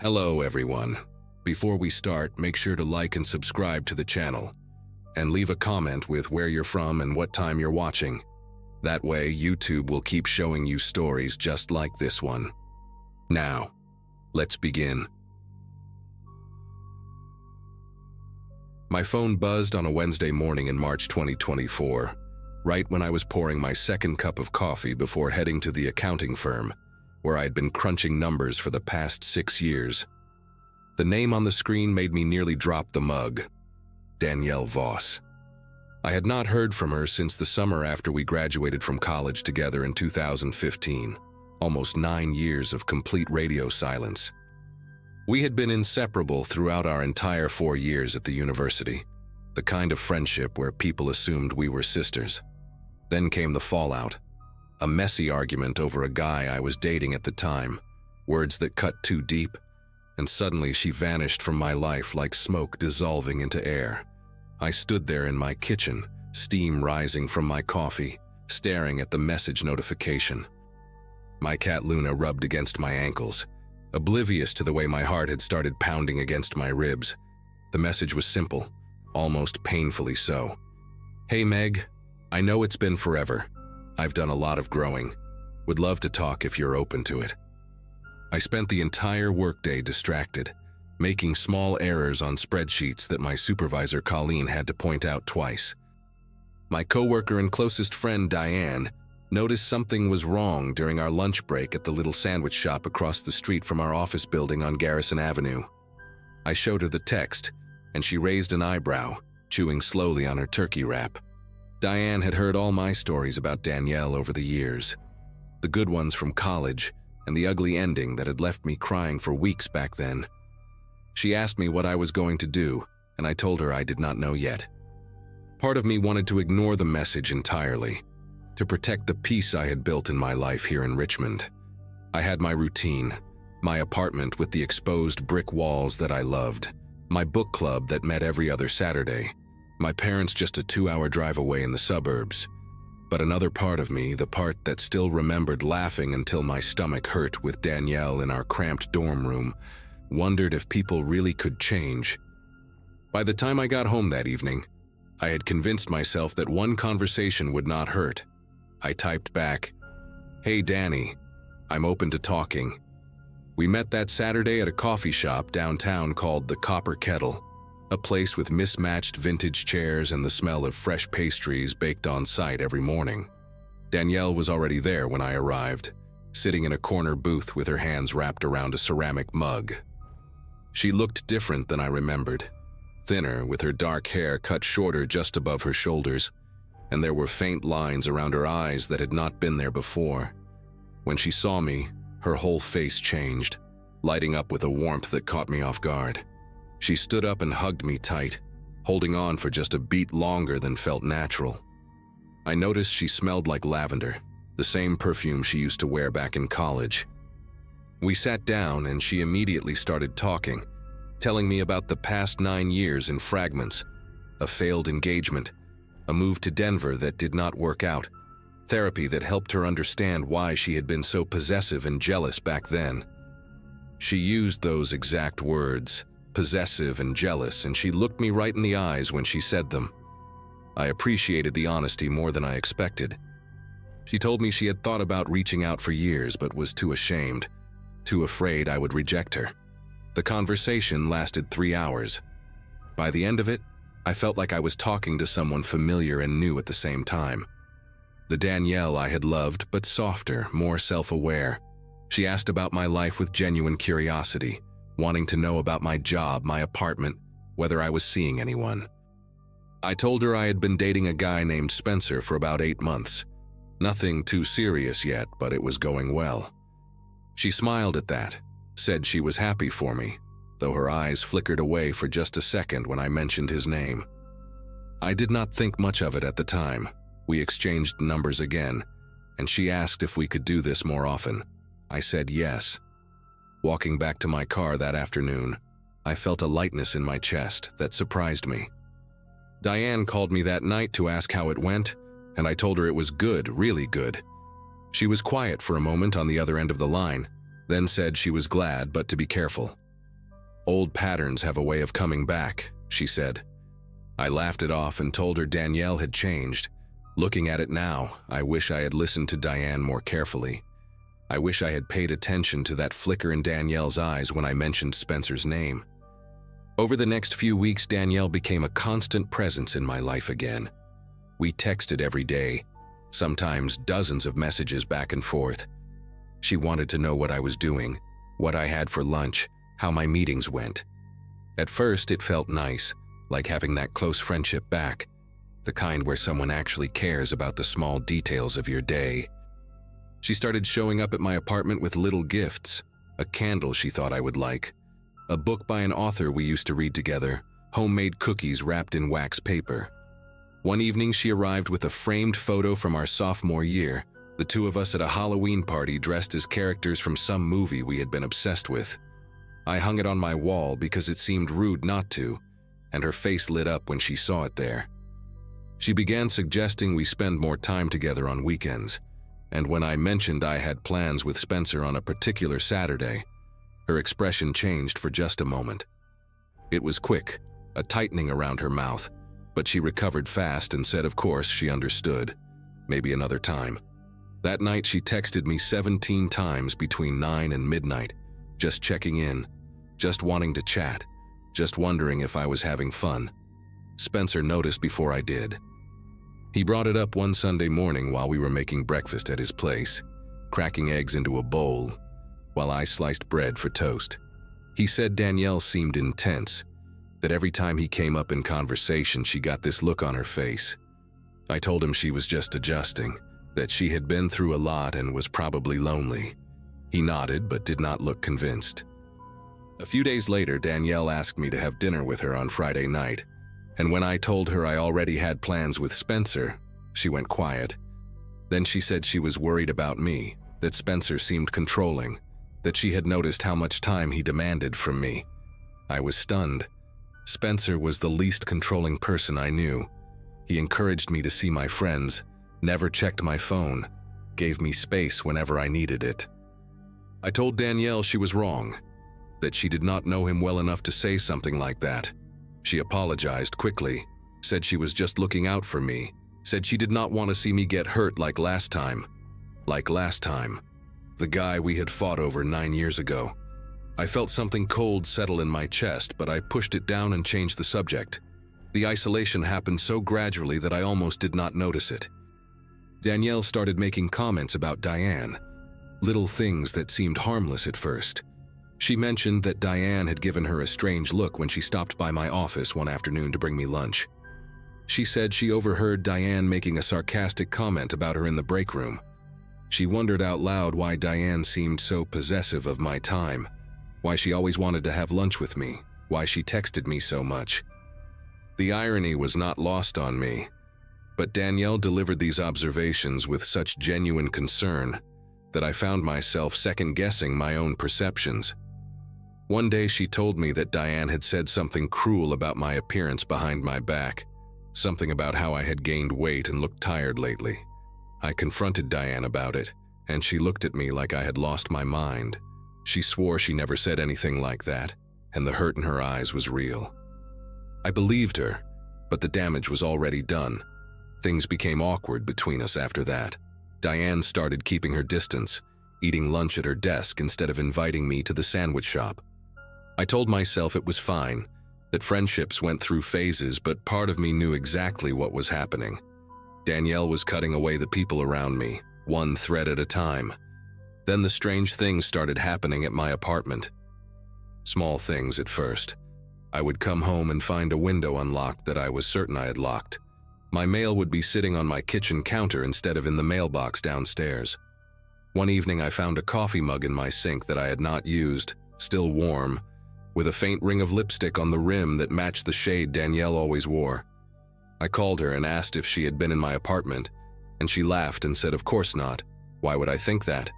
Hello everyone. Before we start, make sure to like and subscribe to the channel, and leave a comment with where you're from and what time you're watching. That way, YouTube will keep showing you stories just like this one. Now, let's begin. My phone buzzed on a Wednesday morning in March 2024, right when I was pouring my second cup of coffee before heading to the accounting firm, where I'd been crunching numbers for the past 6 years. The name on the screen made me nearly drop the mug. Danielle Voss. I had not heard from her since the summer after we graduated from college together in 2015, almost 9 years of complete radio silence. We had been inseparable throughout our entire 4 years at the university, the kind of friendship where people assumed we were sisters. Then came the fallout. A messy argument over a guy I was dating at the time, words that cut too deep, and suddenly she vanished from my life like smoke dissolving into air. I stood there in my kitchen, steam rising from my coffee, staring at the message notification. My cat Luna rubbed against my ankles, oblivious to the way my heart had started pounding against my ribs. The message was simple, almost painfully so. Hey Meg, I know it's been forever. I've done a lot of growing. Would love to talk if you're open to it. I spent the entire workday distracted, making small errors on spreadsheets that my supervisor Colleen had to point out twice. My coworker and closest friend Diane noticed something was wrong during our lunch break at the little sandwich shop across the street from our office building on Garrison Avenue. I showed her the text, and she raised an eyebrow, chewing slowly on her turkey wrap. Diane had heard all my stories about Danielle over the years, the good ones from college and the ugly ending that had left me crying for weeks back then. She asked me what I was going to do, and I told her I did not know yet. Part of me wanted to ignore the message entirely, to protect the peace I had built in my life here in Richmond. I had my routine, my apartment with the exposed brick walls that I loved, my book club that met every other Saturday, my parents just a 2-hour drive away in the suburbs. But another part of me, the part that still remembered laughing until my stomach hurt with Danielle in our cramped dorm room, wondered if people really could change. By the time I got home that evening, I had convinced myself that one conversation would not hurt. I typed back, "Hey Danny, I'm open to talking." We met that Saturday at a coffee shop downtown called the Copper Kettle, a place with mismatched vintage chairs and the smell of fresh pastries baked on site every morning. Danielle was already there when I arrived, sitting in a corner booth with her hands wrapped around a ceramic mug. She looked different than I remembered, thinner with her dark hair cut shorter just above her shoulders, and there were faint lines around her eyes that had not been there before. When she saw me, her whole face changed, lighting up with a warmth that caught me off guard. She stood up and hugged me tight, holding on for just a beat longer than felt natural. I noticed she smelled like lavender, the same perfume she used to wear back in college. We sat down and she immediately started talking, telling me about the past 9 years in fragments, a failed engagement, a move to Denver that did not work out, therapy that helped her understand why she had been so possessive and jealous back then. She used those exact words, possessive and jealous, and she looked me right in the eyes when she said them. I appreciated the honesty more than I expected. She told me she had thought about reaching out for years but was too ashamed, too afraid I would reject her. The conversation lasted 3 hours. By the end of it, I felt like I was talking to someone familiar and new at the same time. The Danielle I had loved, but softer, more self-aware. She asked about my life with genuine curiosity, wanting to know about my job, my apartment, whether I was seeing anyone. I told her I had been dating a guy named Spencer for about 8 months. Nothing too serious yet, but it was going well. She smiled at that, said she was happy for me, though her eyes flickered away for just a second when I mentioned his name. I did not think much of it at the time. We exchanged numbers again, and she asked if we could do this more often. I said yes. Walking back to my car that afternoon, I felt a lightness in my chest that surprised me. Diane called me that night to ask how it went, and I told her it was good, really good. She was quiet for a moment on the other end of the line, then said she was glad but to be careful. Old patterns have a way of coming back, she said. I laughed it off and told her Danielle had changed. Looking at it now, I wish I had listened to Diane more carefully. I wish I had paid attention to that flicker in Danielle's eyes when I mentioned Spencer's name. Over the next few weeks, Danielle became a constant presence in my life again. We texted every day, sometimes dozens of messages back and forth. She wanted to know what I was doing, what I had for lunch, how my meetings went. At first, it felt nice, like having that close friendship back, the kind where someone actually cares about the small details of your day. She started showing up at my apartment with little gifts, a candle she thought I would like, a book by an author we used to read together, homemade cookies wrapped in wax paper. One evening, she arrived with a framed photo from our sophomore year, the two of us at a Halloween party dressed as characters from some movie we had been obsessed with. I hung it on my wall because it seemed rude not to, and her face lit up when she saw it there. She began suggesting we spend more time together on weekends, and when I mentioned I had plans with Spencer on a particular Saturday, her expression changed for just a moment. It was quick, a tightening around her mouth, but she recovered fast and said of course she understood, maybe another time. That night she texted me 17 times between 9 and midnight, just checking in, just wanting to chat, just wondering if I was having fun. Spencer noticed before I did. He brought it up one Sunday morning while we were making breakfast at his place, cracking eggs into a bowl, while I sliced bread for toast. He said Danielle seemed intense, that every time he came up in conversation she got this look on her face. I told him she was just adjusting, that she had been through a lot and was probably lonely. He nodded but did not look convinced. A few days later, Danielle asked me to have dinner with her on Friday night, and when I told her I already had plans with Spencer, she went quiet. Then she said she was worried about me, that Spencer seemed controlling, that she had noticed how much time he demanded from me. I was stunned. Spencer was the least controlling person I knew. He encouraged me to see my friends, never checked my phone, gave me space whenever I needed it. I told Danielle she was wrong, that she did not know him well enough to say something like that. She apologized quickly, said she was just looking out for me, said she did not want to see me get hurt like last time. Like last time. The guy we had fought over 9 years ago. I felt something cold settle in my chest, but I pushed it down and changed the subject. The isolation happened so gradually that I almost did not notice it. Danielle started making comments about Diane, little things that seemed harmless at first. She mentioned that Diane had given her a strange look when she stopped by my office one afternoon to bring me lunch. She said she overheard Diane making a sarcastic comment about her in the break room. She wondered out loud why Diane seemed so possessive of my time, why she always wanted to have lunch with me, why she texted me so much. The irony was not lost on me, but Danielle delivered these observations with such genuine concern that I found myself second-guessing my own perceptions. One day she told me that Diane had said something cruel about my appearance behind my back, something about how I had gained weight and looked tired lately. I confronted Diane about it, and she looked at me like I had lost my mind. She swore she never said anything like that, and the hurt in her eyes was real. I believed her, but the damage was already done. Things became awkward between us after that. Diane started keeping her distance, eating lunch at her desk instead of inviting me to the sandwich shop. I told myself it was fine, that friendships went through phases, but part of me knew exactly what was happening. Danielle was cutting away the people around me, one thread at a time. Then the strange things started happening at my apartment. Small things at first. I would come home and find a window unlocked that I was certain I had locked. My mail would be sitting on my kitchen counter instead of in the mailbox downstairs. One evening I found a coffee mug in my sink that I had not used, still warm, with a faint ring of lipstick on the rim that matched the shade Danielle always wore. I called her and asked if she had been in my apartment, and she laughed and said of course not. Why would I think that?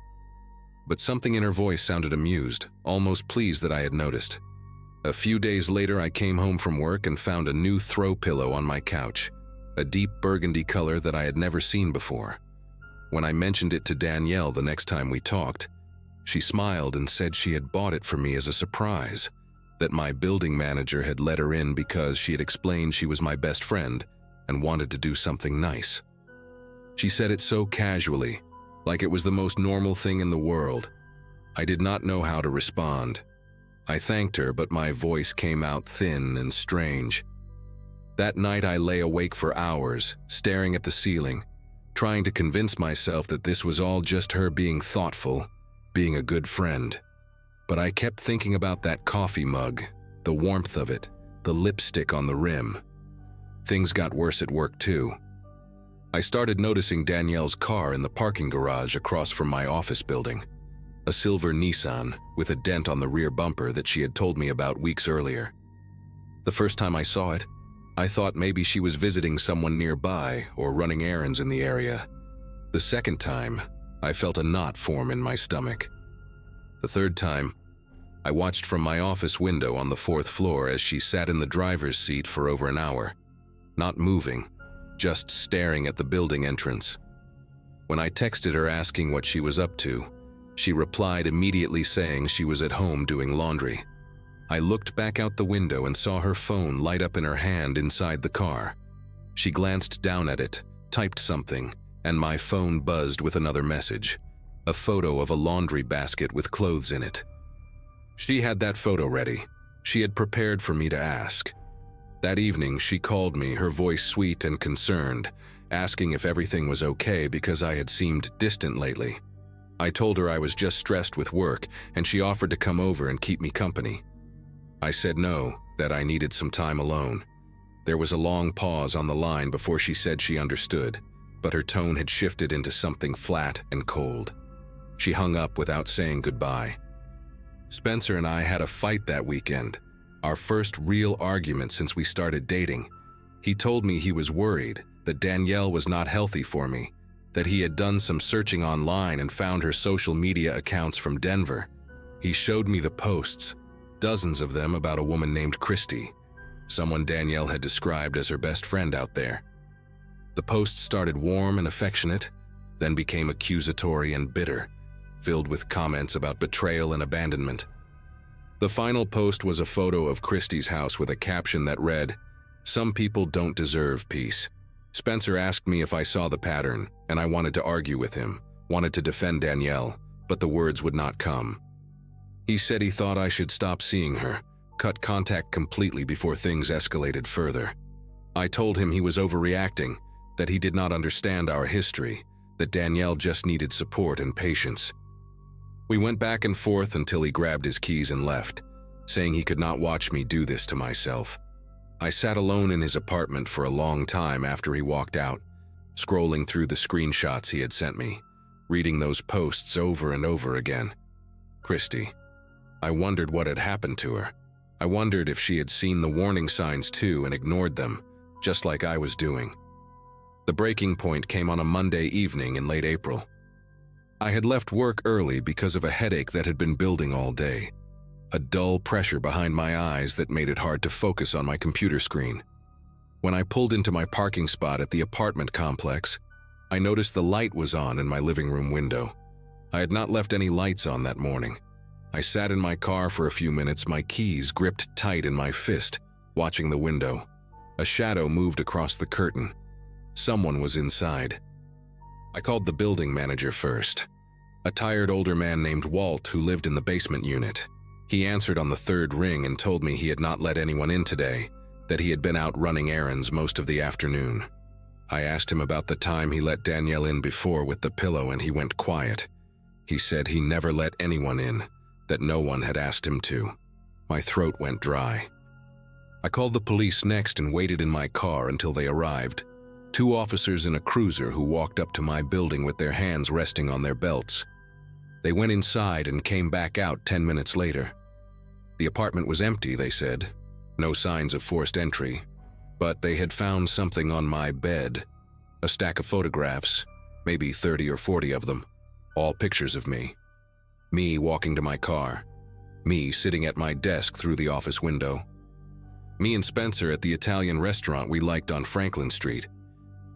But something in her voice sounded amused, almost pleased that I had noticed. A few days later I came home from work and found a new throw pillow on my couch, a deep burgundy color that I had never seen before. When I mentioned it to Danielle the next time we talked, she smiled and said she had bought it for me as a surprise. that my building manager had let her in because she had explained she was my best friend and wanted to do something nice. She said it so casually, like it was the most normal thing in the world. I did not know how to respond. I thanked her, but my voice came out thin and strange. That night I lay awake for hours, staring at the ceiling, trying to convince myself that this was all just her being thoughtful, being a good friend. But I kept thinking about that coffee mug, the warmth of it, the lipstick on the rim. Things got worse at work too. I started noticing Danielle's car in the parking garage across from my office building. A silver Nissan with a dent on the rear bumper that she had told me about weeks earlier. The first time I saw it, I thought maybe she was visiting someone nearby or running errands in the area. The second time, I felt a knot form in my stomach. The third time, I watched from my office window on the 4th floor as she sat in the driver's seat for over an hour, not moving, just staring at the building entrance. When I texted her asking what she was up to, she replied immediately saying she was at home doing laundry. I looked back out the window and saw her phone light up in her hand inside the car. She glanced down at it, typed something, and my phone buzzed with another message, a photo of a laundry basket with clothes in it. She had that photo ready. She had prepared for me to ask. That evening, she called me, her voice sweet and concerned, asking if everything was okay because I had seemed distant lately. I told her I was just stressed with work, and she offered to come over and keep me company. I said no, that I needed some time alone. There was a long pause on the line before she said she understood, but her tone had shifted into something flat and cold. She hung up without saying goodbye. Spencer and I had a fight that weekend, our first real argument since we started dating. He told me he was worried that Danielle was not healthy for me, that he had done some searching online and found her social media accounts from Denver. He showed me the posts, dozens of them about a woman named Christy, someone Danielle had described as her best friend out there. The posts started warm and affectionate, then became accusatory and bitter, filled with comments about betrayal and abandonment. The final post was a photo of Christy's house with a caption that read, "Some people don't deserve peace." Spencer asked me if I saw the pattern, and I wanted to argue with him, wanted to defend Danielle, but the words would not come. He said he thought I should stop seeing her, cut contact completely before things escalated further. I told him he was overreacting, that he did not understand our history, that Danielle just needed support and patience. We went back and forth until he grabbed his keys and left, saying he could not watch me do this to myself. I sat alone in his apartment for a long time after he walked out, scrolling through the screenshots he had sent me, reading those posts over and over again. Christy. I wondered what had happened to her. I wondered if she had seen the warning signs too and ignored them, just like I was doing. The breaking point came on a Monday evening in late April. I had left work early because of a headache that had been building all day, a dull pressure behind my eyes that made it hard to focus on my computer screen. When I pulled into my parking spot at the apartment complex, I noticed the light was on in my living room window. I had not left any lights on that morning. I sat in my car for a few minutes, my keys gripped tight in my fist, watching the window. A shadow moved across the curtain. Someone was inside. I called the building manager first, a tired older man named Walt who lived in the basement unit. He answered on the third ring and told me he had not let anyone in today, that he had been out running errands most of the afternoon. I asked him about the time he let Danielle in before with the pillow, and he went quiet. He said he never let anyone in, that no one had asked him to. My throat went dry. I called the police next and waited in my car until they arrived. 2 officers in a cruiser who walked up to my building with their hands resting on their belts. They went inside and came back out 10 minutes later. The apartment was empty, they said. No signs of forced entry. But they had found something on my bed. A stack of photographs, maybe 30 or 40 of them. All pictures of me. Me walking to my car. Me sitting at my desk through the office window. Me and Spencer at the Italian restaurant we liked on Franklin Street.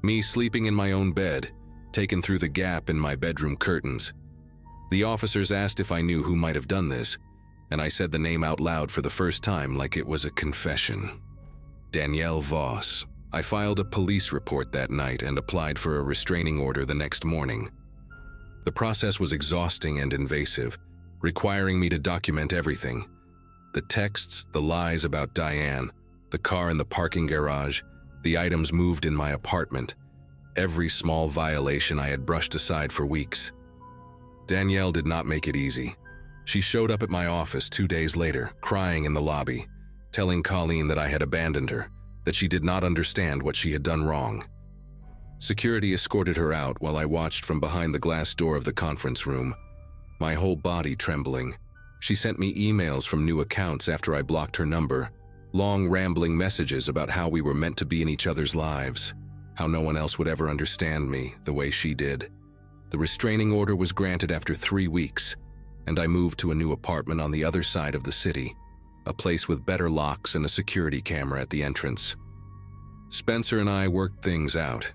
Me sleeping in my own bed, taken through the gap in my bedroom curtains. The officers asked if I knew who might have done this, and I said the name out loud for the first time like it was a confession. Danielle Voss. I filed a police report that night and applied for a restraining order the next morning. The process was exhausting and invasive, requiring me to document everything. The texts, the lies about Diane, the car in the parking garage, the items moved in my apartment, every small violation I had brushed aside for weeks. Danielle did not make it easy. She showed up at my office 2 days later, crying in the lobby, telling Colleen that I had abandoned her, that she did not understand what she had done wrong. Security escorted her out while I watched from behind the glass door of the conference room, my whole body trembling. She sent me emails from new accounts after I blocked her number, long rambling messages about how we were meant to be in each other's lives, how no one else would ever understand me the way she did. The restraining order was granted after 3 weeks, and I moved to a new apartment on the other side of the city, a place with better locks and a security camera at the entrance. Spencer and I worked things out.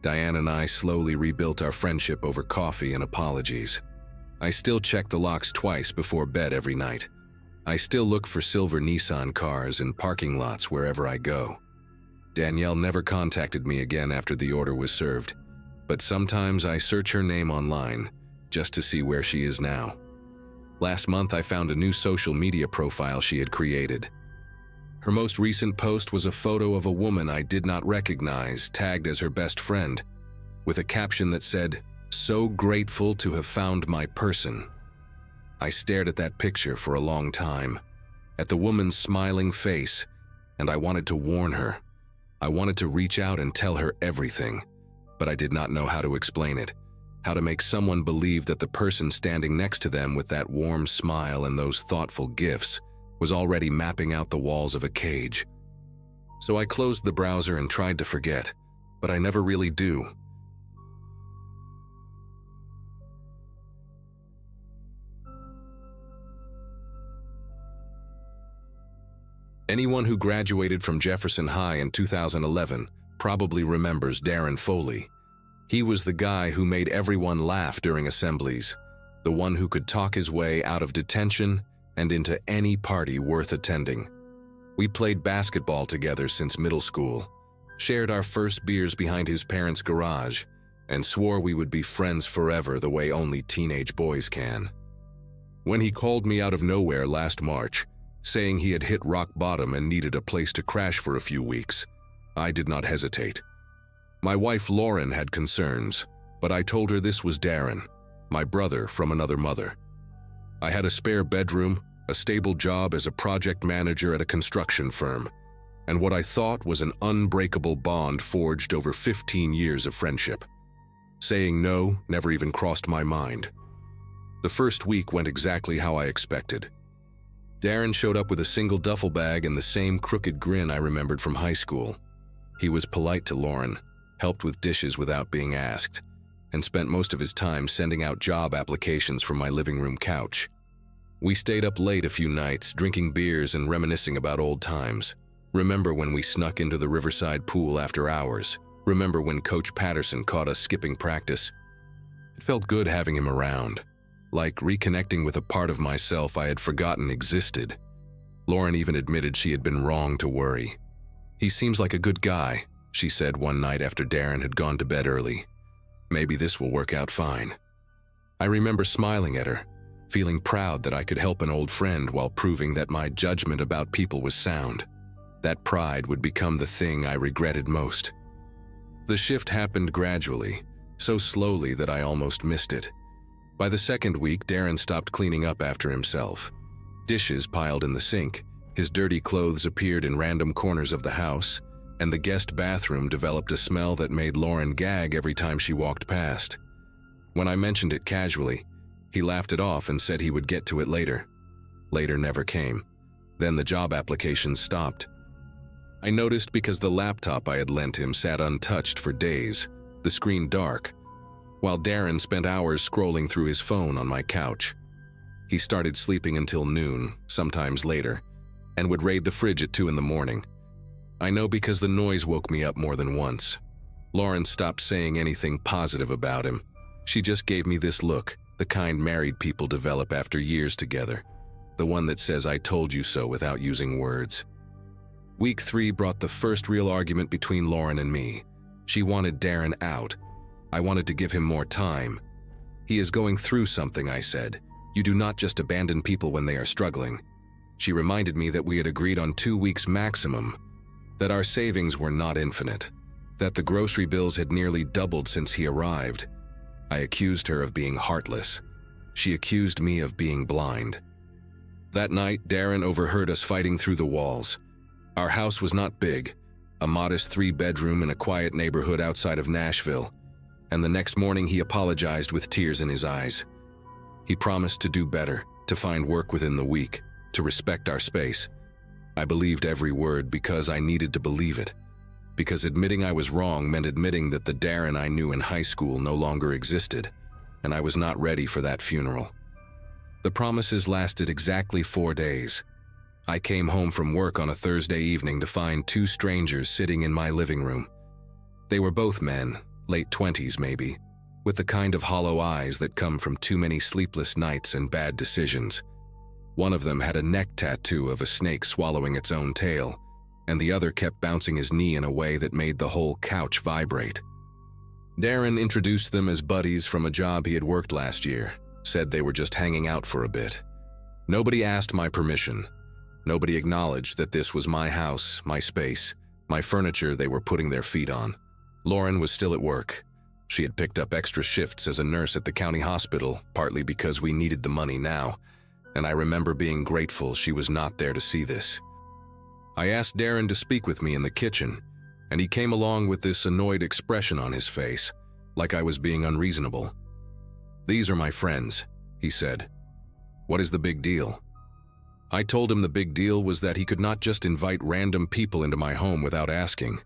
Diane and I slowly rebuilt our friendship over coffee and apologies. I still check the locks twice before bed every night. I still look for silver Nissan cars in parking lots wherever I go. Danielle never contacted me again after the order was served, but sometimes I search her name online just to see where she is now. Last month I found a new social media profile she had created. Her most recent post was a photo of a woman I did not recognize, tagged as her best friend, with a caption that said, "So grateful to have found my person." I stared at that picture for a long time, at the woman's smiling face, and I wanted to warn her. I wanted to reach out and tell her everything, but I did not know how to explain it, how to make someone believe that the person standing next to them with that warm smile and those thoughtful gifts was already mapping out the walls of a cage. So I closed the browser and tried to forget, but I never really do. Anyone who graduated from Jefferson High in 2011 probably remembers Darren Foley. He was the guy who made everyone laugh during assemblies, the one who could talk his way out of detention and into any party worth attending. We played basketball together since middle school, shared our first beers behind his parents' garage, and swore we would be friends forever the way only teenage boys can. When he called me out of nowhere last March, saying he had hit rock bottom and needed a place to crash for a few weeks, I did not hesitate. My wife Lauren had concerns, but I told her this was Darren, my brother from another mother. I had a spare bedroom, a stable job as a project manager at a construction firm, and what I thought was an unbreakable bond forged over 15 years of friendship. Saying no never even crossed my mind. The first week went exactly how I expected. Darren showed up with a single duffel bag and the same crooked grin I remembered from high school. He was polite to Lauren, helped with dishes without being asked, and spent most of his time sending out job applications from my living room couch. We stayed up late a few nights, drinking beers and reminiscing about old times. Remember when we snuck into the Riverside pool after hours? Remember when Coach Patterson caught us skipping practice? It felt good having him around, like reconnecting with a part of myself I had forgotten existed. Lauren even admitted she had been wrong to worry. "He seems like a good guy," she said one night after Darren had gone to bed early. "Maybe this will work out fine." I remember smiling at her, feeling proud that I could help an old friend while proving that my judgment about people was sound. That pride would become the thing I regretted most. The shift happened gradually, so slowly that I almost missed it. By the second week, Darren stopped cleaning up after himself. Dishes piled in the sink, his dirty clothes appeared in random corners of the house, and the guest bathroom developed a smell that made Lauren gag every time she walked past. When I mentioned it casually, he laughed it off and said he would get to it later. Later never came. Then the job applications stopped. I noticed because the laptop I had lent him sat untouched for days, the screen dark, while Darren spent hours scrolling through his phone on my couch. He started sleeping until noon, sometimes later, and would raid the fridge at 2 in the morning. I know because the noise woke me up more than once. Lauren stopped saying anything positive about him. She just gave me this look, the kind married people develop after years together. The one that says I told you so without using words. Week 3 brought the first real argument between Lauren and me. She wanted Darren out. I wanted to give him more time. He is going through something, I said. You do not just abandon people when they are struggling. She reminded me that we had agreed on 2 weeks maximum, that our savings were not infinite, that the grocery bills had nearly doubled since he arrived. I accused her of being heartless. She accused me of being blind. That night, Darren overheard us fighting through the walls. Our house was not big, a modest 3-bedroom in a quiet neighborhood outside of Nashville, and the next morning he apologized with tears in his eyes. He promised to do better, to find work within the week, to respect our space. I believed every word because I needed to believe it, because admitting I was wrong meant admitting that the Darren I knew in high school no longer existed, and I was not ready for that funeral. The promises lasted exactly 4 days. I came home from work on a Thursday evening to find 2 strangers sitting in my living room. They were both men, late 20s maybe, with the kind of hollow eyes that come from too many sleepless nights and bad decisions. One of them had a neck tattoo of a snake swallowing its own tail, and the other kept bouncing his knee in a way that made the whole couch vibrate. Darren introduced them as buddies from a job he had worked last year, said they were just hanging out for a bit. Nobody asked my permission. Nobody acknowledged that this was my house, my space, my furniture they were putting their feet on. Lauren was still at work. She had picked up extra shifts as a nurse at the county hospital, partly because we needed the money now, and I remember being grateful she was not there to see this. I asked Darren to speak with me in the kitchen, and he came along with this annoyed expression on his face, like I was being unreasonable. "These are my friends," he said. "What is the big deal?" I told him the big deal was that he could not just invite random people into my home without asking.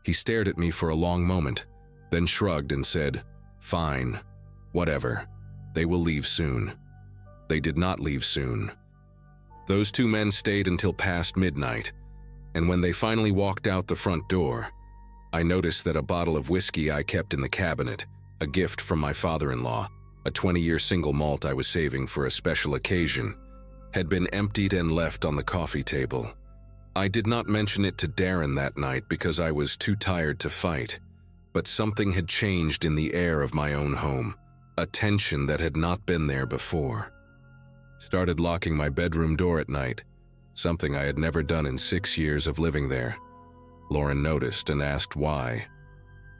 He stared at me for a long moment, then shrugged and said, "Fine, whatever. They will leave soon." They did not leave soon. Those 2 men stayed until past midnight, and when they finally walked out the front door, I noticed that a bottle of whiskey I kept in the cabinet, a gift from my father-in-law, a 20-year single malt I was saving for a special occasion, had been emptied and left on the coffee table. I did not mention it to Darren that night because I was too tired to fight, but something had changed in the air of my own home, a tension that had not been there before. Started locking my bedroom door at night, something I had never done in 6 years of living there. Lauren noticed and asked why.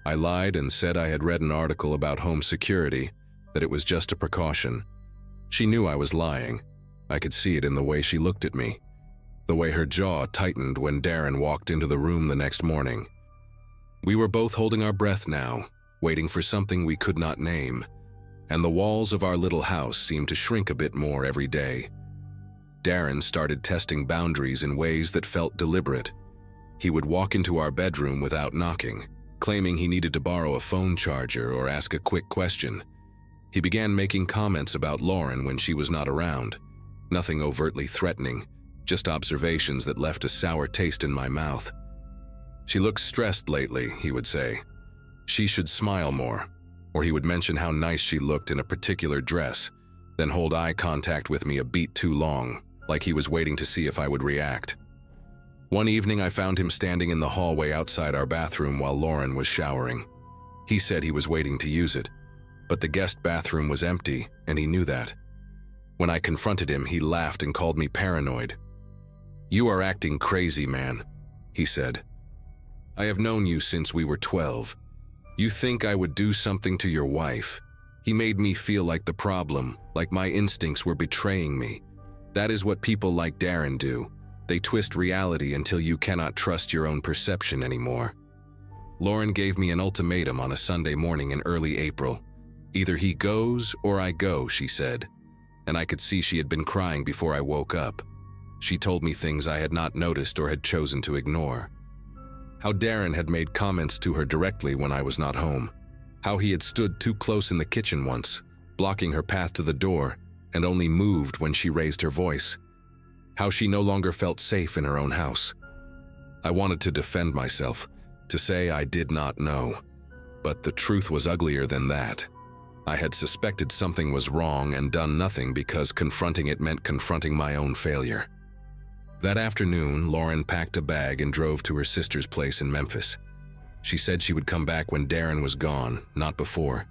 I lied and said I had read an article about home security, that it was just a precaution. She knew I was lying. I could see it in the way she looked at me, the way her jaw tightened when Darren walked into the room the next morning. We were both holding our breath now, waiting for something we could not name, and the walls of our little house seemed to shrink a bit more every day. Darren started testing boundaries in ways that felt deliberate. He would walk into our bedroom without knocking, claiming he needed to borrow a phone charger or ask a quick question. He began making comments about Lauren when she was not around. Nothing overtly threatening, just observations that left a sour taste in my mouth. "She looks stressed lately," he would say. "She should smile more." Or he would mention how nice she looked in a particular dress, then hold eye contact with me a beat too long, like he was waiting to see if I would react. One evening I found him standing in the hallway outside our bathroom while Lauren was showering. He said he was waiting to use it, but the guest bathroom was empty, and he knew that. When I confronted him, he laughed and called me paranoid. "You are acting crazy, man," he said. "I have known you since we were 12. You think I would do something to your wife?" He made me feel like the problem, like my instincts were betraying me. That is what people like Darren do. They twist reality until you cannot trust your own perception anymore. Lauren gave me an ultimatum on a Sunday morning in early April. "Either he goes or I go," she said, and I could see she had been crying before I woke up. She told me things I had not noticed or had chosen to ignore. How Darren had made comments to her directly when I was not home. How he had stood too close in the kitchen once, blocking her path to the door, and only moved when she raised her voice. How she no longer felt safe in her own house. I wanted to defend myself, to say I did not know. But the truth was uglier than that. I had suspected something was wrong and done nothing because confronting it meant confronting my own failure. That afternoon, Lauren packed a bag and drove to her sister's place in Memphis. She said she would come back when Darren was gone, not before.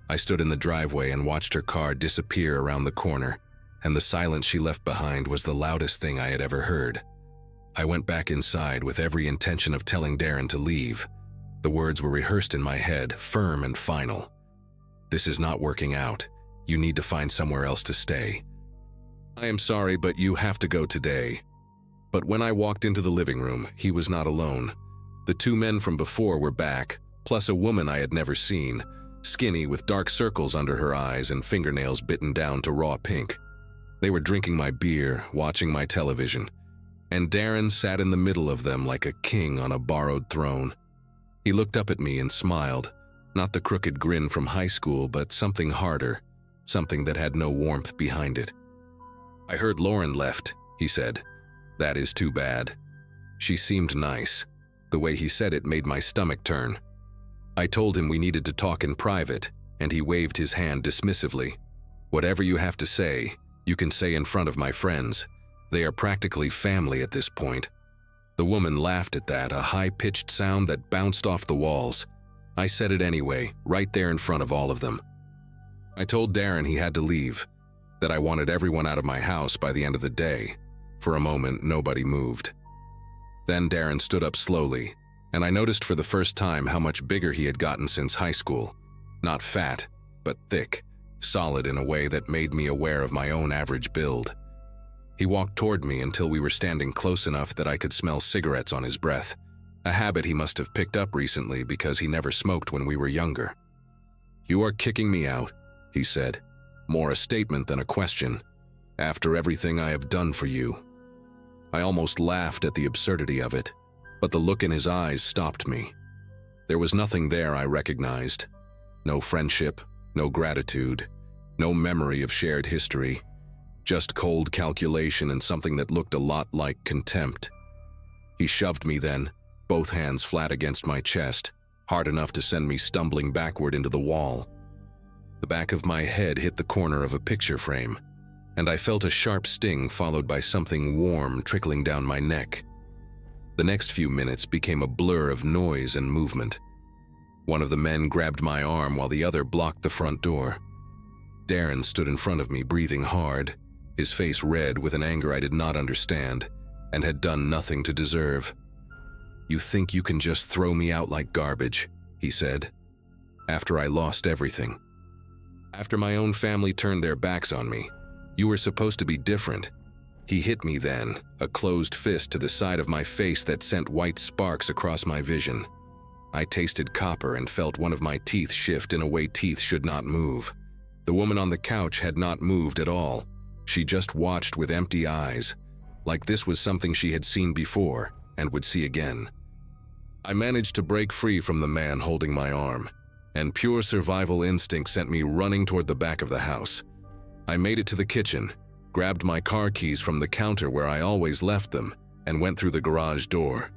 I stood in the driveway and watched her car disappear around the corner, and the silence she left behind was the loudest thing I had ever heard. I went back inside with every intention of telling Darren to leave. The words were rehearsed in my head, firm and final. "This is not working out. You need to find somewhere else to stay. I am sorry, but you have to go today." But when I walked into the living room, he was not alone. The two men from before were back, plus a woman I had never seen, skinny with dark circles under her eyes and fingernails bitten down to raw pink. They were drinking my beer, watching my television, and Darren sat in the middle of them like a king on a borrowed throne. He looked up at me and smiled, not the crooked grin from high school, but something harder, something that had no warmth behind it. "I heard Lauren left," he said. "That is too bad." She seemed nice. The way he said it made my stomach turn. I told him we needed to talk in private, and he waved his hand dismissively. "Whatever you have to say, you can say in front of my friends. They are practically family at this point." The woman laughed at that, a high-pitched sound that bounced off the walls. I said it anyway, right there in front of all of them. I told Darren he had to leave, that I wanted everyone out of my house by the end of the day. For a moment, nobody moved. Then Darren stood up slowly, and I noticed for the first time how much bigger he had gotten since high school. Not fat, but thick, solid in a way that made me aware of my own average build. He walked toward me until we were standing close enough that I could smell cigarettes on his breath, a habit he must have picked up recently because he never smoked when we were younger. "You are kicking me out," he said, more a statement than a question, "after everything I have done for you." I almost laughed at the absurdity of it, but the look in his eyes stopped me. There was nothing there I recognized. No friendship, no gratitude, no memory of shared history. Just cold calculation and something that looked a lot like contempt. He shoved me then, both hands flat against my chest, hard enough to send me stumbling backward into the wall. The back of my head hit the corner of a picture frame, and I felt a sharp sting followed by something warm trickling down my neck. The next few minutes became a blur of noise and movement. One of the men grabbed my arm while the other blocked the front door. Darren stood in front of me, breathing hard, his face red with an anger I did not understand and had done nothing to deserve. "You think you can just throw me out like garbage," he said, "after I lost everything. After my own family turned their backs on me. You were supposed to be different." He hit me then, a closed fist to the side of my face that sent white sparks across my vision. I tasted copper and felt one of my teeth shift in a way teeth should not move. The woman on the couch had not moved at all. She just watched with empty eyes, like this was something she had seen before and would see again. I managed to break free from the man holding my arm, and pure survival instinct sent me running toward the back of the house. I made it to the kitchen, grabbed my car keys from the counter where I always left them, and went through the garage door.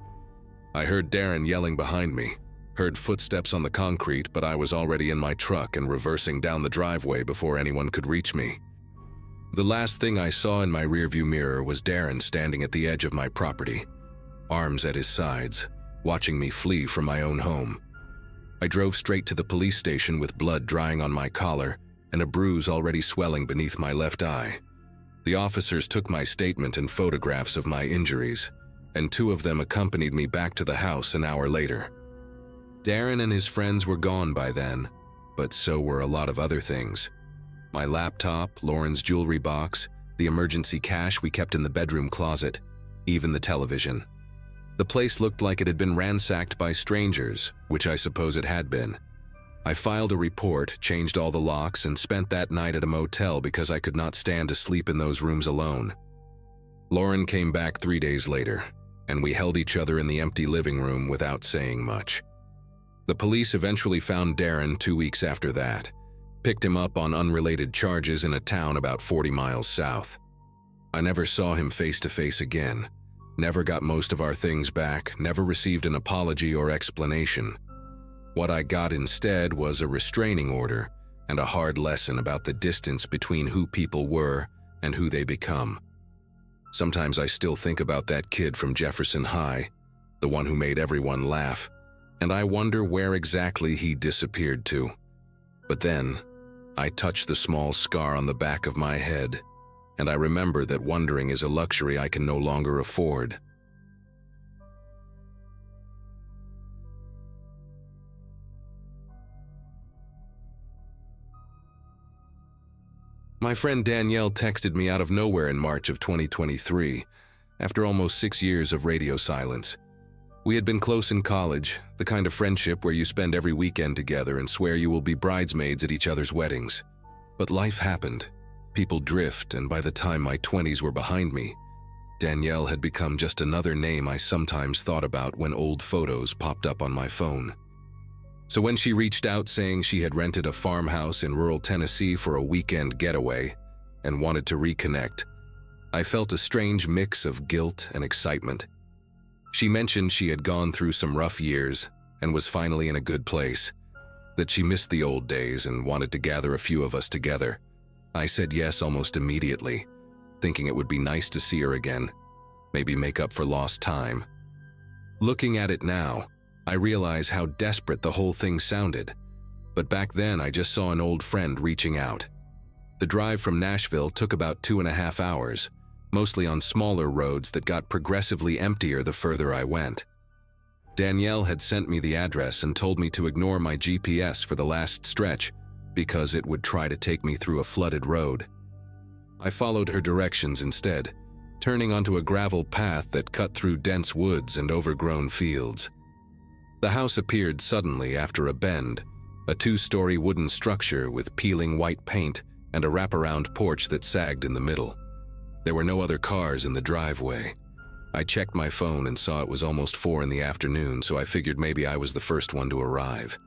I heard Darren yelling behind me, heard footsteps on the concrete, but I was already in my truck and reversing down the driveway before anyone could reach me. The last thing I saw in my rearview mirror was Darren standing at the edge of my property, arms at his sides, watching me flee from my own home. I drove straight to the police station with blood drying on my collar and a bruise already swelling beneath my left eye. The officers took my statement and photographs of my injuries, and two of them accompanied me back to the house an hour later. Darren and his friends were gone by then, but so were a lot of other things. My laptop, Lauren's jewelry box, the emergency cash we kept in the bedroom closet, even the television. The place looked like it had been ransacked by strangers, which I suppose it had been. I filed a report, changed all the locks, and spent that night at a motel because I could not stand to sleep in those rooms alone. Lauren came back 3 days later, and we held each other in the empty living room without saying much. The police eventually found Darren 2 weeks after that, picked him up on unrelated charges in a town about 40 miles south. I never saw him face to face again, never got most of our things back, never received an apology or explanation. What I got instead was a restraining order and a hard lesson about the distance between who people were and who they become. Sometimes I still think about that kid from Jefferson High, the one who made everyone laugh, and I wonder where exactly he disappeared to. But then, I touch the small scar on the back of my head, and I remember that wondering is a luxury I can no longer afford. My friend Danielle texted me out of nowhere in March of 2023, after almost 6 years of radio silence. We had been close in college, the kind of friendship where you spend every weekend together and swear you will be bridesmaids at each other's weddings. But life happened. People drift, and by the time my 20s were behind me, Danielle had become just another name I sometimes thought about when old photos popped up on my phone. So when she reached out saying she had rented a farmhouse in rural Tennessee for a weekend getaway and wanted to reconnect, I felt a strange mix of guilt and excitement. She mentioned she had gone through some rough years and was finally in a good place, that she missed the old days and wanted to gather a few of us together. I said yes almost immediately, thinking it would be nice to see her again, maybe make up for lost time. Looking at it now, I realize how desperate the whole thing sounded, but back then I just saw an old friend reaching out. The drive from Nashville took about 2.5 hours, mostly on smaller roads that got progressively emptier the further I went. Danielle had sent me the address and told me to ignore my GPS for the last stretch because it would try to take me through a flooded road. I followed her directions instead, turning onto a gravel path that cut through dense woods and overgrown fields. The house appeared suddenly after a bend, a 2-story wooden structure with peeling white paint and a wraparound porch that sagged in the middle. There were no other cars in the driveway. I checked my phone and saw it was almost 4 in the afternoon, so I figured maybe I was the first one to arrive.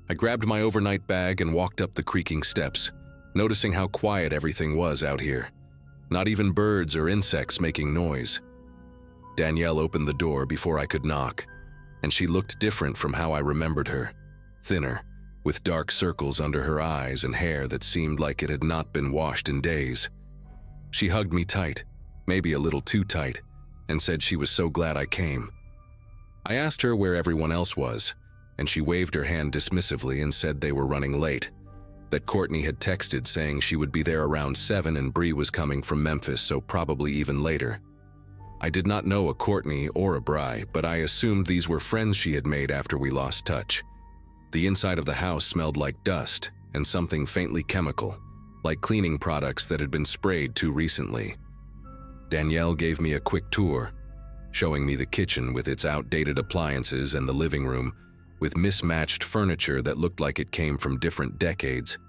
I grabbed my overnight bag and walked up the creaking steps, noticing how quiet everything was out here. Not even birds or insects making noise. Danielle opened the door before I could knock, and she looked different from how I remembered her. Thinner, with dark circles under her eyes and hair that seemed like it had not been washed in days. She hugged me tight, maybe a little too tight, and said she was so glad I came. I asked her where everyone else was, and she waved her hand dismissively and said they were running late, that Courtney had texted saying she would be there around 7 and Bree was coming from Memphis, so probably even later. I did not know a Courtney or a Bri, but I assumed these were friends she had made after we lost touch. The inside of the house smelled like dust and something faintly chemical, like cleaning products that had been sprayed too recently. Danielle gave me a quick tour, showing me the kitchen with its outdated appliances and the living room with mismatched furniture that looked like it came from different decades.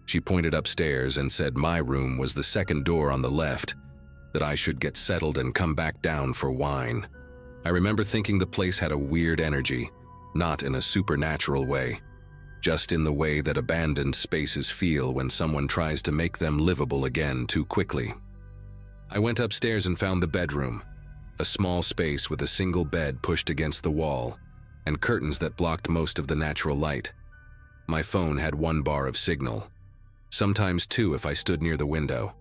She pointed upstairs and said my room was the second door on the left, that I should get settled and come back down for wine. I remember thinking the place had a weird energy, not in a supernatural way, just in the way that abandoned spaces feel when someone tries to make them livable again too quickly. I went upstairs and found the bedroom, a small space with a single bed pushed against the wall, and curtains that blocked most of the natural light. My phone had 1 bar of signal, sometimes 2 if I stood near the window.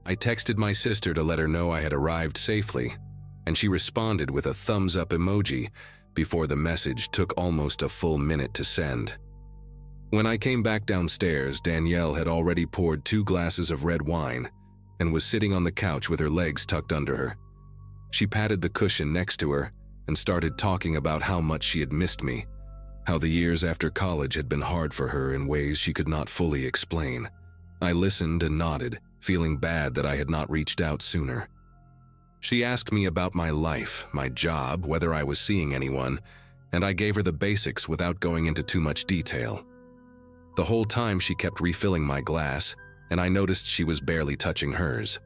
I texted my sister to let her know I had arrived safely, and she responded with a thumbs-up emoji before the message took almost a full minute to send. When I came back downstairs, Danielle had already poured 2 glasses of red wine and was sitting on the couch with her legs tucked under her. She patted the cushion next to her and started talking about how much she had missed me, how the years after college had been hard for her in ways she could not fully explain. I listened and nodded, feeling bad that I had not reached out sooner. She asked me about my life, my job, whether I was seeing anyone, and I gave her the basics without going into too much detail. The whole time she kept refilling my glass, and I noticed she was barely touching hers.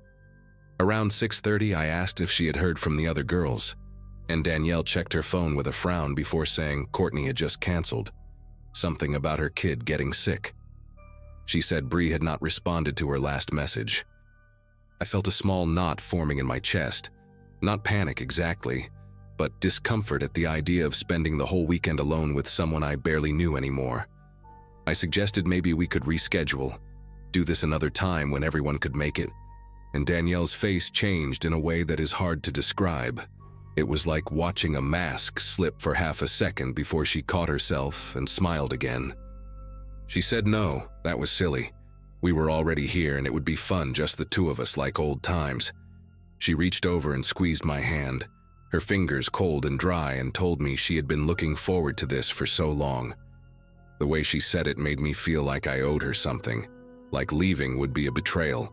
Around 6:30, I asked if she had heard from the other girls, and Danielle checked her phone with a frown before saying Courtney had just canceled, something about her kid getting sick. She said Bree had not responded to her last message. I felt a small knot forming in my chest, not panic exactly, but discomfort at the idea of spending the whole weekend alone with someone I barely knew anymore. I suggested maybe we could reschedule, do this another time when everyone could make it, and Danielle's face changed in a way that is hard to describe. It was like watching a mask slip for half a second before she caught herself and smiled again. She said no, that was silly. We were already here and it would be fun, just the two of us like old times. She reached over and squeezed my hand, her fingers cold and dry, and told me she had been looking forward to this for so long. The way she said it made me feel like I owed her something, like leaving would be a betrayal.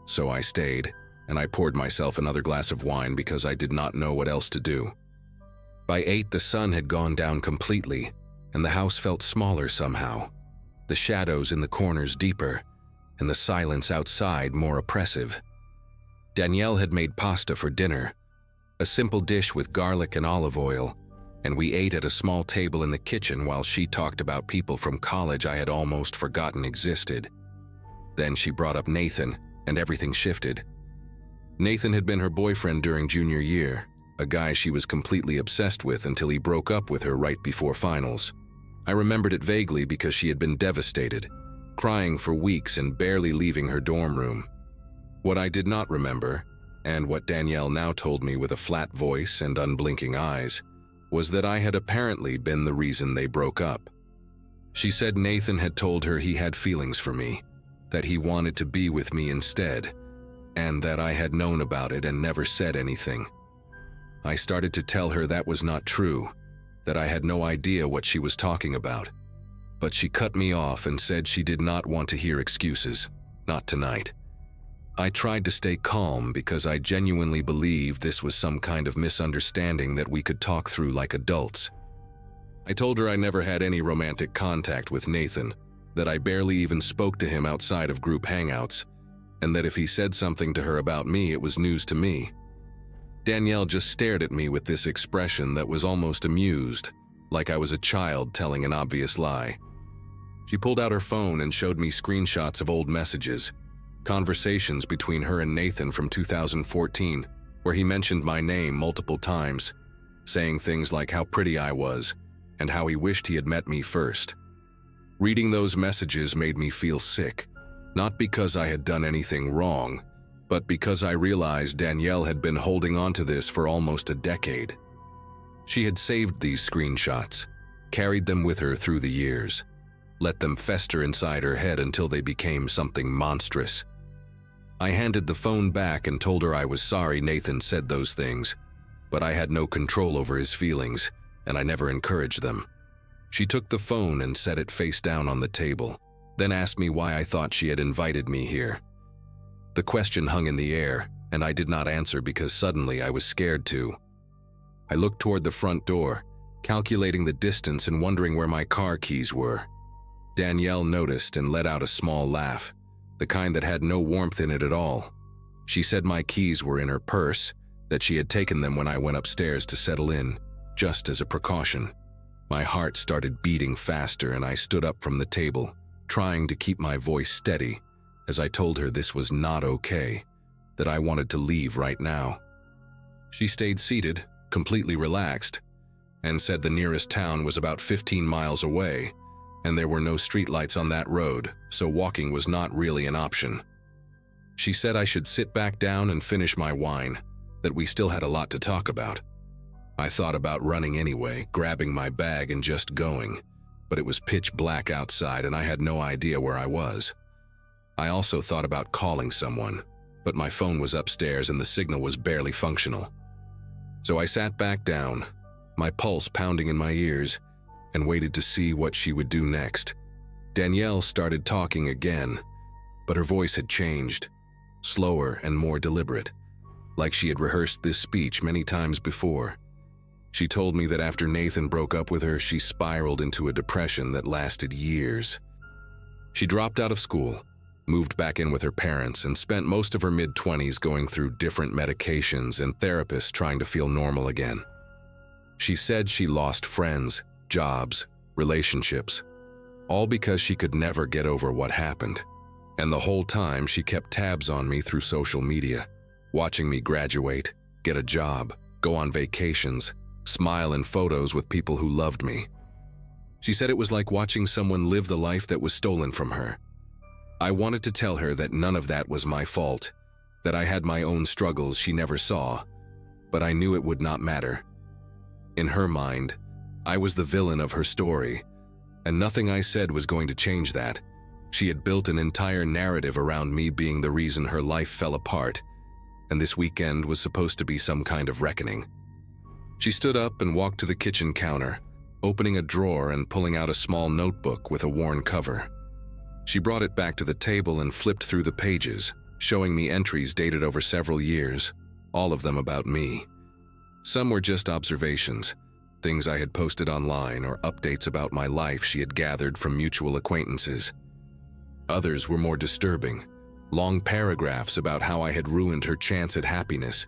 So I stayed, and I poured myself another glass of wine because I did not know what else to do. By 8, the sun had gone down completely, and the house felt smaller somehow, the shadows in the corners deeper, and the silence outside more oppressive. Danielle had made pasta for dinner, a simple dish with garlic and olive oil, and we ate at a small table in the kitchen while she talked about people from college I had almost forgotten existed. Then she brought up Nathan, and everything shifted. Nathan had been her boyfriend during junior year, a guy she was completely obsessed with until he broke up with her right before finals. I remembered it vaguely because she had been devastated, crying for weeks and barely leaving her dorm room. What I did not remember, and what Danielle now told me with a flat voice and unblinking eyes, was that I had apparently been the reason they broke up. She said Nathan had told her he had feelings for me, that he wanted to be with me instead, and that I had known about it and never said anything. I started to tell her that was not true, that I had no idea what she was talking about. But she cut me off and said she did not want to hear excuses, not tonight. I tried to stay calm because I genuinely believed this was some kind of misunderstanding that we could talk through like adults. I told her I never had any romantic contact with Nathan, that I barely even spoke to him outside of group hangouts, and that if he said something to her about me, it was news to me. Danielle just stared at me with this expression that was almost amused, like I was a child telling an obvious lie. She pulled out her phone and showed me screenshots of old messages, conversations between her and Nathan from 2014, where he mentioned my name multiple times, saying things like how pretty I was and how he wished he had met me first. Reading those messages made me feel sick, not because I had done anything wrong, but because I realized Danielle had been holding on to this for almost a decade. She had saved these screenshots, carried them with her through the years, let them fester inside her head until they became something monstrous. I handed the phone back and told her I was sorry Nathan said those things, but I had no control over his feelings, and I never encouraged them. She took the phone and set it face down on the table, then asked me why I thought she had invited me here. The question hung in the air, and I did not answer because suddenly I was scared to. I looked toward the front door, calculating the distance and wondering where my car keys were. Danielle noticed and let out a small laugh, the kind that had no warmth in it at all. She said my keys were in her purse, that she had taken them when I went upstairs to settle in, just as a precaution. My heart started beating faster and I stood up from the table, trying to keep my voice steady, as I told her this was not okay, that I wanted to leave right now. She stayed seated, completely relaxed, and said the nearest town was about 15 miles away, and there were no streetlights on that road, so walking was not really an option. She said I should sit back down and finish my wine, that we still had a lot to talk about. I thought about running anyway, grabbing my bag and just going, but it was pitch black outside and I had no idea where I was. I also thought about calling someone, but my phone was upstairs and the signal was barely functional. So I sat back down, my pulse pounding in my ears, and waited to see what she would do next. Danielle started talking again, but her voice had changed, slower and more deliberate, like she had rehearsed this speech many times before. She told me that after Nathan broke up with her, she spiraled into a depression that lasted years. She dropped out of school, moved back in with her parents, and spent most of her mid-20s going through different medications and therapists trying to feel normal again. She said she lost friends, jobs, relationships, all because she could never get over what happened. And the whole time she kept tabs on me through social media, watching me graduate, get a job, go on vacations, smile in photos with people who loved me. She said it was like watching someone live the life that was stolen from her. I wanted to tell her that none of that was my fault, that I had my own struggles she never saw, but I knew it would not matter. In her mind, I was the villain of her story, and nothing I said was going to change that. She had built an entire narrative around me being the reason her life fell apart, and this weekend was supposed to be some kind of reckoning. She stood up and walked to the kitchen counter, opening a drawer and pulling out a small notebook with a worn cover. She brought it back to the table and flipped through the pages, showing me entries dated over several years, all of them about me. Some were just observations, things I had posted online or updates about my life she had gathered from mutual acquaintances. Others were more disturbing, long paragraphs about how I had ruined her chance at happiness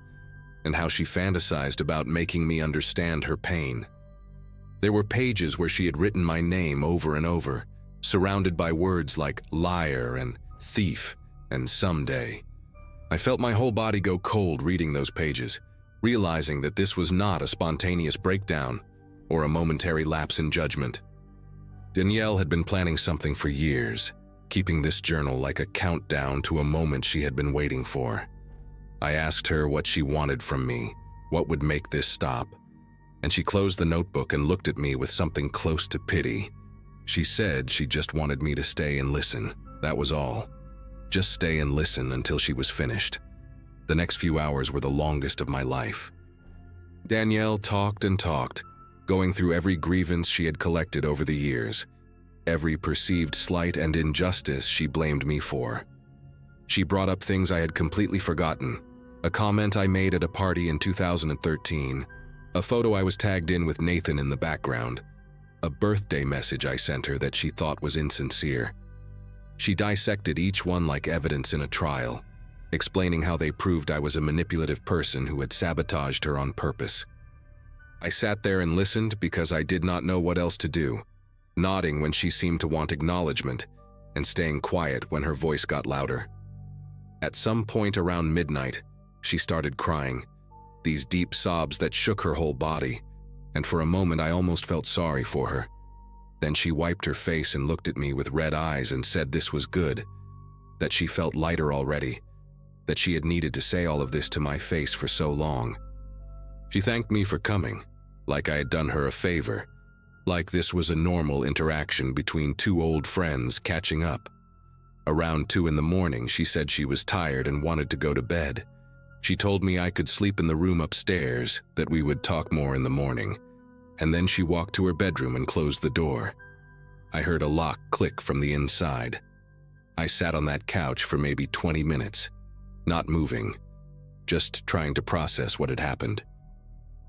and how she fantasized about making me understand her pain. There were pages where she had written my name over and over, surrounded by words like liar and thief and someday. I felt my whole body go cold reading those pages, realizing that this was not a spontaneous breakdown or a momentary lapse in judgment. Danielle had been planning something for years, keeping this journal like a countdown to a moment she had been waiting for. I asked her what she wanted from me, what would make this stop, and she closed the notebook and looked at me with something close to pity. She said she just wanted me to stay and listen, that was all. Just stay and listen until she was finished. The next few hours were the longest of my life. Danielle talked and talked, going through every grievance she had collected over the years, every perceived slight and injustice she blamed me for. She brought up things I had completely forgotten, a comment I made at a party in 2013, a photo I was tagged in with Nathan in the background, a birthday message I sent her that she thought was insincere. She dissected each one like evidence in a trial, explaining how they proved I was a manipulative person who had sabotaged her on purpose. I sat there and listened because I did not know what else to do, nodding when she seemed to want acknowledgement and staying quiet when her voice got louder. At some point around midnight, she started crying, these deep sobs that shook her whole body, and for a moment I almost felt sorry for her. Then she wiped her face and looked at me with red eyes and said this was good, that she felt lighter already, that she had needed to say all of this to my face for so long. She thanked me for coming, like I had done her a favor, like this was a normal interaction between two old friends catching up. Around 2 a.m, she said she was tired and wanted to go to bed. She told me I could sleep in the room upstairs, that we would talk more in the morning, and then she walked to her bedroom and closed the door. I heard a lock click from the inside. I sat on that couch for maybe 20 minutes, not moving, just trying to process what had happened.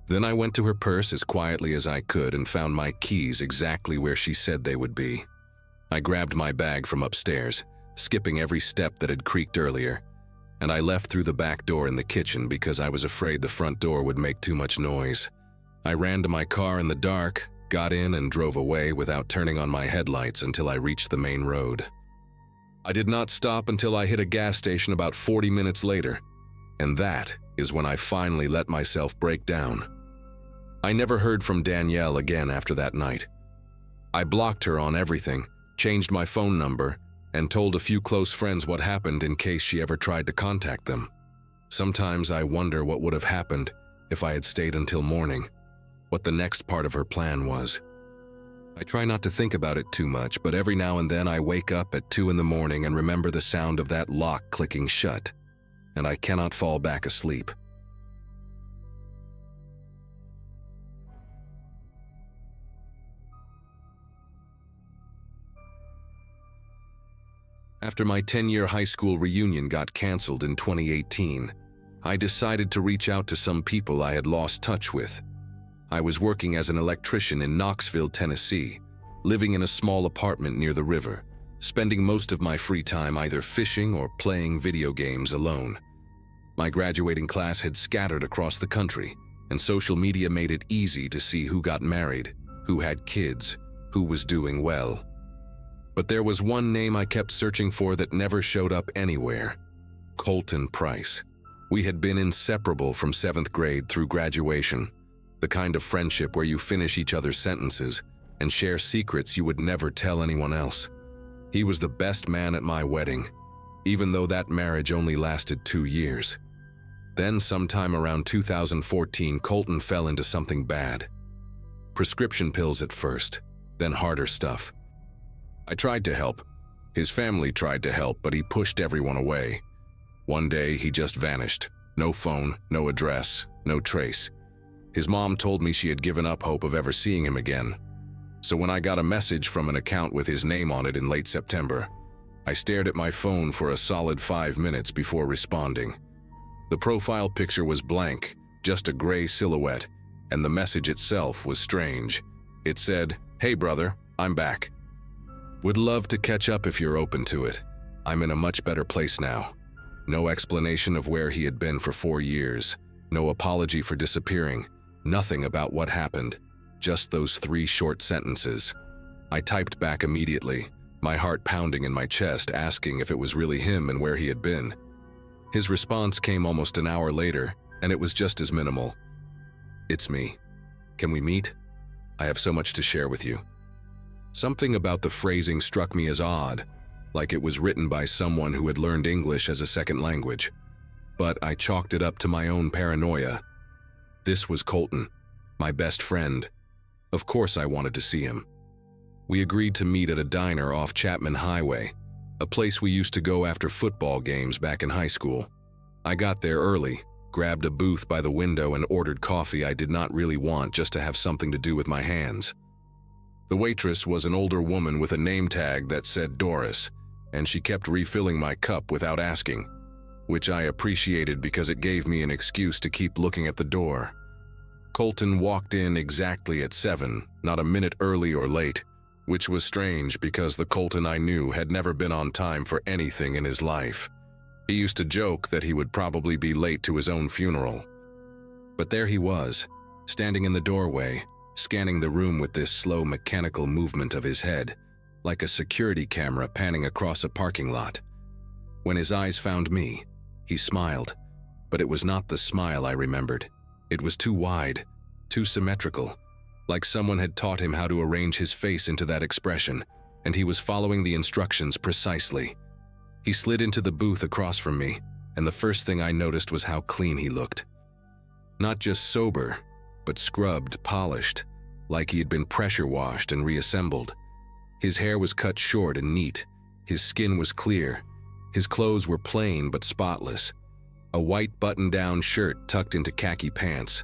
Then I went to her purse as quietly as I could and found my keys exactly where she said they would be. I grabbed my bag from upstairs, skipping every step that had creaked earlier, and I left through the back door in the kitchen because I was afraid the front door would make too much noise. I ran to my car in the dark, got in and drove away without turning on my headlights until I reached the main road. I did not stop until I hit a gas station about 40 minutes later, and that is when I finally let myself break down. I never heard from Danielle again after that night. I blocked her on everything, changed my phone number, and told a few close friends what happened in case she ever tried to contact them. Sometimes I wonder what would have happened if I had stayed until morning, what the next part of her plan was. I try not to think about it too much, but every now and then I wake up at 2 a.m. and remember the sound of that lock clicking shut, and I cannot fall back asleep. After my 10-year high school reunion got canceled in 2018, I decided to reach out to some people I had lost touch with. I was working as an electrician in Knoxville, Tennessee, living in a small apartment near the river, spending most of my free time either fishing or playing video games alone. My graduating class had scattered across the country, and social media made it easy to see who got married, who had kids, who was doing well. But there was one name I kept searching for that never showed up anywhere: Colton Price. We had been inseparable from 7th grade through graduation, the kind of friendship where you finish each other's sentences and share secrets you would never tell anyone else. He was the best man at my wedding, even though that marriage only lasted 2 years. Then, sometime around 2014, Colton fell into something bad. Prescription pills at first, then harder stuff. I tried to help. His family tried to help, but he pushed everyone away. One day, he just vanished. No phone, no address, no trace. His mom told me she had given up hope of ever seeing him again. So when I got a message from an account with his name on it in late September, I stared at my phone for a solid 5 minutes before responding. The profile picture was blank, just a gray silhouette, and the message itself was strange. It said, "Hey brother, I'm back. Would love to catch up if you're open to it. I'm in a much better place now." No explanation of where he had been for 4 years, no apology for disappearing, nothing about what happened, just those 3 short sentences. I typed back immediately, my heart pounding in my chest, asking if it was really him and where he had been. His response came almost an hour later, and it was just as minimal. "It's me. Can we meet? I have so much to share with you." Something about the phrasing struck me as odd, like it was written by someone who had learned English as a second language. But I chalked it up to my own paranoia. This was Colton, my best friend. Of course I wanted to see him. We agreed to meet at a diner off Chapman Highway, a place we used to go after football games back in high school. I got there early, grabbed a booth by the window and ordered coffee I did not really want, just to have something to do with my hands. The waitress was an older woman with a name tag that said Doris, and she kept refilling my cup without asking, which I appreciated because it gave me an excuse to keep looking at the door. Colton walked in exactly at 7, not a minute early or late, which was strange because the Colton I knew had never been on time for anything in his life. He used to joke that he would probably be late to his own funeral. But there he was, standing in the doorway, scanning the room with this slow mechanical movement of his head, like a security camera panning across a parking lot. When his eyes found me, he smiled, but it was not the smile I remembered. It was too wide, too symmetrical, like someone had taught him how to arrange his face into that expression, and he was following the instructions precisely. He slid into the booth across from me, and the first thing I noticed was how clean he looked. Not just sober, but scrubbed, polished, like he had been pressure washed and reassembled. His hair was cut short and neat, his skin was clear, his clothes were plain but spotless, a white button-down shirt tucked into khaki pants.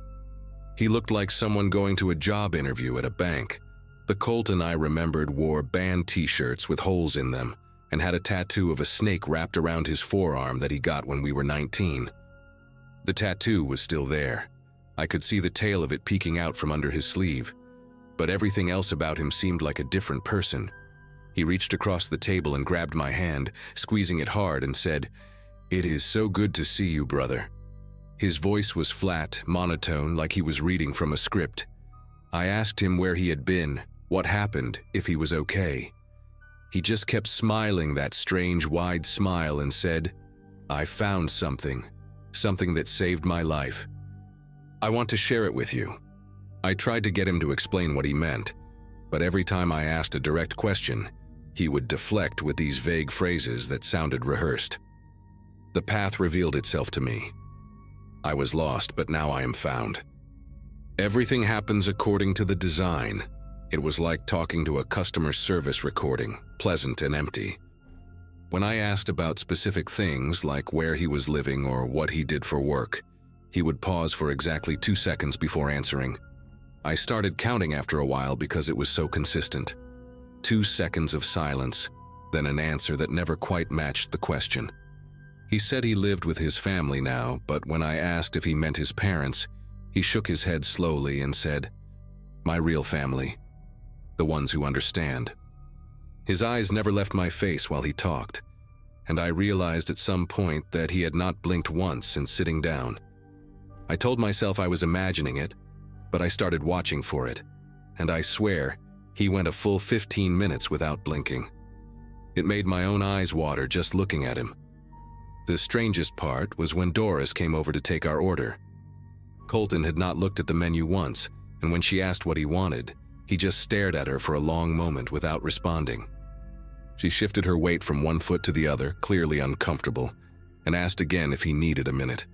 He looked like someone going to a job interview at a bank. The Colton I remembered wore band t-shirts with holes in them and had a tattoo of a snake wrapped around his forearm that he got when we were 19. The tattoo was still there. I could see the tail of it peeking out from under his sleeve, but everything else about him seemed like a different person. He reached across the table and grabbed my hand, squeezing it hard, and said, "It is so good to see you, brother." His voice was flat, monotone, like he was reading from a script. I asked him where he had been, what happened, if he was okay. He just kept smiling that strange, wide smile and said, "I found something that saved my life. I want to share it with you." I tried to get him to explain what he meant, but every time I asked a direct question, he would deflect with these vague phrases that sounded rehearsed. The path revealed itself to me. I was lost, but now I am found. Everything happens according to the design. It was like talking to a customer service recording, pleasant and empty. When I asked about specific things, like where he was living or what he did for work, he would pause for exactly 2 seconds before answering. I started counting after a while because it was so consistent. 2 seconds of silence, then an answer that never quite matched the question. He said he lived with his family now, but when I asked if he meant his parents, he shook his head slowly and said, "My real family. The ones who understand." His eyes never left my face while he talked, and I realized at some point that he had not blinked once since sitting down. I told myself I was imagining it, but I started watching for it, and I swear, he went a full 15 minutes without blinking. It made my own eyes water just looking at him. The strangest part was when Doris came over to take our order. Colton had not looked at the menu once, and when she asked what he wanted, He just stared at her for a long moment without responding. She shifted her weight from one foot to the other, clearly uncomfortable, and asked again if he needed a minute.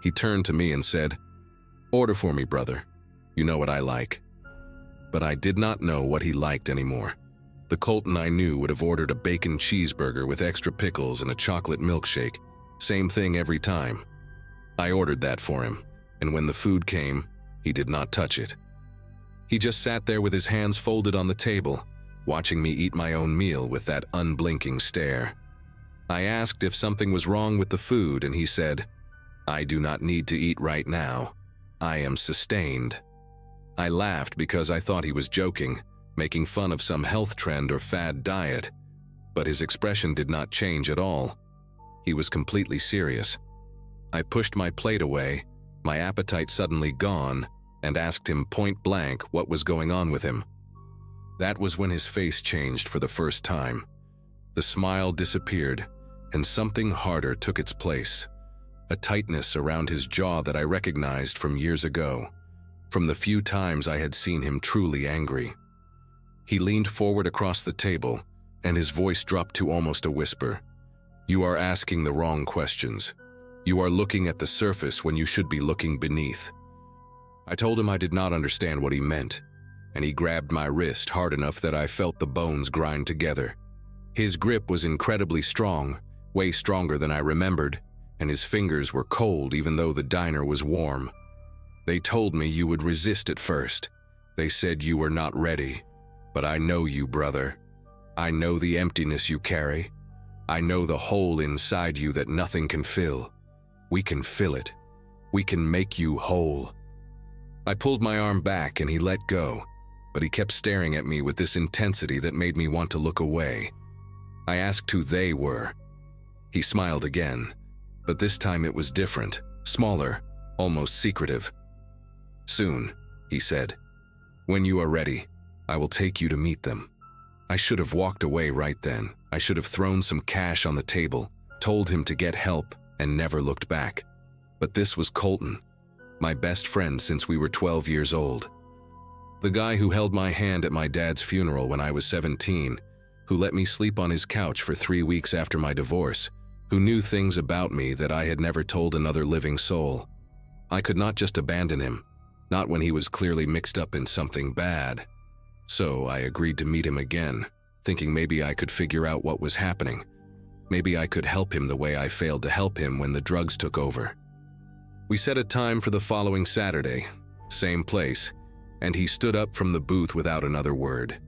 He turned to me and said, "Order for me, brother. You know what I like." But I did not know what he liked anymore. The Colton I knew would have ordered a bacon cheeseburger with extra pickles and a chocolate milkshake. Same thing every time. I ordered that for him, and when the food came, he did not touch it. He just sat there with his hands folded on the table, watching me eat my own meal with that unblinking stare. I asked if something was wrong with the food, and he said, "I do not need to eat right now. I am sustained." I laughed because I thought he was joking, making fun of some health trend or fad diet, but his expression did not change at all. He was completely serious. I pushed my plate away, my appetite suddenly gone, and asked him point blank what was going on with him. That was when his face changed for the first time. The smile disappeared, and something harder took its place. A tightness around his jaw that I recognized from years ago, from the few times I had seen him truly angry. He leaned forward across the table, and his voice dropped to almost a whisper. "You are asking the wrong questions. You are looking at the surface when you should be looking beneath." I told him I did not understand what he meant, and he grabbed my wrist hard enough that I felt the bones grind together. His grip was incredibly strong, way stronger than I remembered, and his fingers were cold even though the diner was warm. "They told me you would resist at first. They said you were not ready. But I know you, brother. I know the emptiness you carry. I know the hole inside you that nothing can fill. We can fill it. We can make you whole." I pulled my arm back and he let go, but he kept staring at me with this intensity that made me want to look away. I asked who they were. He smiled again, but this time it was different, smaller, almost secretive. "Soon," he said. "When you are ready, I will take you to meet them." I should have walked away right then. I should have thrown some cash on the table, told him to get help, and never looked back. But this was Colton, my best friend since we were 12 years old. The guy who held my hand at my dad's funeral when I was 17, who let me sleep on his couch for 3 weeks after my divorce, who knew things about me that I had never told another living soul. I could not just abandon him, not when he was clearly mixed up in something bad. So I agreed to meet him again, thinking maybe I could figure out what was happening. Maybe I could help him the way I failed to help him when the drugs took over. We set a time for the following Saturday, same place, and he stood up from the booth without another word.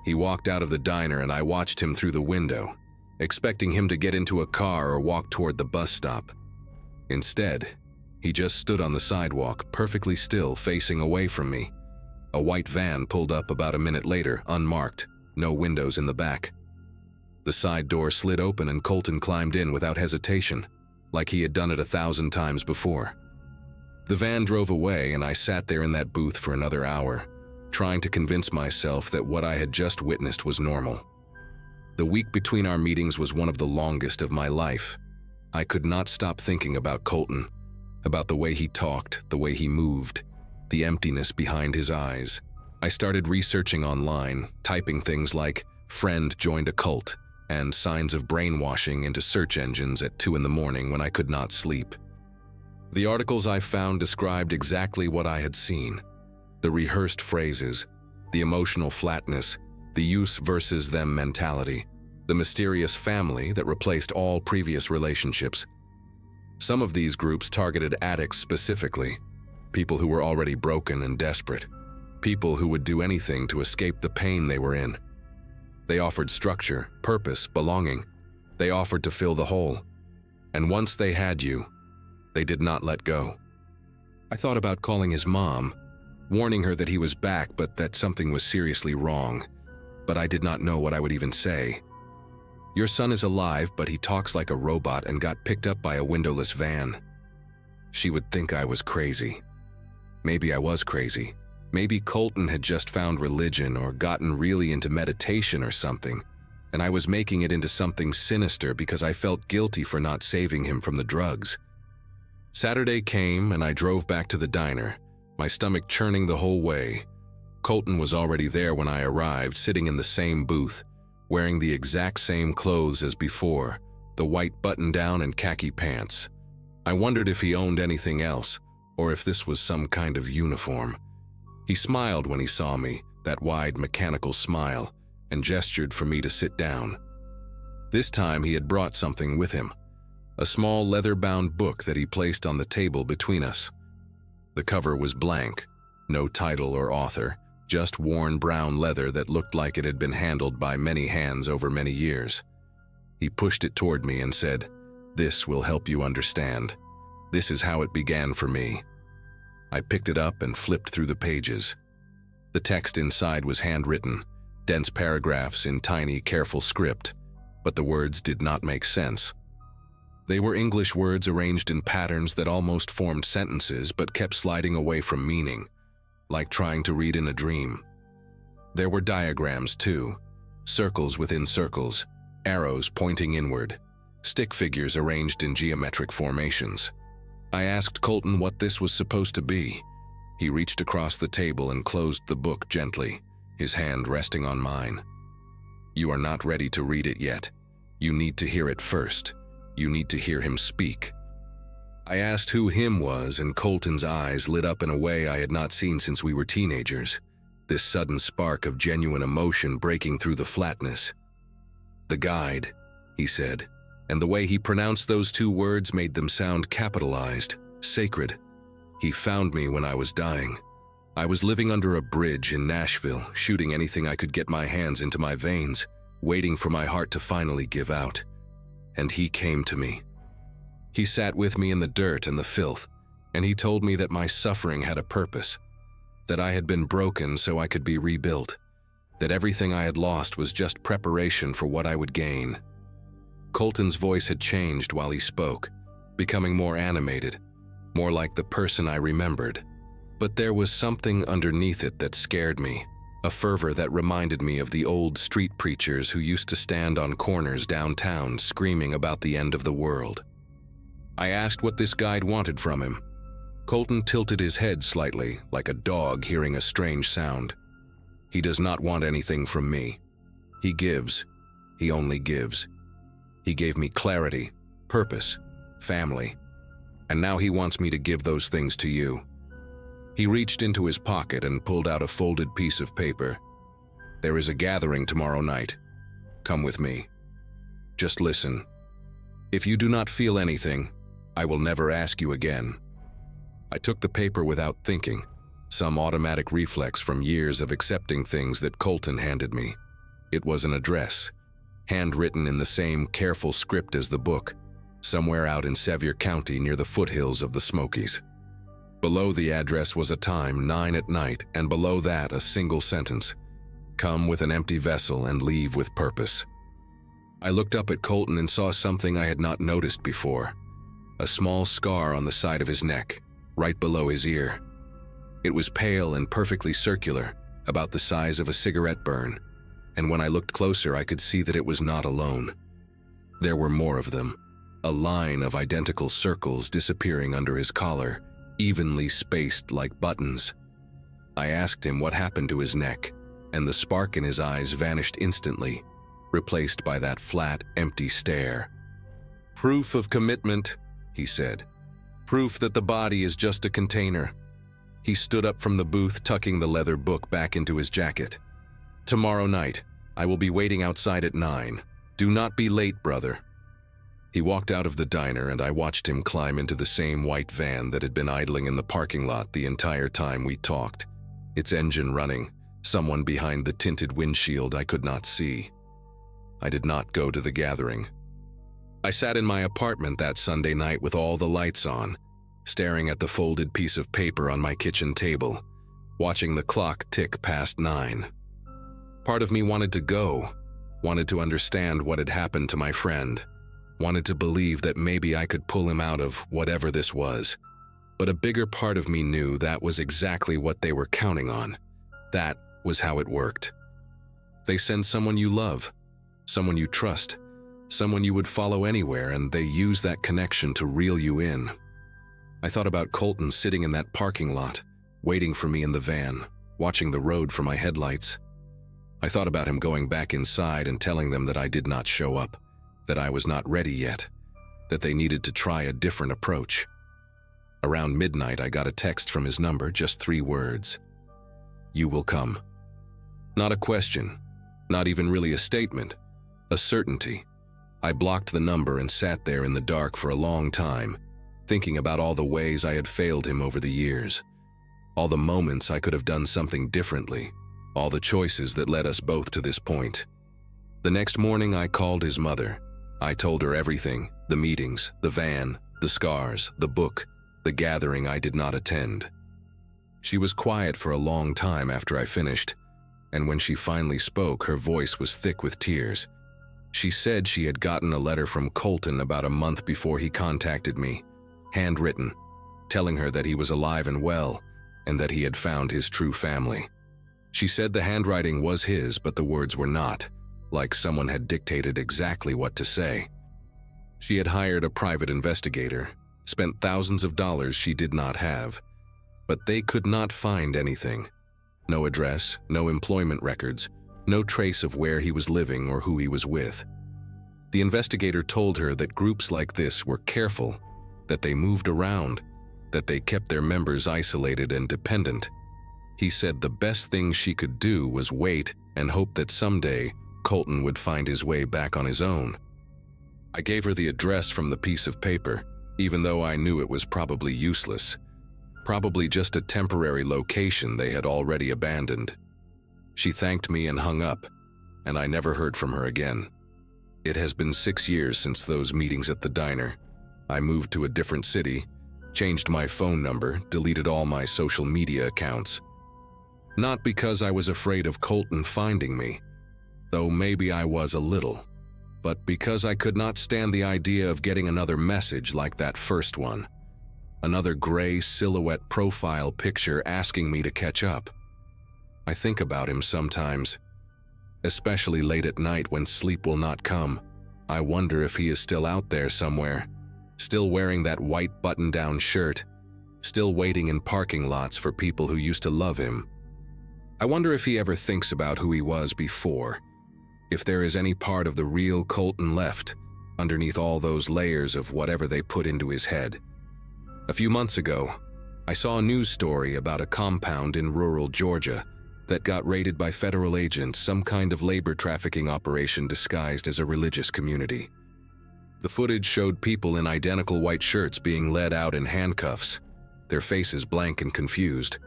He walked out of the diner and I watched him through the window, expecting him to get into a car or walk toward the bus stop. Instead, he just stood on the sidewalk, perfectly still, facing away from me. A white van pulled up about a minute later, unmarked, no windows in the back. The side door slid open and Colton climbed in without hesitation, like he had done it 1,000 times before. The van drove away and I sat there in that booth for another hour, trying to convince myself that what I had just witnessed was normal. The week between our meetings was one of the longest of my life. I could not stop thinking about Colton, about the way he talked, the way he moved, the emptiness behind his eyes. I started researching online, typing things like "friend joined a cult" and signs of brainwashing into search engines at 2 in the morning when I could not sleep. The articles I found described exactly what I had seen. The rehearsed phrases, the emotional flatness, the use versus them mentality, the mysterious family that replaced all previous relationships. Some of these groups targeted addicts specifically, people who were already broken and desperate, people who would do anything to escape the pain they were in. They offered structure, purpose, belonging. They offered to fill the hole. And once they had you, they did not let go. I thought about calling his mom, warning her that he was back but that something was seriously wrong, but I did not know what I would even say. "Your son is alive, but he talks like a robot and got picked up by a windowless van." She would think I was crazy. Maybe I was crazy. Maybe Colton had just found religion or gotten really into meditation or something, and I was making it into something sinister because I felt guilty for not saving him from the drugs. Saturday came and I drove back to the diner, my stomach churning the whole way. Colton was already there when I arrived, sitting in the same booth, wearing the exact same clothes as before, the white button-down and khaki pants. I wondered if he owned anything else, or if this was some kind of uniform. He smiled when he saw me, that wide mechanical smile, and gestured for me to sit down. This time he had brought something with him, a small leather-bound book that he placed on the table between us. The cover was blank, no title or author, just worn brown leather that looked like it had been handled by many hands over many years. He pushed it toward me and said, "This will help you understand. This is how it began for me." I picked it up and flipped through the pages. The text inside was handwritten, dense paragraphs in tiny, careful script, but the words did not make sense. They were English words arranged in patterns that almost formed sentences but kept sliding away from meaning, like trying to read in a dream. There were diagrams too, circles within circles, arrows pointing inward, stick figures arranged in geometric formations. I asked Colton what this was supposed to be. He reached across the table and closed the book gently, his hand resting on mine. "You are not ready to read it yet. You need to hear it first. You need to hear him speak." I asked who him was, and Colton's eyes lit up in a way I had not seen since we were teenagers, this sudden spark of genuine emotion breaking through the flatness. "The guide," he said, and the way he pronounced those two words made them sound capitalized, sacred. "He found me when I was dying. I was living under a bridge in Nashville, shooting anything I could get my hands into my veins, waiting for my heart to finally give out. And he came to me. He sat with me in the dirt and the filth, and he told me that my suffering had a purpose, that I had been broken so I could be rebuilt, that everything I had lost was just preparation for what I would gain." Colton's voice had changed while he spoke, becoming more animated, more like the person I remembered. But there was something underneath it that scared me, a fervor that reminded me of the old street preachers who used to stand on corners downtown screaming about the end of the world. I asked what this guide wanted from him. Colton tilted his head slightly, like a dog hearing a strange sound. "He does not want anything from me. He gives. He only gives. He gave me clarity, purpose, family, and now he wants me to give those things to you." He reached into his pocket and pulled out a folded piece of paper. "There is a gathering tomorrow night. Come with me. Just listen. If you do not feel anything, I will never ask you again." I took the paper without thinking, some automatic reflex from years of accepting things that Colton handed me. It was an address, handwritten in the same careful script as the book, somewhere out in Sevier County near the foothills of the Smokies. Below the address was a time, 9 at night, and below that a single sentence: "Come with an empty vessel and leave with purpose." I looked up at Colton and saw something I had not noticed before, a small scar on the side of his neck, right below his ear. It was pale and perfectly circular, about the size of a cigarette burn, and when I looked closer I could see that it was not alone. There were more of them, a line of identical circles disappearing under his collar, evenly spaced like buttons. I asked him what happened to his neck, and the spark in his eyes vanished instantly, replaced by that flat, empty stare. "Proof of commitment," he said. "Proof that the body is just a container." He stood up from the booth, tucking the leather book back into his jacket. "Tomorrow night, I will be waiting outside at 9. Do not be late, brother." He walked out of the diner and I watched him climb into the same white van that had been idling in the parking lot the entire time we talked, its engine running, someone behind the tinted windshield I could not see. I did not go to the gathering. I sat in my apartment that Sunday night with all the lights on, staring at the folded piece of paper on my kitchen table, watching the clock tick past 9. Part of me wanted to go, wanted to understand what had happened to my friend, wanted to believe that maybe I could pull him out of whatever this was. But a bigger part of me knew that was exactly what they were counting on. That was how it worked. They send someone you love, someone you trust, someone you would follow anywhere, and they use that connection to reel you in. I thought about Colton sitting in that parking lot, waiting for me in the van, watching the road for my headlights. I thought about him going back inside and telling them that I did not show up, that I was not ready yet, that they needed to try a different approach. Around midnight, I got a text from his number, just 3 words. "You will come." Not a question, not even really a statement, a certainty. I blocked the number and sat there in the dark for a long time, thinking about all the ways I had failed him over the years, all the moments I could have done something differently, all the choices that led us both to this point. The next morning, I called his mother. I told her everything, the meetings, the van, the scars, the book, the gathering I did not attend. She was quiet for a long time after I finished, and when she finally spoke, her voice was thick with tears. She said she had gotten a letter from Colton about a month before he contacted me, handwritten, telling her that he was alive and well, and that he had found his true family. She said the handwriting was his, but the words were not, like someone had dictated exactly what to say. She had hired a private investigator, spent thousands of dollars she did not have, but they could not find anything. No address, no employment records, no trace of where he was living or who he was with. The investigator told her that groups like this were careful, that they moved around, that they kept their members isolated and dependent. He said the best thing she could do was wait and hope that someday Colton would find his way back on his own. I gave her the address from the piece of paper, even though I knew it was probably useless. Probably just a temporary location they had already abandoned. She thanked me and hung up, and I never heard from her again. It has been 6 years since those meetings at the diner. I moved to a different city, changed my phone number, deleted all my social media accounts. Not because I was afraid of Colton finding me, though maybe I was a little, but because I could not stand the idea of getting another message like that first one. Another gray silhouette profile picture asking me to catch up. I think about him sometimes, especially late at night when sleep will not come. I wonder if he is still out there somewhere, still wearing that white button-down shirt, still waiting in parking lots for people who used to love him. I wonder if he ever thinks about who he was before, if there is any part of the real Colton left underneath all those layers of whatever they put into his head. A few months ago, I saw a news story about a compound in rural Georgia that got raided by federal agents, some kind of labor trafficking operation disguised as a religious community. The footage showed people in identical white shirts being led out in handcuffs, their faces blank and confused,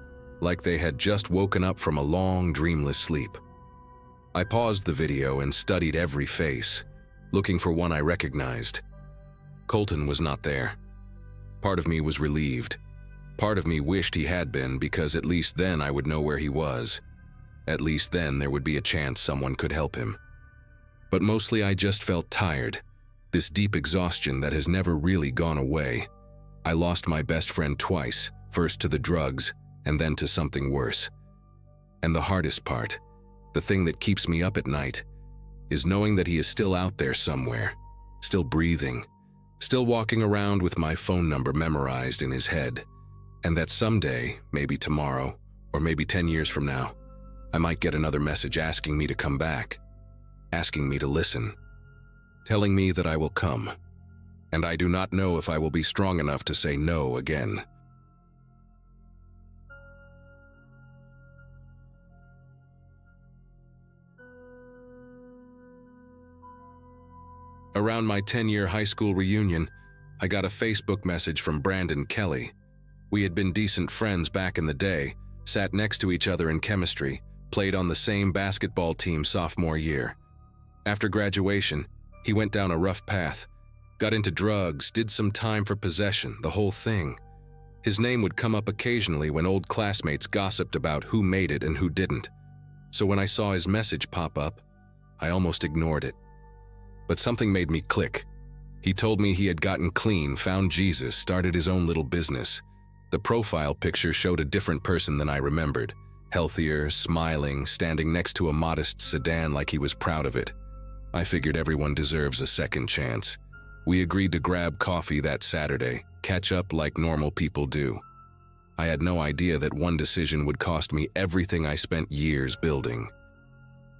like they had just woken up from a long, dreamless sleep. I paused the video and studied every face, looking for one I recognized. Colton was not there. Part of me was relieved. Part of me wished he had been, because at least then I would know where he was. At least then there would be a chance someone could help him. But mostly I just felt tired, this deep exhaustion that has never really gone away. I lost my best friend twice, first to the drugs and then to something worse. And the hardest part, the thing that keeps me up at night, is knowing that he is still out there somewhere, still breathing, still walking around with my phone number memorized in his head, and that someday, maybe tomorrow, or maybe 10 years from now, I might get another message asking me to come back, asking me to listen, telling me that I will come, and I do not know if I will be strong enough to say no again. Around my 10-year high school reunion, I got a Facebook message from Brandon Kelly. We had been decent friends back in the day, sat next to each other in chemistry, played on the same basketball team sophomore year. After graduation, he went down a rough path, got into drugs, did some time for possession, the whole thing. His name would come up occasionally when old classmates gossiped about who made it and who didn't. So when I saw his message pop up, I almost ignored it. But something made me click. He told me he had gotten clean, found Jesus, started his own little business. The profile picture showed a different person than I remembered. Healthier, smiling, standing next to a modest sedan like he was proud of it. I figured everyone deserves a second chance. We agreed to grab coffee that Saturday, catch up like normal people do. I had no idea that one decision would cost me everything I spent years building.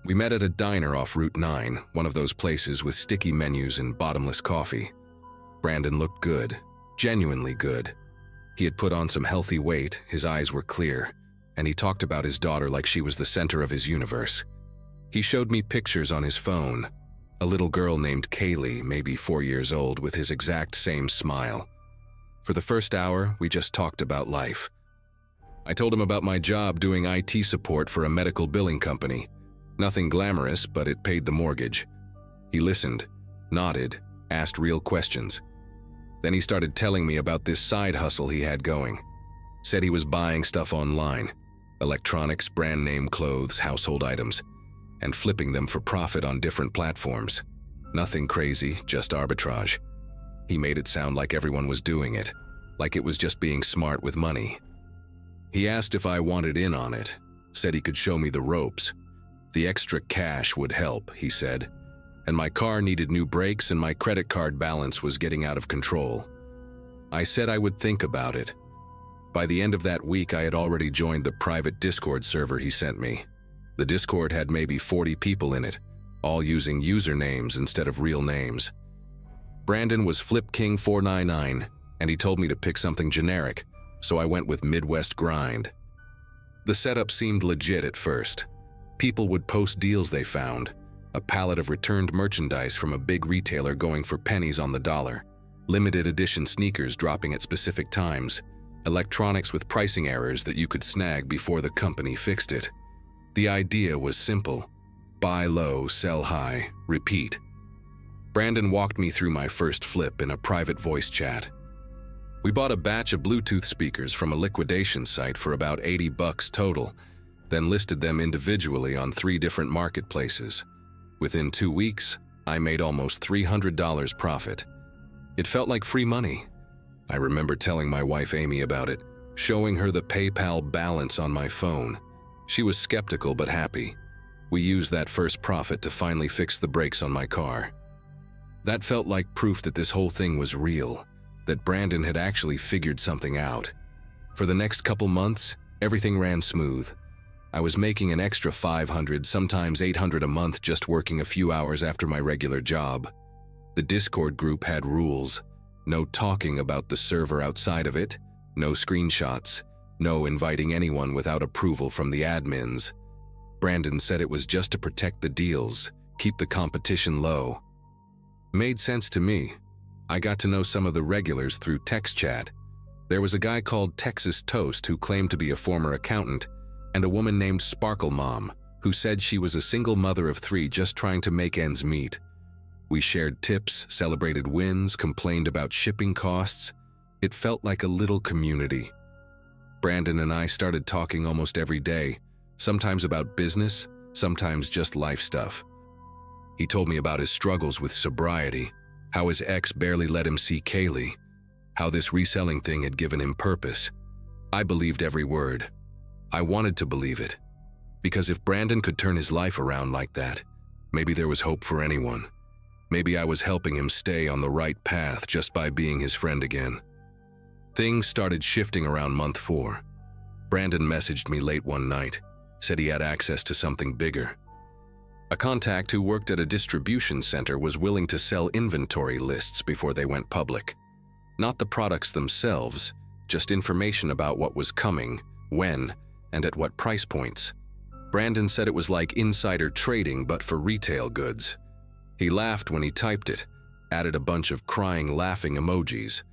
We met at a diner off Route 9, one of those places with sticky menus and bottomless coffee. Brandon looked good, genuinely good. He had put on some healthy weight, his eyes were clear, and he talked about his daughter like she was the center of his universe. He showed me pictures on his phone, a little girl named Kaylee, maybe 4 years old, with his exact same smile. For the first hour, we just talked about life. I told him about my job doing IT support for a medical billing company. Nothing glamorous, but it paid the mortgage. He listened, nodded, asked real questions. Then he started telling me about this side hustle he had going. Said he was buying stuff online, electronics, brand name clothes, household items, and flipping them for profit on different platforms. Nothing crazy, just arbitrage. He made it sound like everyone was doing it, like it was just being smart with money. He asked if I wanted in on it, said he could show me the ropes. The extra cash would help, he said, and my car needed new brakes and my credit card balance was getting out of control. I said I would think about it. By the end of that week, I had already joined the private Discord server he sent me. The Discord had maybe 40 people in it, all using usernames instead of real names. Brandon was FlipKing499, and he told me to pick something generic, so I went with Midwest Grind. The setup seemed legit at first. People would post deals they found, a pallet of returned merchandise from a big retailer going for pennies on the dollar, limited edition sneakers dropping at specific times, electronics with pricing errors that you could snag before the company fixed it. The idea was simple: buy low, sell high, repeat. Brandon walked me through my first flip in a private voice chat. We bought a batch of Bluetooth speakers from a liquidation site for about $80 total, then listed them individually on 3 different marketplaces. Within 2 weeks, I made almost $300 profit. It felt like free money. I remember telling my wife Amy about it, showing her the PayPal balance on my phone. She was skeptical but happy. We used that first profit to finally fix the brakes on my car. That felt like proof that this whole thing was real, that Brandon had actually figured something out. For the next couple months, everything ran smooth. I was making an extra $500, sometimes $800 a month just working a few hours after my regular job. The Discord group had rules. No talking about the server outside of it, no screenshots, no inviting anyone without approval from the admins. Brandon said it was just to protect the deals, keep the competition low. Made sense to me. I got to know some of the regulars through text chat. There was a guy called Texas Toast who claimed to be a former accountant, and a woman named Sparkle Mom who said she was a single mother of 3 just trying to make ends meet. We shared tips, celebrated wins, complained about shipping costs. It felt like a little community. Brandon and I started talking almost every day, sometimes about business, sometimes just life stuff. He told me about his struggles with sobriety, how his ex barely let him see Kaylee, how this reselling thing had given him purpose. I believed every word. I wanted to believe it, because if Brandon could turn his life around like that, maybe there was hope for anyone. Maybe I was helping him stay on the right path just by being his friend again. Things started shifting around month 4. Brandon messaged me late one night, said he had access to something bigger. A contact who worked at a distribution center was willing to sell inventory lists before they went public. Not the products themselves, just information about what was coming, when, and at what price points. Brandon said it was like insider trading but for retail goods. He laughed when he typed it, added a bunch of crying, laughing emojis.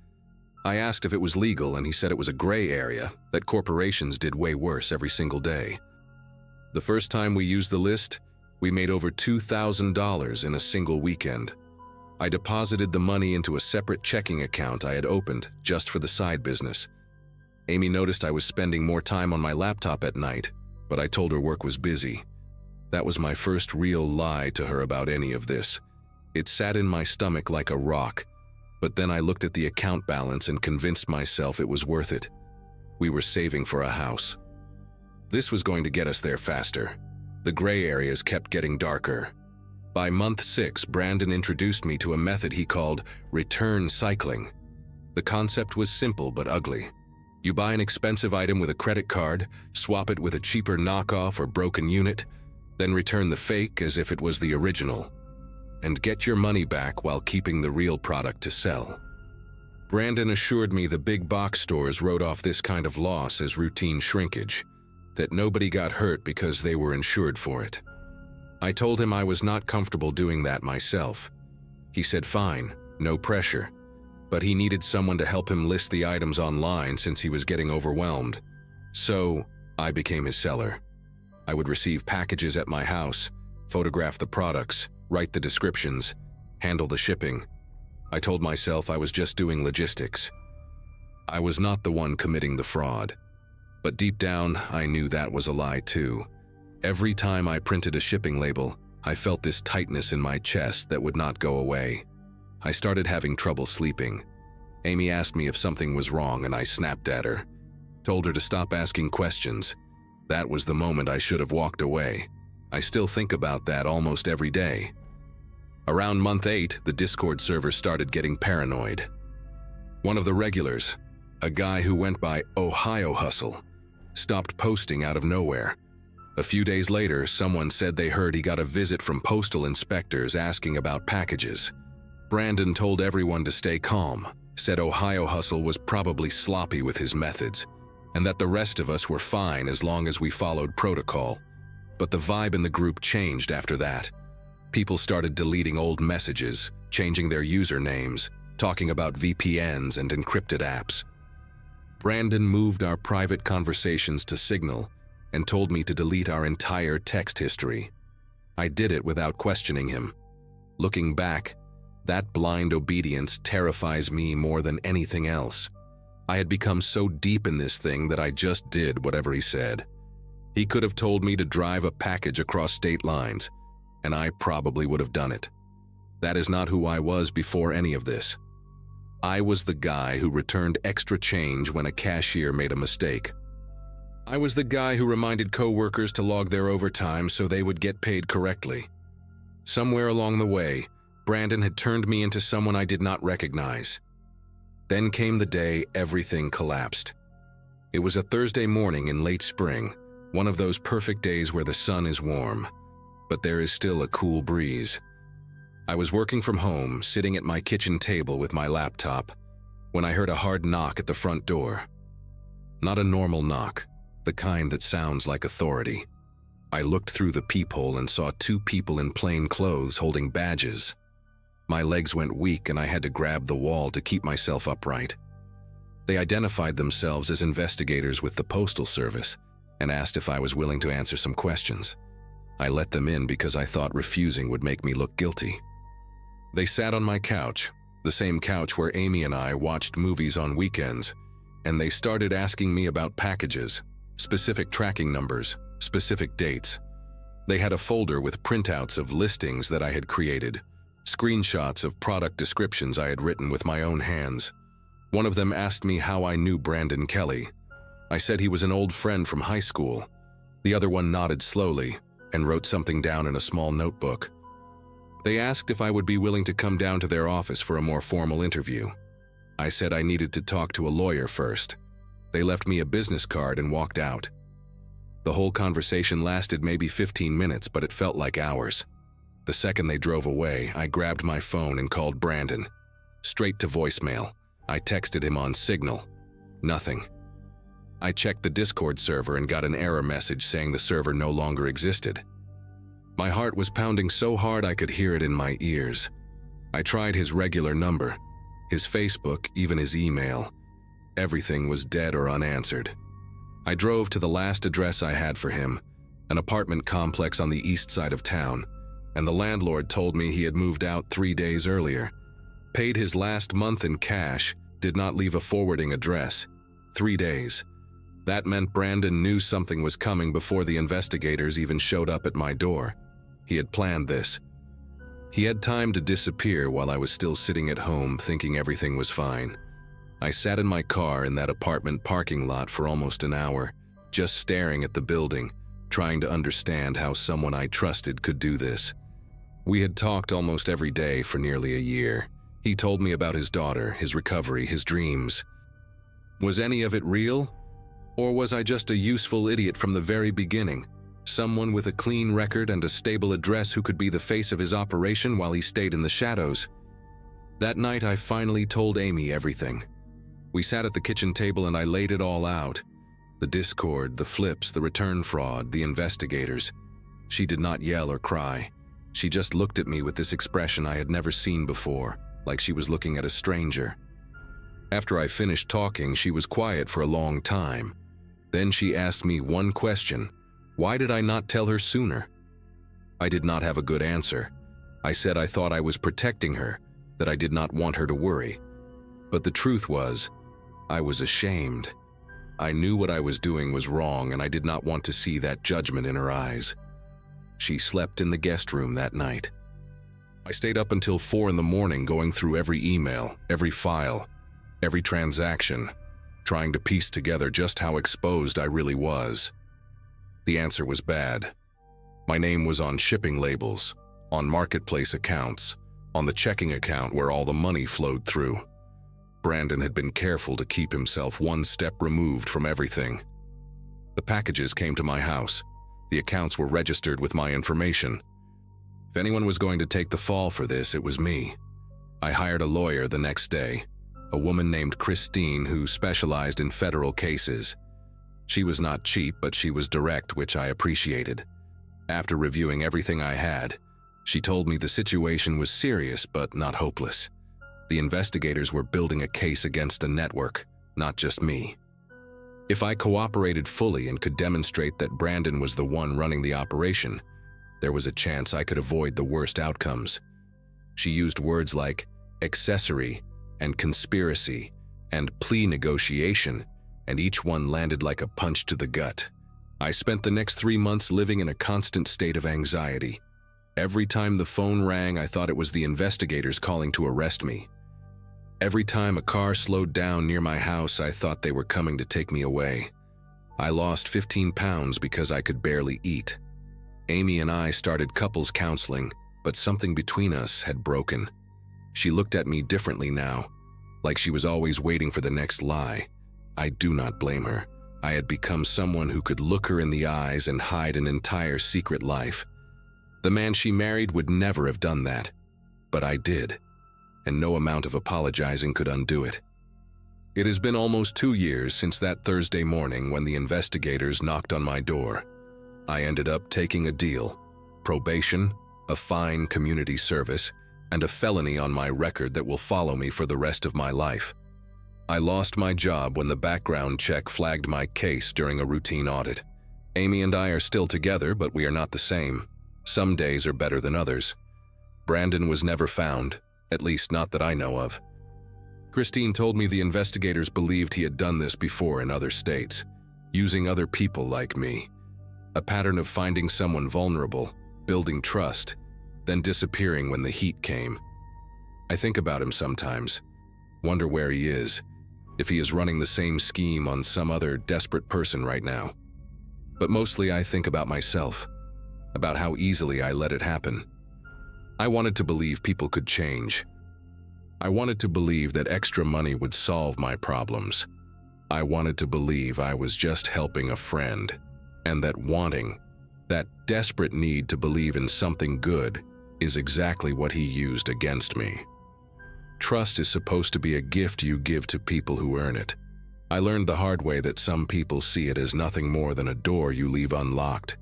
I asked if it was legal and he said it was a gray area, that corporations did way worse every single day. The first time we used the list, we made over $2,000 in a single weekend. I deposited the money into a separate checking account I had opened just for the side business. Amy noticed I was spending more time on my laptop at night, but I told her work was busy. That was my first real lie to her about any of this. It sat in my stomach like a rock, but then I looked at the account balance and convinced myself it was worth it. We were saving for a house. This was going to get us there faster. The gray areas kept getting darker. By month 6, Brandon introduced me to a method he called return cycling. The concept was simple but ugly. You buy an expensive item with a credit card, swap it with a cheaper knockoff or broken unit, then return the fake as if it was the original, and get your money back while keeping the real product to sell. Brandon assured me the big box stores wrote off this kind of loss as routine shrinkage, that nobody got hurt because they were insured for it. I told him I was not comfortable doing that myself. He said fine, no pressure, but he needed someone to help him list the items online since he was getting overwhelmed. So, I became his seller. I would receive packages at my house, photograph the products, write the descriptions, handle the shipping. I told myself I was just doing logistics. I was not the one committing the fraud. But deep down, I knew that was a lie too. Every time I printed a shipping label, I felt this tightness in my chest that would not go away. I started having trouble sleeping. Amy asked me if something was wrong and I snapped at her. Told her to stop asking questions. That was the moment I should have walked away. I still think about that almost every day. Around month 8, the Discord server started getting paranoid. One of the regulars, a guy who went by Ohio Hustle, stopped posting out of nowhere. A few days later, someone said they heard he got a visit from postal inspectors asking about packages. Brandon told everyone to stay calm, said Ohio Hustle was probably sloppy with his methods, and that the rest of us were fine as long as we followed protocol. But the vibe in the group changed after that. People started deleting old messages, changing their usernames, talking about VPNs and encrypted apps. Brandon moved our private conversations to Signal and told me to delete our entire text history. I did it without questioning him. Looking back, that blind obedience terrifies me more than anything else. I had become so deep in this thing that I just did whatever he said. He could have told me to drive a package across state lines, and I probably would have done it. That is not who I was before any of this. I was the guy who returned extra change when a cashier made a mistake. I was the guy who reminded coworkers to log their overtime so they would get paid correctly. Somewhere along the way, Brandon had turned me into someone I did not recognize. Then came the day everything collapsed. It was a Thursday morning in late spring, one of those perfect days where the sun is warm, but there is still a cool breeze. I was working from home, sitting at my kitchen table with my laptop, when I heard a hard knock at the front door. Not a normal knock, the kind that sounds like authority. I looked through the peephole and saw 2 people in plain clothes holding badges. My legs went weak and I had to grab the wall to keep myself upright. They identified themselves as investigators with the Postal Service and asked if I was willing to answer some questions. I let them in because I thought refusing would make me look guilty. They sat on my couch, the same couch where Amy and I watched movies on weekends, and they started asking me about packages, specific tracking numbers, specific dates. They had a folder with printouts of listings that I had created, screenshots of product descriptions I had written with my own hands. One of them asked me how I knew Brandon Kelly. I said he was an old friend from high school. The other one nodded slowly and wrote something down in a small notebook. They asked if I would be willing to come down to their office for a more formal interview. I said I needed to talk to a lawyer first. They left me a business card and walked out. The whole conversation lasted maybe 15 minutes, but it felt like hours. The second they drove away, I grabbed my phone and called Brandon. Straight to voicemail. I texted him on Signal. Nothing. I checked the Discord server and got an error message saying the server no longer existed. My heart was pounding so hard I could hear it in my ears. I tried his regular number, his Facebook, even his email. Everything was dead or unanswered. I drove to the last address I had for him, an apartment complex on the east side of town, and the landlord told me he had moved out 3 days earlier. Paid his last month in cash, did not leave a forwarding address. 3 days. That meant Brandon knew something was coming before the investigators even showed up at my door. He had planned this. He had time to disappear while I was still sitting at home thinking everything was fine. I sat in my car in that apartment parking lot for almost an hour, just staring at the building, trying to understand how someone I trusted could do this. We had talked almost every day for nearly a year. He told me about his daughter, his recovery, his dreams. Was any of it real? Or was I just a useful idiot from the very beginning? Someone with a clean record and a stable address who could be the face of his operation while he stayed in the shadows? That night, I finally told Amy everything. We sat at the kitchen table and I laid it all out. The discord, the flips, the return fraud, the investigators. She did not yell or cry. She just looked at me with this expression I had never seen before, like she was looking at a stranger. After I finished talking, she was quiet for a long time. Then she asked me one question. Why did I not tell her sooner? I did not have a good answer. I said I thought I was protecting her, that I did not want her to worry. But the truth was, I was ashamed. I knew what I was doing was wrong, and I did not want to see that judgment in her eyes. She slept in the guest room that night. I stayed up until 4 in the morning going through every email, every file, every transaction, trying to piece together just how exposed I really was. The answer was bad. My name was on shipping labels, on marketplace accounts, on the checking account where all the money flowed through. Brandon had been careful to keep himself one step removed from everything. The packages came to my house. The accounts were registered with my information. If anyone was going to take the fall for this, it was me. I hired a lawyer the next day, a woman named Christine who specialized in federal cases. She was not cheap, but she was direct, which I appreciated. After reviewing everything I had, she told me the situation was serious but not hopeless. The investigators were building a case against a network, not just me. If I cooperated fully and could demonstrate that Brandon was the one running the operation, there was a chance I could avoid the worst outcomes. She used words like accessory and conspiracy and plea negotiation, and each one landed like a punch to the gut. I spent the next 3 months living in a constant state of anxiety. Every time the phone rang, I thought it was the investigators calling to arrest me. Every time a car slowed down near my house, I thought they were coming to take me away. I lost 15 pounds because I could barely eat. Amy and I started couples counseling, but something between us had broken. She looked at me differently now, like she was always waiting for the next lie. I do not blame her. I had become someone who could look her in the eyes and hide an entire secret life. The man she married would never have done that, but I did, and no amount of apologizing could undo it. It has been almost 2 years since that Thursday morning when the investigators knocked on my door. I ended up taking a deal, probation, a fine community service, and a felony on my record that will follow me for the rest of my life. I lost my job when the background check flagged my case during a routine audit. Amy and I are still together, but we are not the same. Some days are better than others. Brandon was never found, at least not that I know of. Christine told me the investigators believed he had done this before in other states, using other people like me. A pattern of finding someone vulnerable, building trust, then disappearing when the heat came. I think about him sometimes, wonder where he is, if he is running the same scheme on some other desperate person right now. But mostly I think about myself, about how easily I let it happen. I wanted to believe people could change. I wanted to believe that extra money would solve my problems. I wanted to believe I was just helping a friend, and that wanting, that desperate need to believe in something good, is exactly what he used against me. Trust is supposed to be a gift you give to people who earn it. I learned the hard way that some people see it as nothing more than a door you leave unlocked.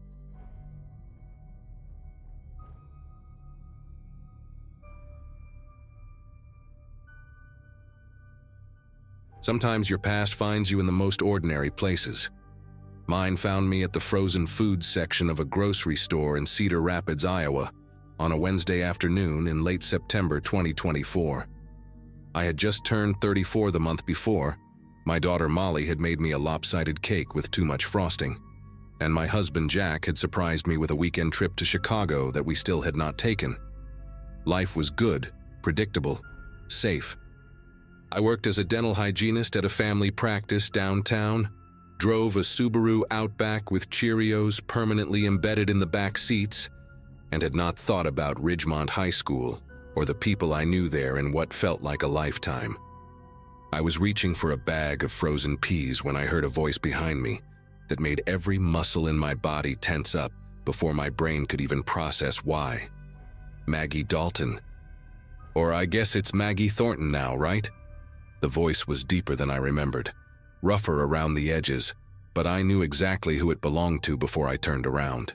Sometimes your past finds you in the most ordinary places. Mine found me at the frozen foods section of a grocery store in Cedar Rapids, Iowa, on a Wednesday afternoon in late September 2024. I had just turned 34 the month before. My daughter Molly had made me a lopsided cake with too much frosting, and my husband Jack had surprised me with a weekend trip to Chicago that we still had not taken. Life was good, predictable, safe. I worked as a dental hygienist at a family practice downtown, drove a Subaru Outback with Cheerios permanently embedded in the back seats, and had not thought about Ridgemont High School or the people I knew there in what felt like a lifetime. I was reaching for a bag of frozen peas when I heard a voice behind me that made every muscle in my body tense up before my brain could even process why. Maggie Dalton. Or I guess it's Maggie Thornton now, right? The voice was deeper than I remembered, rougher around the edges, but I knew exactly who it belonged to before I turned around.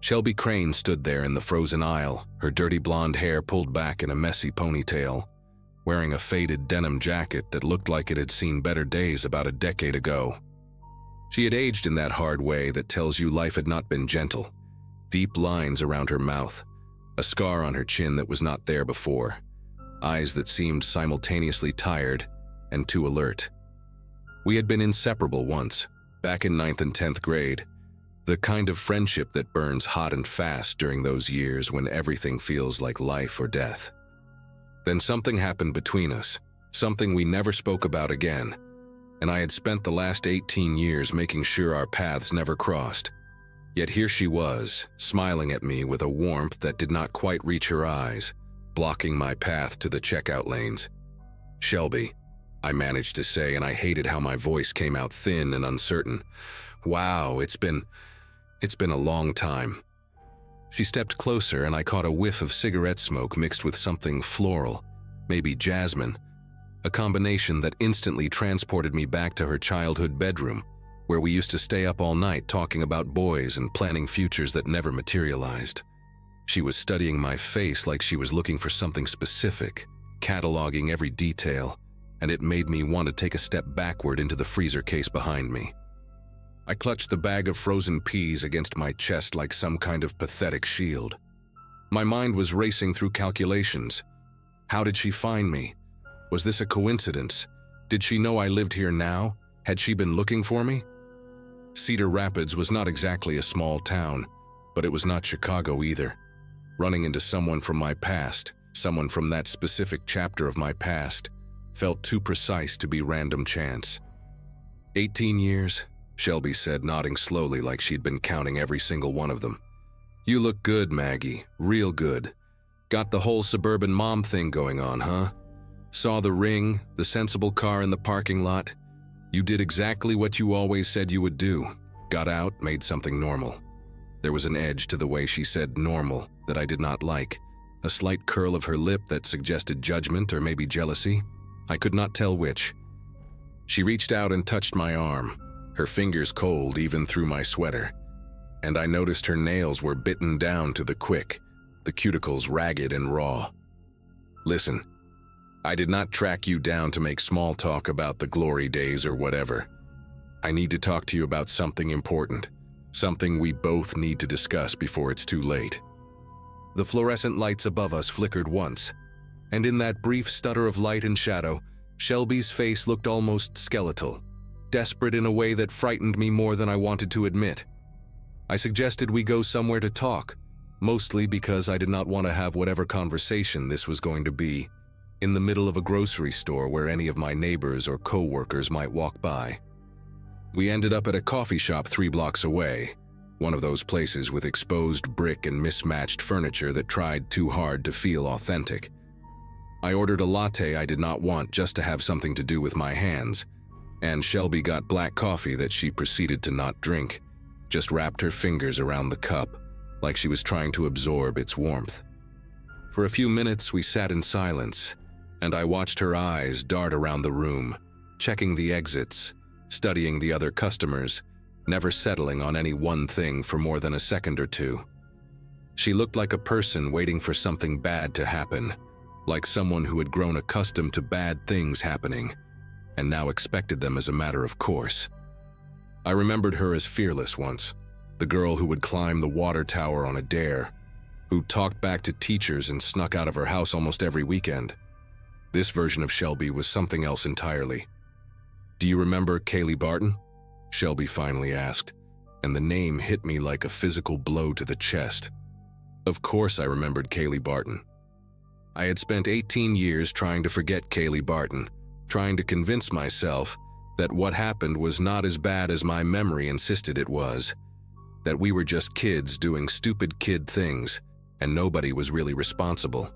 Shelby Crane stood there in the frozen aisle, her dirty blonde hair pulled back in a messy ponytail, wearing a faded denim jacket that looked like it had seen better days about a decade ago. She had aged in that hard way that tells you life had not been gentle. Deep lines around her mouth, a scar on her chin that was not there before, eyes that seemed simultaneously tired and too alert. We had been inseparable once, back in 9th and 10th grade, the kind of friendship that burns hot and fast during those years when everything feels like life or death. Then something happened between us, something we never spoke about again, and I had spent the last 18 years making sure our paths never crossed. Yet here she was, smiling at me with a warmth that did not quite reach her eyes, blocking my path to the checkout lanes. "Shelby," I managed to say, and I hated how my voice came out thin and uncertain. "Wow, it's been a long time." She stepped closer and I caught a whiff of cigarette smoke mixed with something floral, maybe jasmine, a combination that instantly transported me back to her childhood bedroom, where we used to stay up all night talking about boys and planning futures that never materialized. She was studying my face like she was looking for something specific, cataloging every detail, and it made me want to take a step backward into the freezer case behind me. I clutched the bag of frozen peas against my chest like some kind of pathetic shield. My mind was racing through calculations. How did she find me? Was this a coincidence? Did she know I lived here now? Had she been looking for me? Cedar Rapids was not exactly a small town, but it was not Chicago either. Running into someone from my past, someone from that specific chapter of my past, felt too precise to be random chance. 18 years, Shelby said, nodding slowly like she'd been counting every single one of them. "You look good, Maggie, real good. Got the whole suburban mom thing going on, huh? Saw the ring, the sensible car in the parking lot. You did exactly what you always said you would do. Got out, made something normal." There was an edge to the way she said normal that I did not like, a slight curl of her lip that suggested judgment or maybe jealousy. I could not tell which. She reached out and touched my arm, her fingers cold even through my sweater, and I noticed her nails were bitten down to the quick, the cuticles ragged and raw. "Listen, I did not track you down to make small talk about the glory days or whatever. I need to talk to you about something important, something we both need to discuss before it's too late." The fluorescent lights above us flickered once, and in that brief stutter of light and shadow, Shelby's face looked almost skeletal, desperate in a way that frightened me more than I wanted to admit. I suggested we go somewhere to talk, mostly because I did not want to have whatever conversation this was going to be in the middle of a grocery store where any of my neighbors or co-workers might walk by. We ended up at a coffee shop 3 blocks away, one of those places with exposed brick and mismatched furniture that tried too hard to feel authentic. I ordered a latte I did not want just to have something to do with my hands, and Shelby got black coffee that she proceeded to not drink, just wrapped her fingers around the cup like she was trying to absorb its warmth. For a few minutes we sat in silence, and I watched her eyes dart around the room, checking the exits, studying the other customers, never settling on any one thing for more than a second or two. She looked like a person waiting for something bad to happen, like someone who had grown accustomed to bad things happening, and now expected them as a matter of course. I remembered her as fearless once, the girl who would climb the water tower on a dare, who talked back to teachers and snuck out of her house almost every weekend. This version of Shelby was something else entirely. "Do you remember Kaylee Barton?" Shelby finally asked, and the name hit me like a physical blow to the chest. Of course I remembered Kaylee Barton. I had spent 18 years trying to forget Kaylee Barton, trying to convince myself that what happened was not as bad as my memory insisted it was, that we were just kids doing stupid kid things, and nobody was really responsible.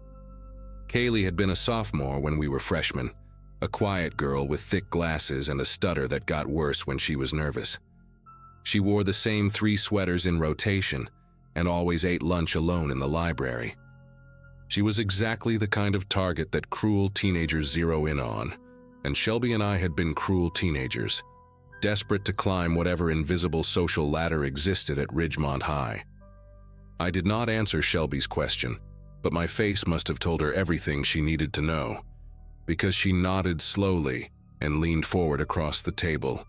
Kaylee had been a sophomore when we were freshmen, a quiet girl with thick glasses and a stutter that got worse when she was nervous. She wore the same 3 sweaters in rotation and always ate lunch alone in the library. She was exactly the kind of target that cruel teenagers zero in on, and Shelby and I had been cruel teenagers, desperate to climb whatever invisible social ladder existed at Ridgemont High. I did not answer Shelby's question, but my face must have told her everything she needed to know, because she nodded slowly and leaned forward across the table,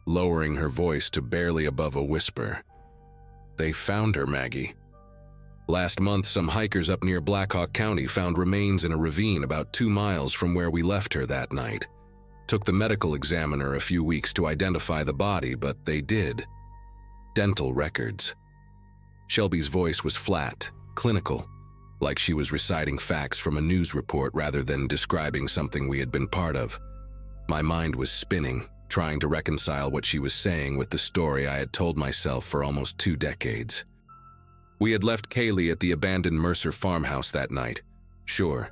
lowering her voice to barely above a whisper. "They found her, Maggie. Last month, some hikers up near Blackhawk County found remains in a ravine about 2 miles from where we left her that night. Took the medical examiner a few weeks to identify the body, but they did. Dental records." Shelby's voice was flat, clinical, like she was reciting facts from a news report rather than describing something we had been part of. My mind was spinning, trying to reconcile what she was saying with the story I had told myself for almost 2 decades. We had left Kaylee at the abandoned Mercer farmhouse that night. Sure,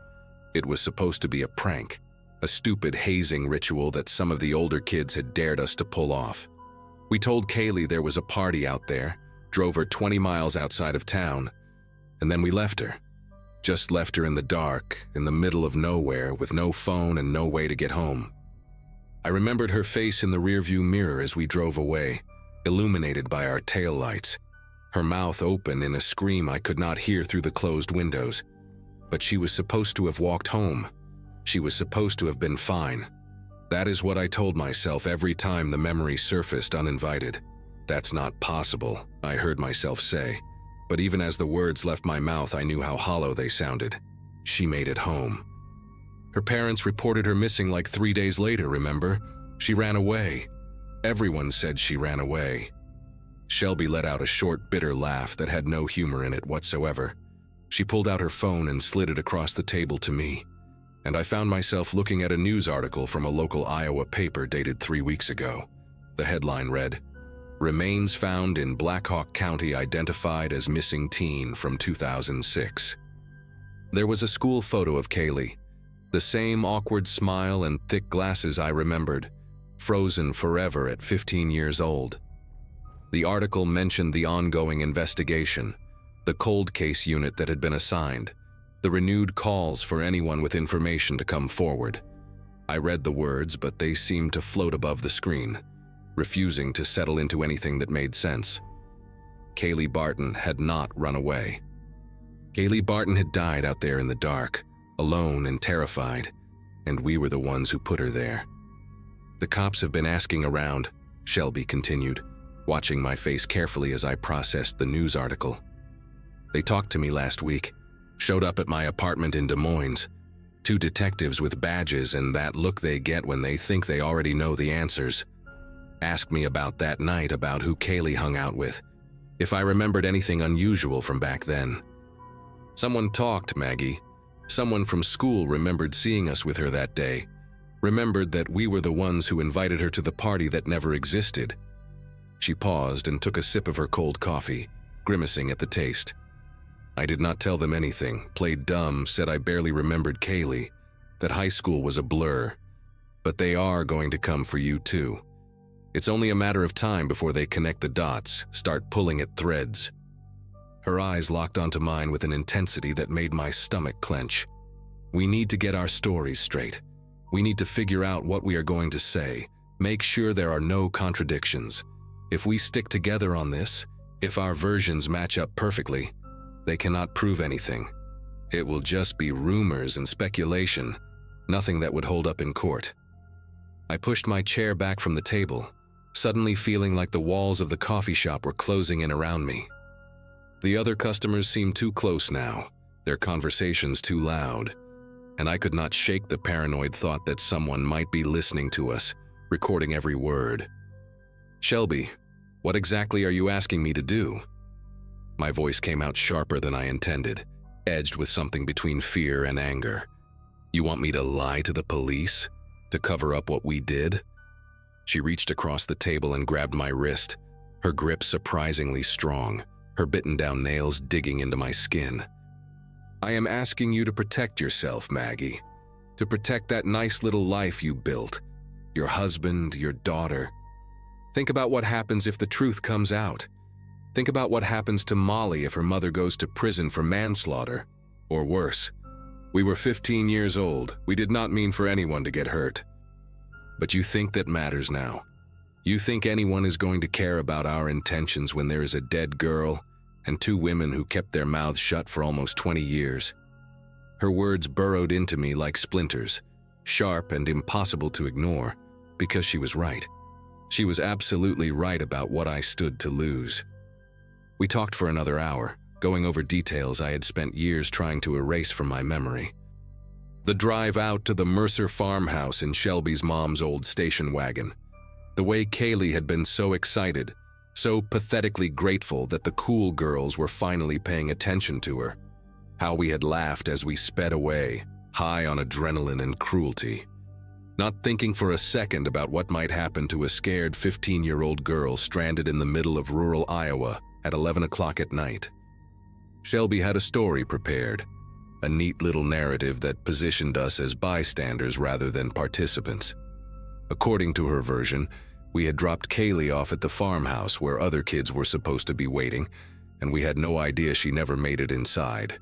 it was supposed to be a prank, a stupid hazing ritual that some of the older kids had dared us to pull off. We told Kaylee there was a party out there, drove her 20 miles outside of town, and then we left her. Just left her in the dark, in the middle of nowhere, with no phone and no way to get home. I remembered her face in the rearview mirror as we drove away, illuminated by our taillights, her mouth open in a scream I could not hear through the closed windows. But she was supposed to have walked home. She was supposed to have been fine. That is what I told myself every time the memory surfaced uninvited. "That's not possible," I heard myself say. But even as the words left my mouth, I knew how hollow they sounded. She made it home. Her parents reported her missing like 3 days later, remember? She ran away. Everyone said she ran away. Shelby let out a short, bitter laugh that had no humor in it whatsoever. She pulled out her phone and slid it across the table to me, and I found myself looking at a news article from a local Iowa paper dated 3 weeks ago. The headline read, "Remains found in Blackhawk County identified as missing teen from 2006. There was a school photo of Kaylee, the same awkward smile and thick glasses I remembered, frozen forever at 15 years old. The article mentioned the ongoing investigation, the cold case unit that had been assigned, the renewed calls for anyone with information to come forward. I read the words, but they seemed to float above the screen, refusing to settle into anything that made sense. Kaylee Barton had not run away. Kaylee Barton had died out there in the dark, alone and terrified, and we were the ones who put her there. "The cops have been asking around," Shelby continued, watching my face carefully as I processed the news article. "They talked to me last week, showed up at my apartment in Des Moines. 2 detectives with badges and that look they get when they think they already know the answers. Asked me about that night, about who Kaylee hung out with, if I remembered anything unusual from back then. Someone talked, Maggie. Someone from school remembered seeing us with her that day, remembered that we were the ones who invited her to the party that never existed." She paused and took a sip of her cold coffee, grimacing at the taste. "I did not tell them anything, played dumb, said I barely remembered Kaylee, that high school was a blur. But they are going to come for you too. It's only a matter of time before they connect the dots, start pulling at threads." Her eyes locked onto mine with an intensity that made my stomach clench. "We need to get our stories straight. We need to figure out what we are going to say, make sure there are no contradictions. If we stick together on this, if our versions match up perfectly, they cannot prove anything. It will just be rumors and speculation, nothing that would hold up in court." I pushed my chair back from the table, suddenly feeling like the walls of the coffee shop were closing in around me. The other customers seemed too close now, their conversations too loud, and I could not shake the paranoid thought that someone might be listening to us, recording every word. "Shelby, what exactly are you asking me to do?" My voice came out sharper than I intended, edged with something between fear and anger. "You want me to lie to the police? To cover up what we did?" She reached across the table and grabbed my wrist, her grip surprisingly strong, her bitten-down nails digging into my skin. "I am asking you to protect yourself, Maggie. to protect that nice little life you built, your husband, your daughter. Think about what happens if the truth comes out. Think about what happens to Molly if her mother goes to prison for manslaughter, or worse. We were 15 years old. We did not mean for anyone to get hurt. But you think that matters now. You think anyone is going to care about our intentions when there is a dead girl and two women who kept their mouths shut for almost 20 years? Her words burrowed into me like splinters, sharp and impossible to ignore, because she was right. She was absolutely right about what I stood to lose. We talked for another hour, going over details I had spent years trying to erase from my memory. The drive out to the Mercer farmhouse in Shelby's mom's old station wagon. The way Kaylee had been so excited, so pathetically grateful that the cool girls were finally paying attention to her. How we had laughed as we sped away, high on adrenaline and cruelty. Not thinking for a second about what might happen to a scared 15-year-old girl stranded in the middle of rural Iowa at 11 o'clock at night. Shelby had a story prepared, a neat little narrative that positioned us as bystanders rather than participants. According to her version, we had dropped Kaylee off at the farmhouse where other kids were supposed to be waiting, and we had no idea she never made it inside.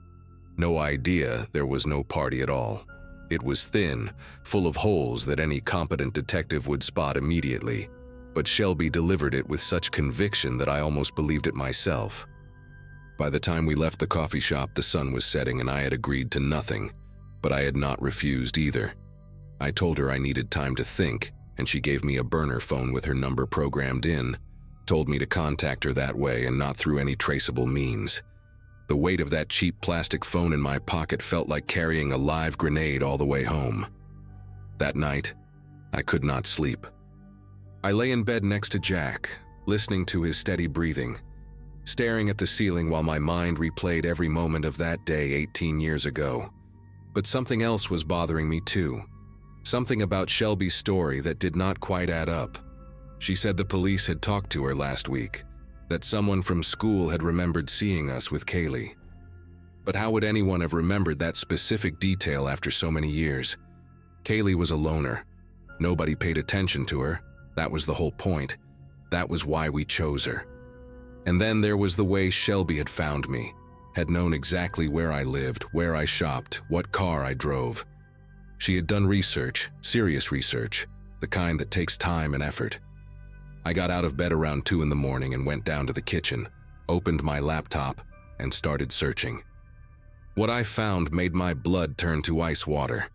No idea there was no party at all. It was thin, full of holes that any competent detective would spot immediately, but Shelby delivered it with such conviction that I almost believed it myself. By the time we left the coffee shop, the sun was setting and I had agreed to nothing, but I had not refused either. I told her I needed time to think, and she gave me a burner phone with her number programmed in, told me to contact her that way and not through any traceable means. The weight of that cheap plastic phone in my pocket felt like carrying a live grenade all the way home. That night, I could not sleep. I lay in bed next to Jack, listening to his steady breathing, staring at the ceiling while my mind replayed every moment of that day 18 years ago. But something else was bothering me too. Something about Shelby's story that did not quite add up. She said the police had talked to her last week, that someone from school had remembered seeing us with Kaylee. But how would anyone have remembered that specific detail after so many years? Kaylee was a loner. Nobody paid attention to her. That was the whole point. That was why we chose her. And then there was the way Shelby had found me, had known exactly where I lived, where I shopped, what car I drove. She had done research, serious research, the kind that takes time and effort. I got out of bed around 2 in the morning and went down to the kitchen, opened my laptop, and started searching. What I found made my blood turn to ice water.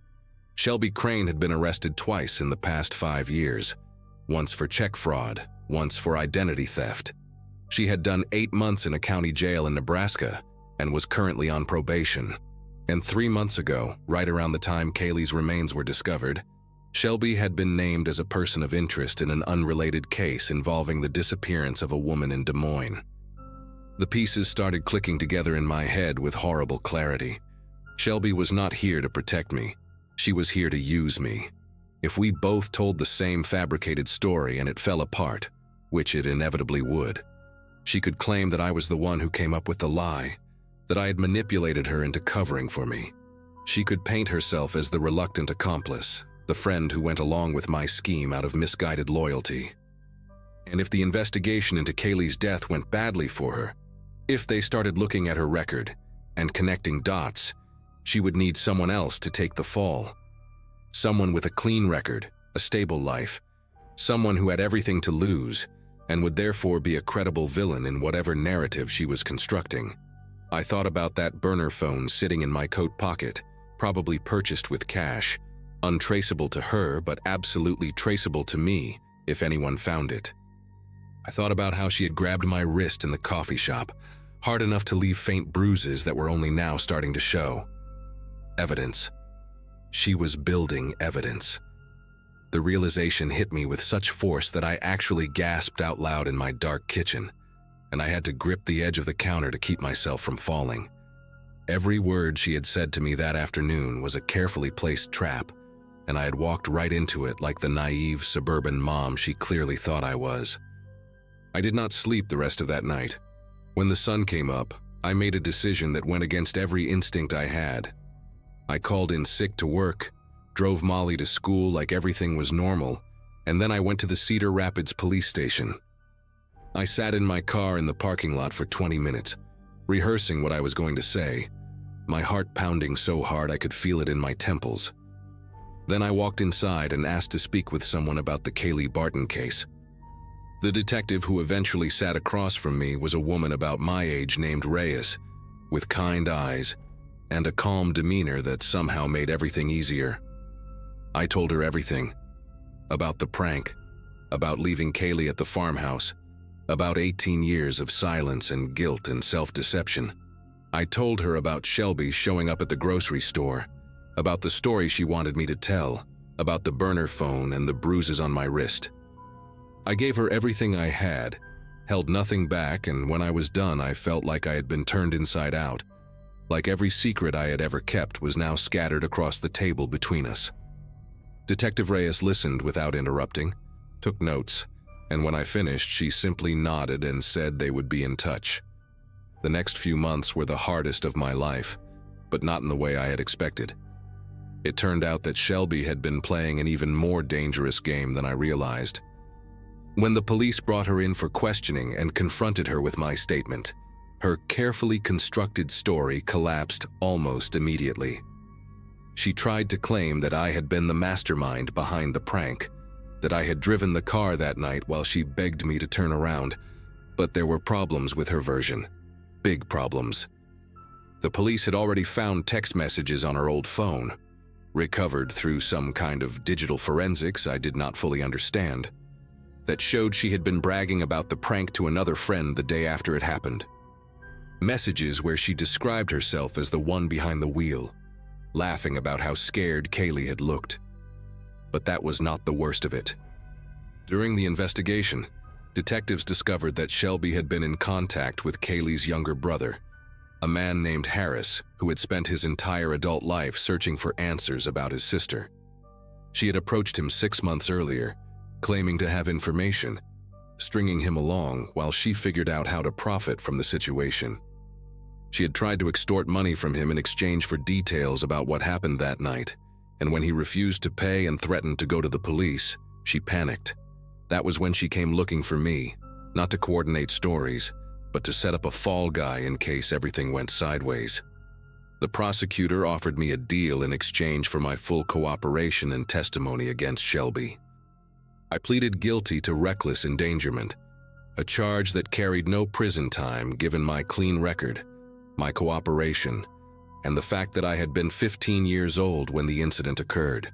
Shelby Crane had been arrested twice in the past 5 years, once for check fraud, once for identity theft. She had done 8 months in a county jail in Nebraska and was currently on probation. And 3 months ago, right around the time Kaylee's remains were discovered, Shelby had been named as a person of interest in an unrelated case involving the disappearance of a woman in Des Moines. The pieces started clicking together in my head with horrible clarity. Shelby was not here to protect me. She was here to use me. If we both told the same fabricated story and it fell apart, which it inevitably would, she could claim that I was the one who came up with the lie, that I had manipulated her into covering for me. She could paint herself as the reluctant accomplice, the friend who went along with my scheme out of misguided loyalty. And if the investigation into Kaylee's death went badly for her, if they started looking at her record and connecting dots, she would need someone else to take the fall. Someone with a clean record, a stable life, someone who had everything to lose and would therefore be a credible villain in whatever narrative she was constructing. I thought about that burner phone sitting in my coat pocket, probably purchased with cash, untraceable to her but absolutely traceable to me if anyone found it. I thought about how she had grabbed my wrist in the coffee shop, hard enough to leave faint bruises that were only now starting to show. Evidence. She was building evidence. The realization hit me with such force that I actually gasped out loud in my dark kitchen, and I had to grip the edge of the counter to keep myself from falling. Every word she had said to me that afternoon was a carefully placed trap, and I had walked right into it like the naive suburban mom she clearly thought I was. I did not sleep the rest of that night. When the sun came up, I made a decision that went against every instinct I had. I called in sick to work, drove Molly to school like everything was normal, and then I went to the Cedar Rapids police station. I sat in my car in the parking lot for 20 minutes, rehearsing what I was going to say, my heart pounding so hard I could feel it in my temples. Then I walked inside and asked to speak with someone about the Kaylee Barton case. The detective who eventually sat across from me was a woman about my age named Reyes, with kind eyes and a calm demeanor that somehow made everything easier. I told her everything. About the prank, about leaving Kaylee at the farmhouse, about 18 years of silence and guilt and self-deception. I told her about Shelby showing up at the grocery store, about the story she wanted me to tell, about the burner phone and the bruises on my wrist. I gave her everything I had, held nothing back, and when I was done I felt like I had been turned inside out, like every secret I had ever kept was now scattered across the table between us. Detective Reyes listened without interrupting, took notes, and when I finished she simply nodded and said they would be in touch. The next few months were the hardest of my life, but not in the way I had expected. It turned out that Shelby had been playing an even more dangerous game than I realized. When the police brought her in for questioning and confronted her with my statement, her carefully constructed story collapsed almost immediately. She tried to claim that I had been the mastermind behind the prank, that I had driven the car that night while she begged me to turn around, but there were problems with her version. Big problems. The police had already found text messages on her old phone, recovered through some kind of digital forensics I did not fully understand, that showed she had been bragging about the prank to another friend the day after it happened. Messages where she described herself as the one behind the wheel, laughing about how scared Kaylee had looked. But that was not the worst of it. During the investigation, detectives discovered that Shelby had been in contact with Kaylee's younger brother, a man named Harris, who had spent his entire adult life searching for answers about his sister. She had approached him 6 months earlier, claiming to have information, stringing him along while she figured out how to profit from the situation. She had tried to extort money from him in exchange for details about what happened that night, and when he refused to pay and threatened to go to the police, she panicked. That was when she came looking for me, not to coordinate stories, but to set up a fall guy in case everything went sideways. The prosecutor offered me a deal in exchange for my full cooperation and testimony against Shelby. I pleaded guilty to reckless endangerment, a charge that carried no prison time given my clean record, my cooperation, and the fact that I had been 15 years old when the incident occurred.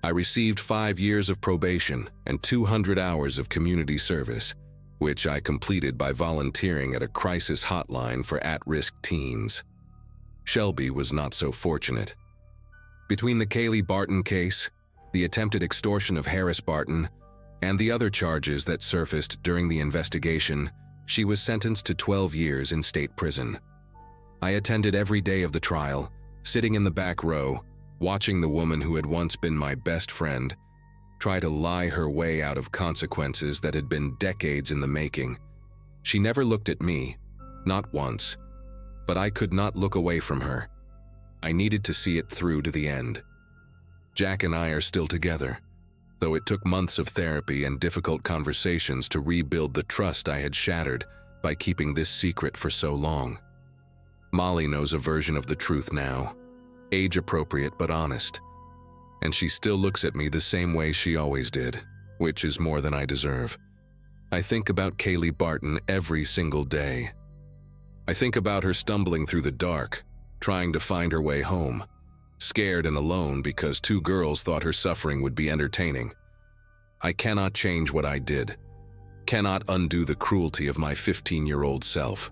I received 5 years of probation and 200 hours of community service, which I completed by volunteering at a crisis hotline for at-risk teens. Shelby was not so fortunate. Between the Kaylee Barton case, the attempted extortion of Harris Barton, and the other charges that surfaced during the investigation, she was sentenced to 12 years in state prison. I attended every day of the trial, sitting in the back row, watching the woman who had once been my best friend try to lie her way out of consequences that had been decades in the making. She never looked at me, not once, but I could not look away from her. I needed to see it through to the end. Jack and I are still together, though it took months of therapy and difficult conversations to rebuild the trust I had shattered by keeping this secret for so long. Molly knows a version of the truth now, age-appropriate but honest, and she still looks at me the same way she always did, which is more than I deserve. I think about Kaylee Barton every single day. I think about her stumbling through the dark, trying to find her way home, scared and alone because 2 girls thought her suffering would be entertaining. I cannot change what I did, cannot undo the cruelty of my 15-year-old self,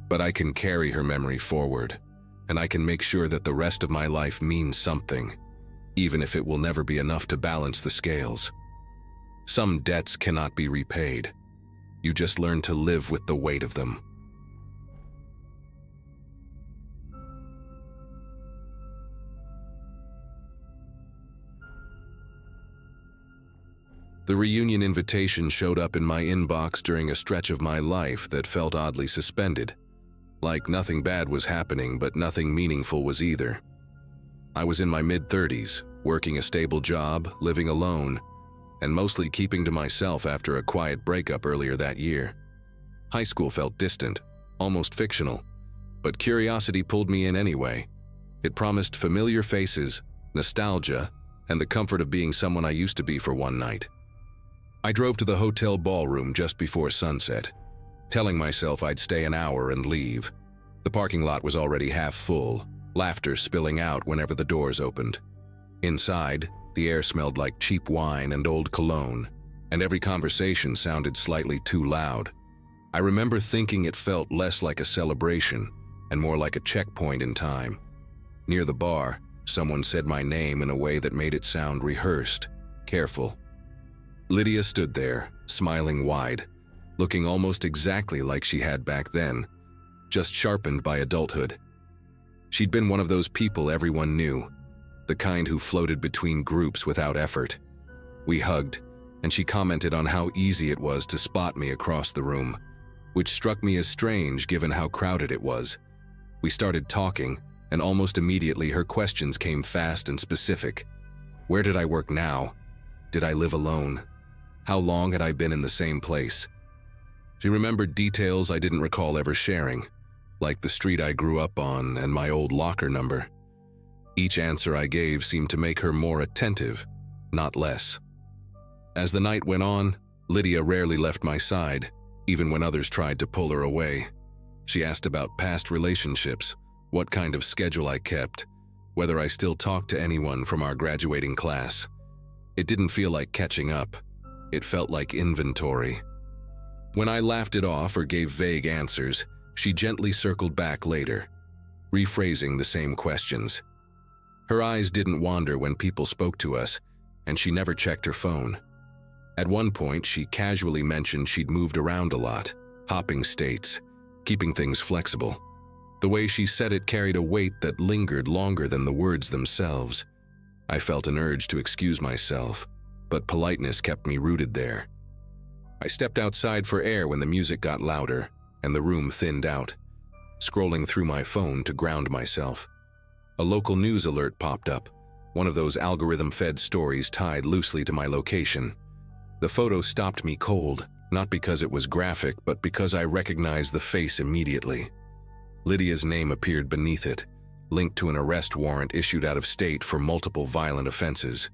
but I can carry her memory forward, and I can make sure that the rest of my life means something, even if it will never be enough to balance the scales. Some debts cannot be repaid. You just learn to live with the weight of them. The reunion invitation showed up in my inbox during a stretch of my life that felt oddly suspended, like nothing bad was happening but nothing meaningful was either. I was in my mid-30s, working a stable job, living alone, and mostly keeping to myself after a quiet breakup earlier that year. High school felt distant, almost fictional, but curiosity pulled me in anyway. It promised familiar faces, nostalgia, and the comfort of being someone I used to be for one night. I drove to the hotel ballroom just before sunset, telling myself I'd stay an hour and leave. The parking lot was already half full, laughter spilling out whenever the doors opened. Inside, the air smelled like cheap wine and old cologne, and every conversation sounded slightly too loud. I remember thinking it felt less like a celebration and more like a checkpoint in time. Near the bar, someone said my name in a way that made it sound rehearsed, careful. Lydia stood there, smiling wide, looking almost exactly like she had back then, just sharpened by adulthood. She'd been one of those people everyone knew, the kind who floated between groups without effort. We hugged, and she commented on how easy it was to spot me across the room, which struck me as strange given how crowded it was. We started talking, and almost immediately her questions came fast and specific. Where did I work now? Did I live alone? How long had I been in the same place? She remembered details I didn't recall ever sharing, like the street I grew up on and my old locker number. Each answer I gave seemed to make her more attentive, not less. As the night went on, Lydia rarely left my side, even when others tried to pull her away. She asked about past relationships, what kind of schedule I kept, whether I still talked to anyone from our graduating class. It didn't feel like catching up. It felt like inventory. When I laughed it off or gave vague answers, she gently circled back later, rephrasing the same questions. Her eyes didn't wander when people spoke to us, and she never checked her phone. At one point, she casually mentioned she'd moved around a lot, hopping states, keeping things flexible. The way she said it carried a weight that lingered longer than the words themselves. I felt an urge to excuse myself, but politeness kept me rooted there. I stepped outside for air when the music got louder and the room thinned out, scrolling through my phone to ground myself. A local news alert popped up, one of those algorithm-fed stories tied loosely to my location. The photo stopped me cold, not because it was graphic, but because I recognized the face immediately. Lydia's name appeared beneath it, linked to an arrest warrant issued out of state for multiple violent offenses.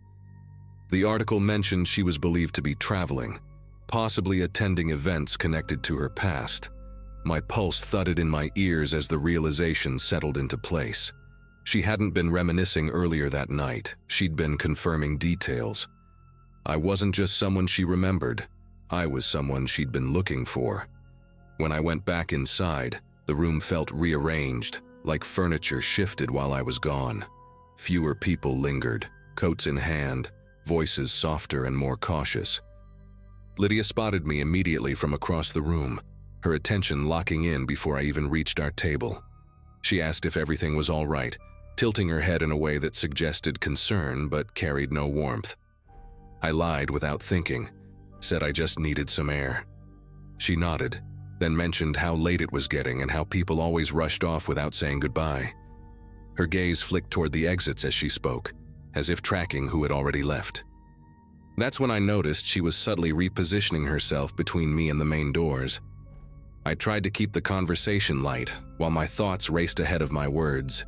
The article mentioned she was believed to be traveling, possibly attending events connected to her past. My pulse thudded in my ears as the realization settled into place. She hadn't been reminiscing earlier that night, she'd been confirming details. I wasn't just someone she remembered, I was someone she'd been looking for. When I went back inside, the room felt rearranged, like furniture shifted while I was gone. Fewer people lingered, coats in hand, voices softer and more cautious. Lydia spotted me immediately from across the room, her attention locking in before I even reached our table. She asked if everything was all right, tilting her head in a way that suggested concern but carried no warmth. I lied without thinking, said I just needed some air. She nodded, then mentioned how late it was getting and how people always rushed off without saying goodbye. Her gaze flicked toward the exits as she spoke, as if tracking who had already left. That's when I noticed she was subtly repositioning herself between me and the main doors. I tried to keep the conversation light, while my thoughts raced ahead of my words.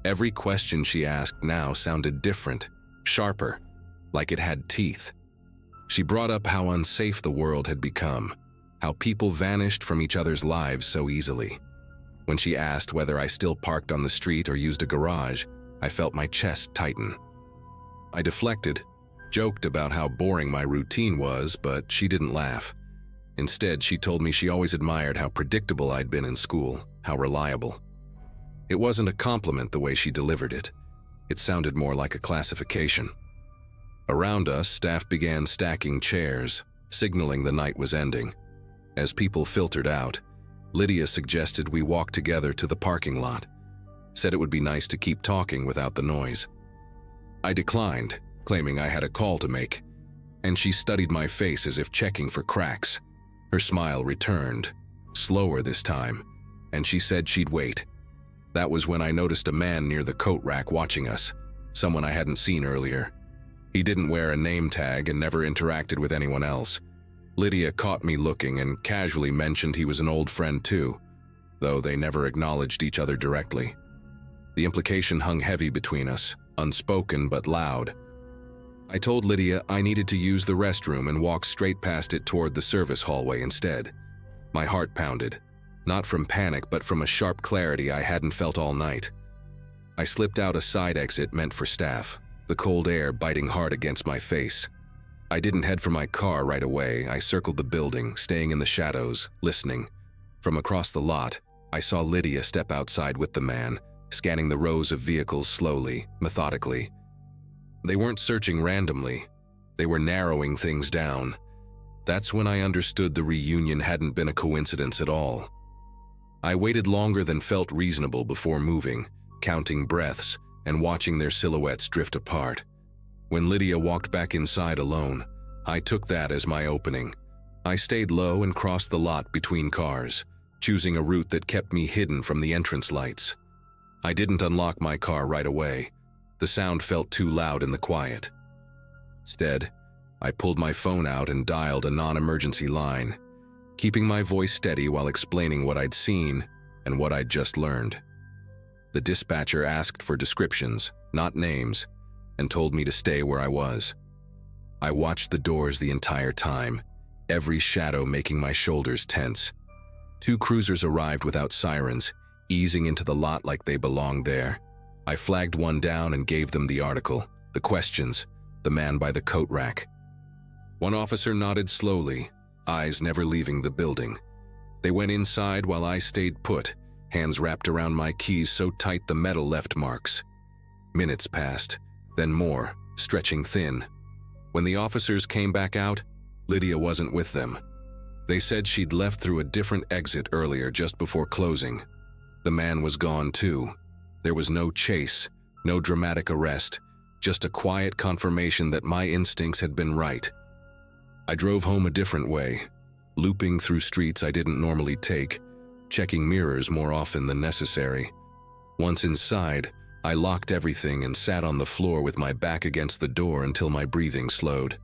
Every question she asked now sounded different, sharper, like it had teeth. She brought up how unsafe the world had become, how people vanished from each other's lives so easily. When she asked whether I still parked on the street or used a garage, I felt my chest tighten. I deflected, joked about how boring my routine was, but she didn't laugh. Instead, she told me she always admired how predictable I'd been in school, how reliable. It wasn't a compliment the way she delivered it. It sounded more like a classification. Around us, staff began stacking chairs, signaling the night was ending. As people filtered out, Lydia suggested we walk together to the parking lot, said it would be nice to keep talking without the noise. I declined, claiming I had a call to make, and she studied my face as if checking for cracks. Her smile returned, slower this time, and she said she'd wait. That was when I noticed a man near the coat rack watching us, someone I hadn't seen earlier. He didn't wear a name tag and never interacted with anyone else. Lydia caught me looking and casually mentioned he was an old friend too, though they never acknowledged each other directly. The implication hung heavy between us, unspoken but loud. I told Lydia I needed to use the restroom and walked straight past it toward the service hallway instead. My heart pounded, not from panic but from a sharp clarity I hadn't felt all night. I slipped out a side exit meant for staff, the cold air biting hard against my face. I didn't head for my car right away. I circled the building, staying in the shadows, listening. From across the lot, I saw Lydia step outside with the man, scanning the rows of vehicles slowly, methodically. They weren't searching randomly. They were narrowing things down. That's when I understood the reunion hadn't been a coincidence at all. I waited longer than felt reasonable before moving, counting breaths and watching their silhouettes drift apart. When Lydia walked back inside alone, I took that as my opening. I stayed low and crossed the lot between cars, choosing a route that kept me hidden from the entrance lights. I didn't unlock my car right away. The sound felt too loud in the quiet. Instead, I pulled my phone out and dialed a non-emergency line, keeping my voice steady while explaining what I'd seen and what I'd just learned. The dispatcher asked for descriptions, not names, and told me to stay where I was. I watched the doors the entire time, every shadow making my shoulders tense. 2 cruisers arrived without sirens, easing into the lot like they belonged there. I flagged one down and gave them the article, the questions, the man by the coat rack. One officer nodded slowly, eyes never leaving the building. They went inside while I stayed put, hands wrapped around my keys so tight the metal left marks. Minutes passed, then more, stretching thin. When the officers came back out, Lydia wasn't with them. They said she'd left through a different exit earlier just before closing. The man was gone too. There was no chase, no dramatic arrest, just a quiet confirmation that my instincts had been right. I drove home a different way, looping through streets I didn't normally take, checking mirrors more often than necessary. Once inside, I locked everything and sat on the floor with my back against the door until my breathing slowed.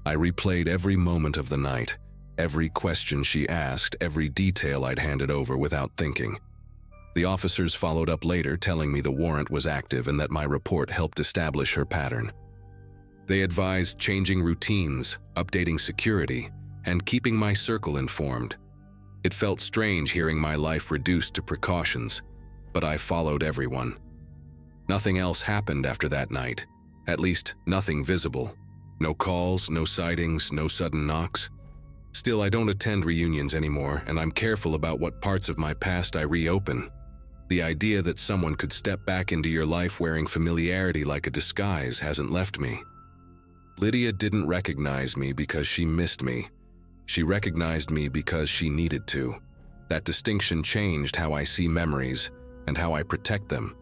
I replayed every moment of the night, every question she asked, every detail I'd handed over without thinking. The officers followed up later telling me the warrant was active and that my report helped establish her pattern. They advised changing routines, updating security, and keeping my circle informed. It felt strange hearing my life reduced to precautions, but I followed everyone. Nothing else happened after that night, at least nothing visible. No calls, no sightings, no sudden knocks. Still, I don't attend reunions anymore, and I'm careful about what parts of my past I reopen. The idea that someone could step back into your life wearing familiarity like a disguise hasn't left me. Lydia didn't recognize me because she missed me. She recognized me because she needed to. That distinction changed how I see memories and how I protect them.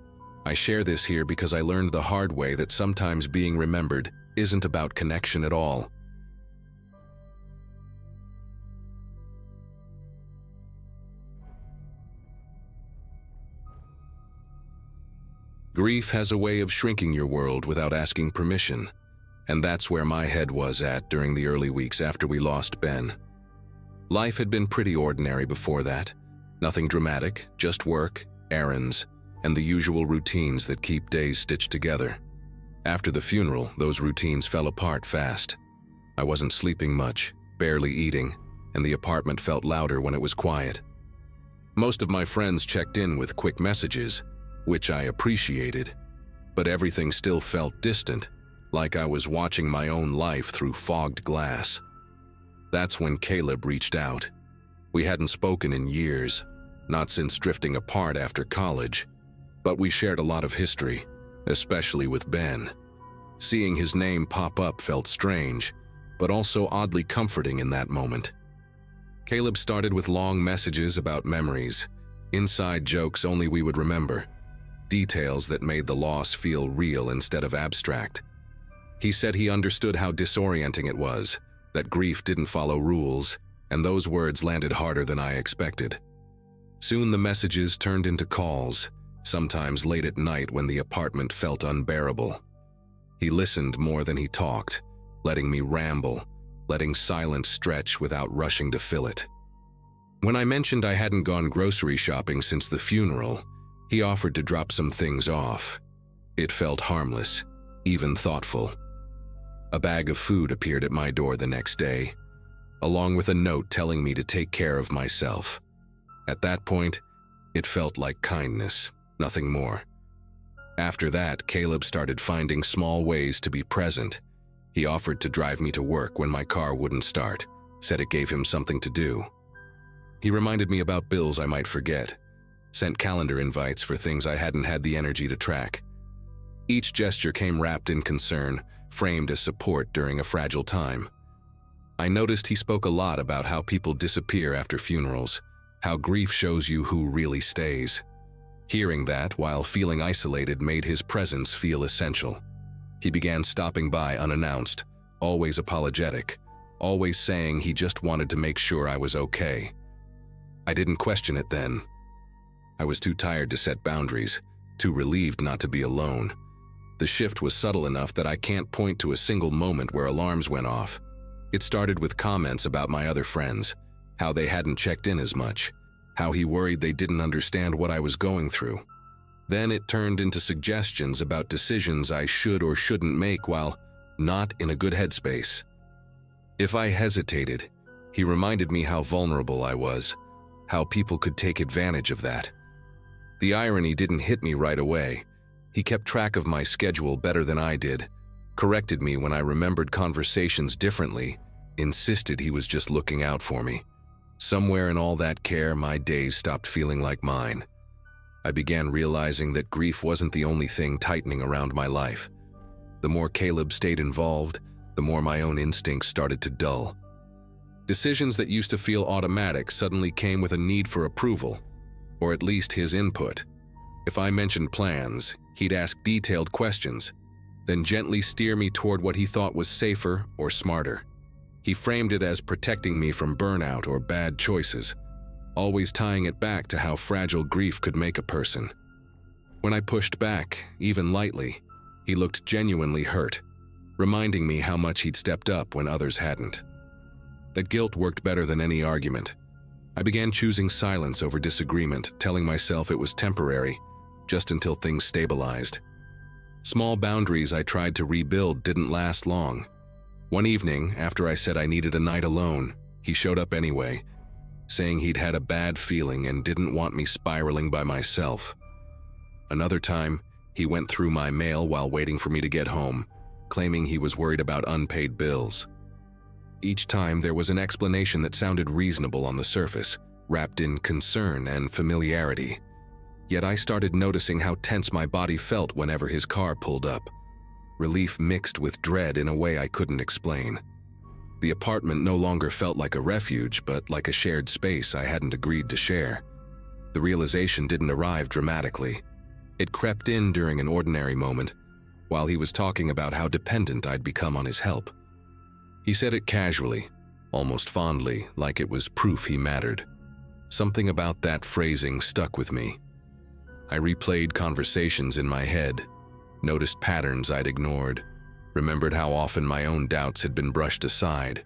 I share this here because I learned the hard way that sometimes being remembered isn't about connection at all. Grief has a way of shrinking your world without asking permission, and that's where my head was at during the early weeks after we lost Ben. Life had been pretty ordinary before that. Nothing dramatic, just work, errands, and the usual routines that keep days stitched together. After the funeral, those routines fell apart fast. I wasn't sleeping much, barely eating, and the apartment felt louder when it was quiet. Most of my friends checked in with quick messages, which I appreciated, but everything still felt distant, like I was watching my own life through fogged glass. That's when Caleb reached out. We hadn't spoken in years, not since drifting apart after college, but we shared a lot of history, especially with Ben. Seeing his name pop up felt strange, but also oddly comforting in that moment. Caleb started with long messages about memories, inside jokes only we would remember, details that made the loss feel real instead of abstract. He said he understood how disorienting it was, that grief didn't follow rules, and those words landed harder than I expected. Soon the messages turned into calls, sometimes late at night when the apartment felt unbearable. He listened more than he talked, letting me ramble, letting silence stretch without rushing to fill it. When I mentioned I hadn't gone grocery shopping since the funeral, he offered to drop some things off. It felt harmless, even thoughtful. A bag of food appeared at my door the next day, along with a note telling me to take care of myself. At that point, it felt like kindness, nothing more. After that, Caleb started finding small ways to be present. He offered to drive me to work when my car wouldn't start, said it gave him something to do. He reminded me about bills I might forget, sent calendar invites for things I hadn't had the energy to track. Each gesture came wrapped in concern, framed as support during a fragile time. I noticed he spoke a lot about how people disappear after funerals, how grief shows you who really stays. Hearing that while feeling isolated made his presence feel essential. He began stopping by unannounced, always apologetic, always saying he just wanted to make sure I was okay. I didn't question it then. I was too tired to set boundaries, too relieved not to be alone. The shift was subtle enough that I can't point to a single moment where alarms went off. It started with comments about my other friends, how they hadn't checked in as much, how he worried they didn't understand what I was going through. Then it turned into suggestions about decisions I should or shouldn't make while not in a good headspace. If I hesitated, he reminded me how vulnerable I was, how people could take advantage of that. The irony didn't hit me right away. He kept track of my schedule better than I did, corrected me when I remembered conversations differently, insisted he was just looking out for me. Somewhere in all that care, my days stopped feeling like mine. I began realizing that grief wasn't the only thing tightening around my life. The more Caleb stayed involved, the more my own instincts started to dull. Decisions that used to feel automatic suddenly came with a need for approval, or at least his input. If I mentioned plans, he'd ask detailed questions, then gently steer me toward what he thought was safer or smarter. He framed it as protecting me from burnout or bad choices, always tying it back to how fragile grief could make a person. When I pushed back, even lightly, he looked genuinely hurt, reminding me how much he'd stepped up when others hadn't. That guilt worked better than any argument. I began choosing silence over disagreement, telling myself it was temporary, just until things stabilized. Small boundaries I tried to rebuild didn't last long. One evening, after I said I needed a night alone, he showed up anyway, saying he'd had a bad feeling and didn't want me spiraling by myself. Another time, he went through my mail while waiting for me to get home, claiming he was worried about unpaid bills. Each time there was an explanation that sounded reasonable on the surface, wrapped in concern and familiarity. Yet I started noticing how tense my body felt whenever his car pulled up. Relief mixed with dread in a way I couldn't explain. The apartment no longer felt like a refuge, but like a shared space I hadn't agreed to share. The realization didn't arrive dramatically. It crept in during an ordinary moment, while he was talking about how dependent I'd become on his help. He said it casually, almost fondly, like it was proof he mattered. Something about that phrasing stuck with me. I replayed conversations in my head, noticed patterns I'd ignored, remembered how often my own doubts had been brushed aside.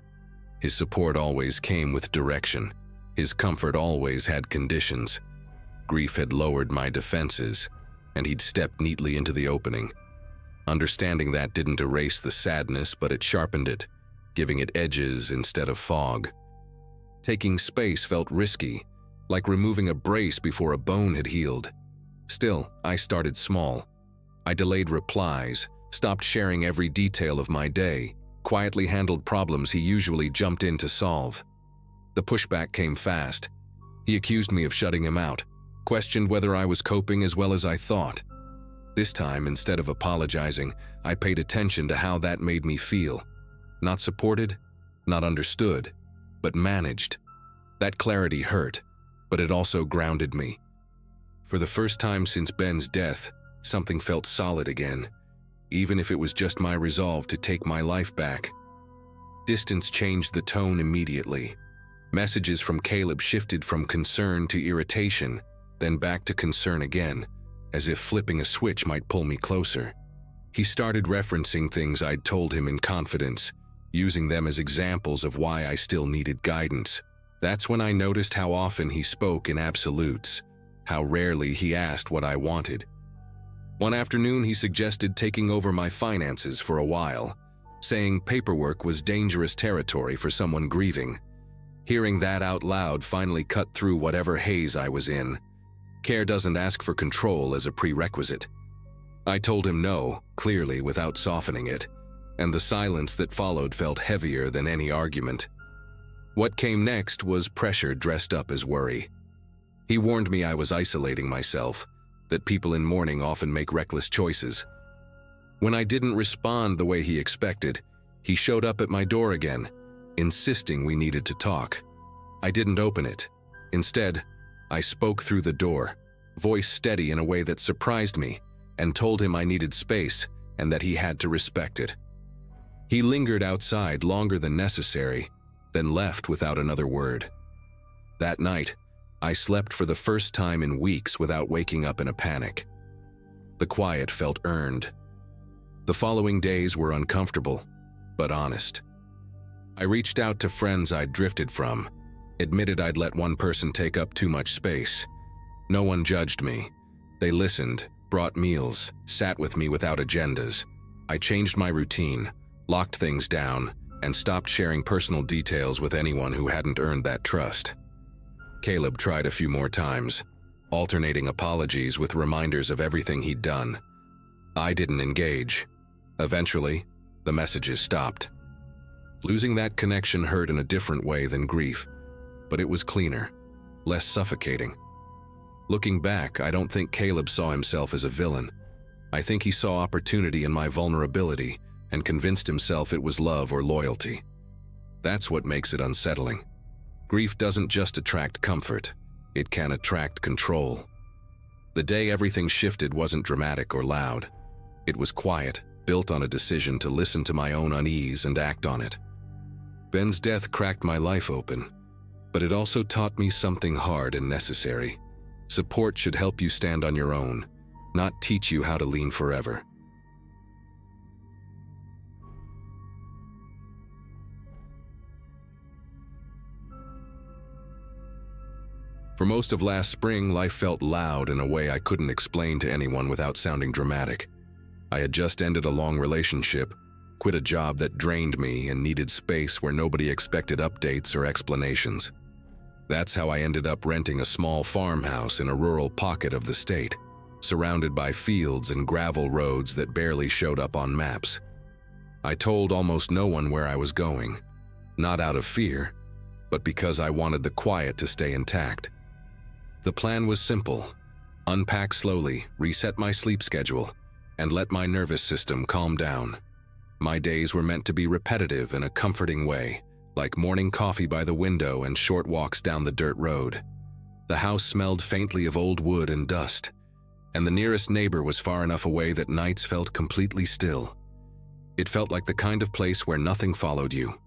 His support always came with direction. His comfort always had conditions. Grief had lowered my defenses, and he'd stepped neatly into the opening. Understanding that didn't erase the sadness, but it sharpened it, giving it edges instead of fog. Taking space felt risky, like removing a brace before a bone had healed. Still, I started small. I delayed replies, stopped sharing every detail of my day, quietly handled problems he usually jumped in to solve. The pushback came fast. He accused me of shutting him out, questioned whether I was coping as well as I thought. This time, instead of apologizing, I paid attention to how that made me feel. Not supported, not understood, but managed. That clarity hurt, but it also grounded me. For the first time since Ben's death, something felt solid again, even if it was just my resolve to take my life back. Distance changed the tone immediately. Messages from Caleb shifted from concern to irritation, then back to concern again, as if flipping a switch might pull me closer. He started referencing things I'd told him in confidence, using them as examples of why I still needed guidance. That's when I noticed how often he spoke in absolutes, how rarely he asked what I wanted. One afternoon, he suggested taking over my finances for a while, saying paperwork was dangerous territory for someone grieving. Hearing that out loud finally cut through whatever haze I was in. Care doesn't ask for control as a prerequisite. I told him no, clearly without softening it, and the silence that followed felt heavier than any argument. What came next was pressure dressed up as worry. He warned me I was isolating myself, that people in mourning often make reckless choices. When I didn't respond the way he expected, he showed up at my door again, insisting we needed to talk. I didn't open it. Instead, I spoke through the door, voice steady in a way that surprised me, and told him I needed space and that he had to respect it. He lingered outside longer than necessary, then left without another word. That night, I slept for the first time in weeks without waking up in a panic. The quiet felt earned. The following days were uncomfortable, but honest. I reached out to friends I'd drifted from, admitted I'd let one person take up too much space. No one judged me. They listened, brought meals, sat with me without agendas. I changed my routine, locked things down, and stopped sharing personal details with anyone who hadn't earned that trust. Caleb tried a few more times, alternating apologies with reminders of everything he'd done. I didn't engage. Eventually, the messages stopped. Losing that connection hurt in a different way than grief, but it was cleaner, less suffocating. Looking back, I don't think Caleb saw himself as a villain. I think he saw opportunity in my vulnerability and convinced himself it was love or loyalty. That's what makes it unsettling. Grief doesn't just attract comfort, it can attract control. The day everything shifted wasn't dramatic or loud. It was quiet, built on a decision to listen to my own unease and act on it. Ben's death cracked my life open, but it also taught me something hard and necessary. Support should help you stand on your own, not teach you how to lean forever. For most of last spring, life felt loud in a way I couldn't explain to anyone without sounding dramatic. I had just ended a long relationship, quit a job that drained me, and needed space where nobody expected updates or explanations. That's how I ended up renting a small farmhouse in a rural pocket of the state, surrounded by fields and gravel roads that barely showed up on maps. I told almost no one where I was going, not out of fear, but because I wanted the quiet to stay intact. The plan was simple: unpack slowly, reset my sleep schedule, and let my nervous system calm down. My days were meant to be repetitive in a comforting way, like morning coffee by the window and short walks down the dirt road. The house smelled faintly of old wood and dust, and the nearest neighbor was far enough away that nights felt completely still. It felt like the kind of place where nothing followed you.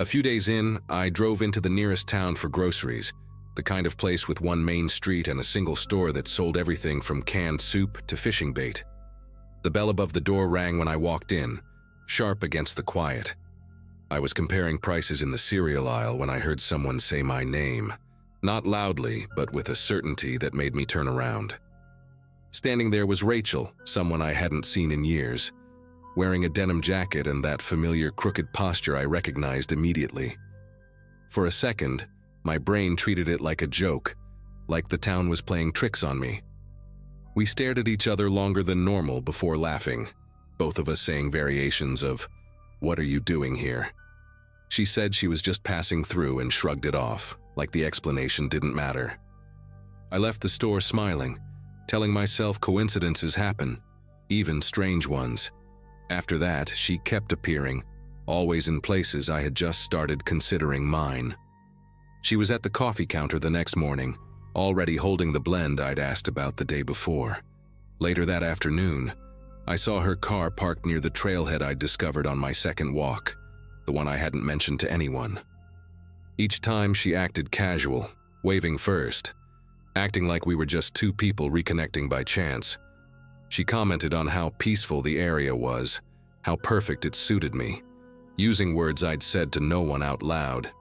A few days in, I drove into the nearest town for groceries, the kind of place with one main street and a single store that sold everything from canned soup to fishing bait. The bell above the door rang when I walked in, sharp against the quiet. I was comparing prices in the cereal aisle when I heard someone say my name, not loudly, but with a certainty that made me turn around. Standing there was Rachel, someone I hadn't seen in years, wearing a denim jacket and that familiar crooked posture I recognized immediately. For a second, my brain treated it like a joke, like the town was playing tricks on me. We stared at each other longer than normal before laughing, both of us saying variations of, "What are you doing here?" She said she was just passing through and shrugged it off, like the explanation didn't matter. I left the store smiling, telling myself coincidences happen, even strange ones. After that, she kept appearing, always in places I had just started considering mine. She was at the coffee counter the next morning, already holding the blend I'd asked about the day before. Later that afternoon, I saw her car parked near the trailhead I'd discovered on my second walk, the one I hadn't mentioned to anyone. Each time she acted casual, waving first, acting like we were just two people reconnecting by chance. She commented on how peaceful the area was, how perfect it suited me, using words I'd said to no one out loud.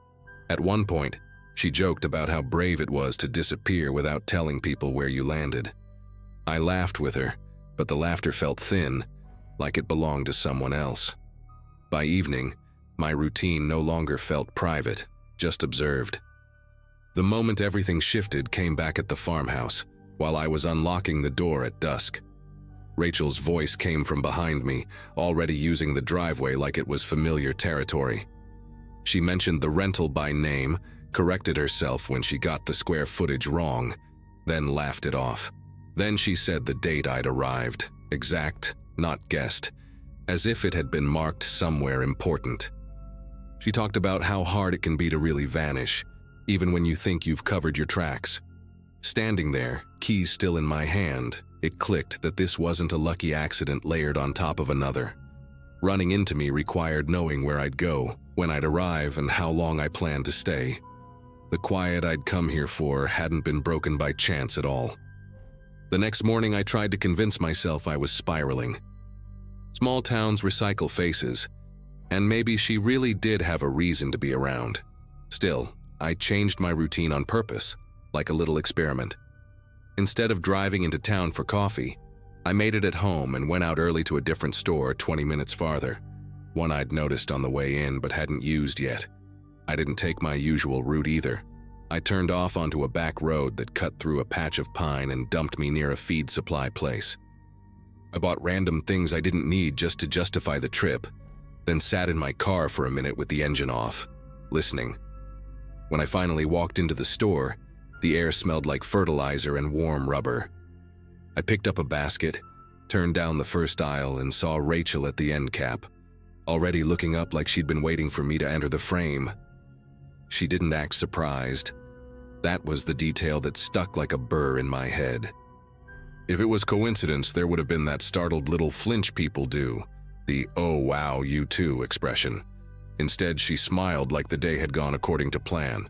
At one point, she joked about how brave it was to disappear without telling people where you landed. I laughed with her, but the laughter felt thin, like it belonged to someone else. By evening, my routine no longer felt private, just observed. The moment everything shifted came back at the farmhouse, while I was unlocking the door at dusk. Rachel's voice came from behind me, already using the driveway like it was familiar territory. She mentioned the rental by name, corrected herself when she got the square footage wrong, then laughed it off. Then she said the date I'd arrived, exact, not guessed, as if it had been marked somewhere important. She talked about how hard it can be to really vanish, even when you think you've covered your tracks. Standing there, keys still in my hand, it clicked that this wasn't a lucky accident layered on top of another. Running into me required knowing where I'd go, when I'd arrive, and how long I planned to stay. The quiet I'd come here for hadn't been broken by chance at all. The next morning, I tried to convince myself I was spiraling. Small towns recycle faces, and maybe she really did have a reason to be around. Still, I changed my routine on purpose, like a little experiment. Instead of driving into town for coffee, I made it at home and went out early to a different store 20 minutes farther, one I'd noticed on the way in but hadn't used yet. I didn't take my usual route either. I turned off onto a back road that cut through a patch of pine and dumped me near a feed supply place. I bought random things I didn't need just to justify the trip, then sat in my car for a minute with the engine off, listening. When I finally walked into the store, the air smelled like fertilizer and warm rubber. I picked up a basket, turned down the first aisle, and saw Rachel at the end cap, already looking up like she'd been waiting for me to enter the frame. She didn't act surprised. That was the detail that stuck like a burr in my head. If it was coincidence, there would have been that startled little flinch people do, the "oh wow, you too" expression. Instead, she smiled like the day had gone according to plan.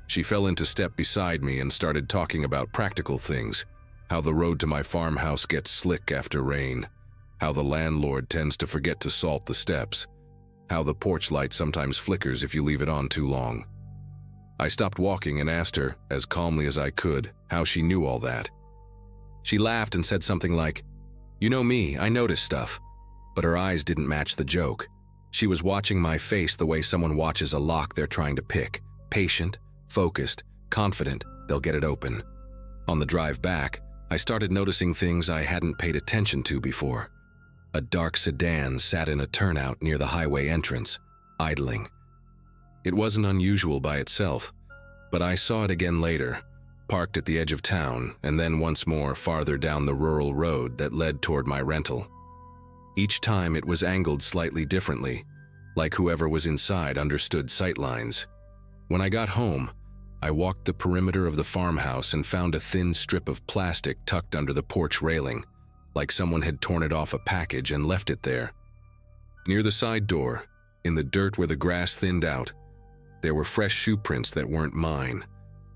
She fell into step beside me and started talking about practical things, how the road to my farmhouse gets slick after rain, how the landlord tends to forget to salt the steps, how the porch light sometimes flickers if you leave it on too long. I stopped walking and asked her, as calmly as I could, how she knew all that. She laughed and said something like, "You know me, I notice stuff." But her eyes didn't match the joke. She was watching my face the way someone watches a lock they're trying to pick. Patient, focused, confident they'll get it open. On the drive back, I started noticing things I hadn't paid attention to before. A dark sedan sat in a turnout near the highway entrance, idling. It wasn't unusual by itself, but I saw it again later, parked at the edge of town, and then once more farther down the rural road that led toward my rental. Each time it was angled slightly differently, like whoever was inside understood sightlines. When I got home, I walked the perimeter of the farmhouse and found a thin strip of plastic tucked under the porch railing, like someone had torn it off a package and left it there. Near the side door, in the dirt where the grass thinned out, there were fresh shoe prints that weren't mine.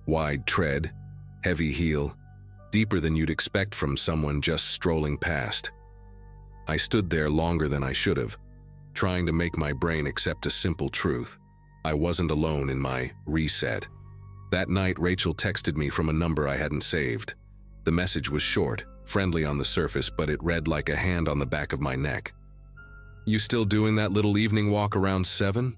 Wide tread, heavy heel, deeper than you'd expect from someone just strolling past. I stood there longer than I should have, trying to make my brain accept a simple truth. I wasn't alone in my reset. That night, Rachel texted me from a number I hadn't saved. The message was short, friendly on the surface, but it read like a hand on the back of my neck. "You still doing that little evening walk around 7?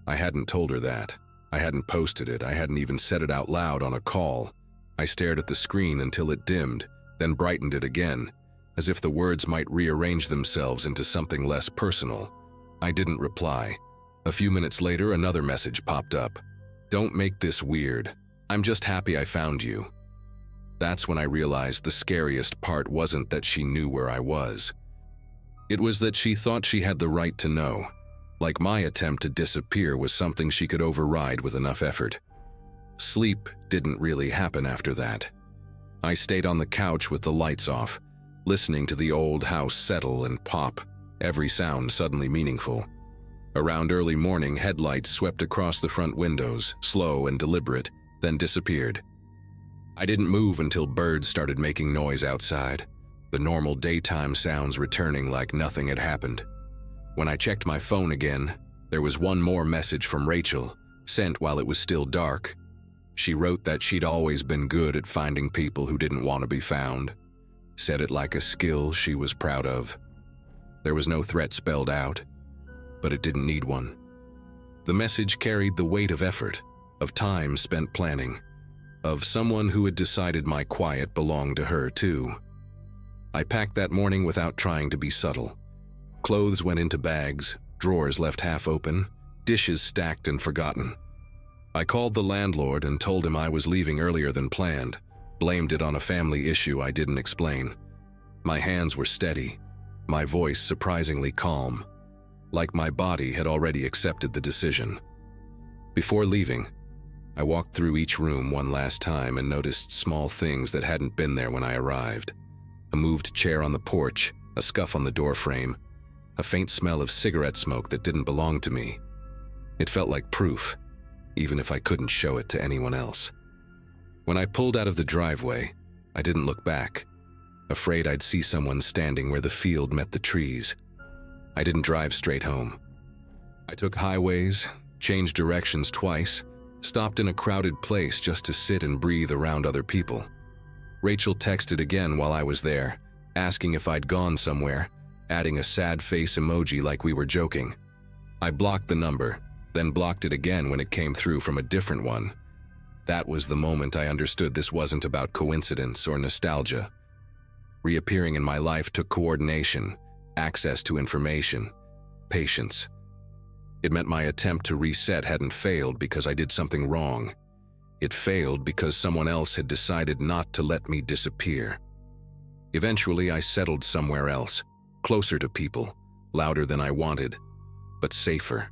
I hadn't told her that. I hadn't posted it. I hadn't even said it out loud on a call. I stared at the screen until it dimmed, then brightened it again, as if the words might rearrange themselves into something less personal. I didn't reply. A few minutes later, another message popped up. "Don't make this weird. I'm just happy I found you." That's when I realized the scariest part wasn't that she knew where I was. It was that she thought she had the right to know. Like my attempt to disappear was something she could override with enough effort. Sleep didn't really happen after that. I stayed on the couch with the lights off, listening to the old house settle and pop, every sound suddenly meaningful. Around early morning, headlights swept across the front windows, slow and deliberate, then disappeared. I didn't move until birds started making noise outside, the normal daytime sounds returning like nothing had happened. When I checked my phone again, there was one more message from Rachel, sent while it was still dark. She wrote that she'd always been good at finding people who didn't want to be found. Said it like a skill she was proud of. There was no threat spelled out, but it didn't need one. The message carried the weight of effort, of time spent planning, of someone who had decided my quiet belonged to her too. I packed that morning without trying to be subtle. Clothes went into bags, drawers left half open, dishes stacked and forgotten. I called the landlord and told him I was leaving earlier than planned, blamed it on a family issue I didn't explain. My hands were steady, my voice surprisingly calm, like my body had already accepted the decision. Before leaving, I walked through each room one last time and noticed small things that hadn't been there when I arrived. A moved chair on the porch, a scuff on the doorframe, a faint smell of cigarette smoke that didn't belong to me. It felt like proof, even if I couldn't show it to anyone else. When I pulled out of the driveway, I didn't look back, afraid I'd see someone standing where the field met the trees. I didn't drive straight home. I took highways, changed directions twice, stopped in a crowded place just to sit and breathe around other people. Rachel texted again while I was there, asking if I'd gone somewhere, adding a sad face emoji like we were joking. I blocked the number, then blocked it again when it came through from a different one. That was the moment I understood this wasn't about coincidence or nostalgia. Reappearing in my life took coordination, access to information, patience. It meant my attempt to reset hadn't failed because I did something wrong. It failed because someone else had decided not to let me disappear. Eventually, I settled somewhere else, closer to people, louder than I wanted, but safer.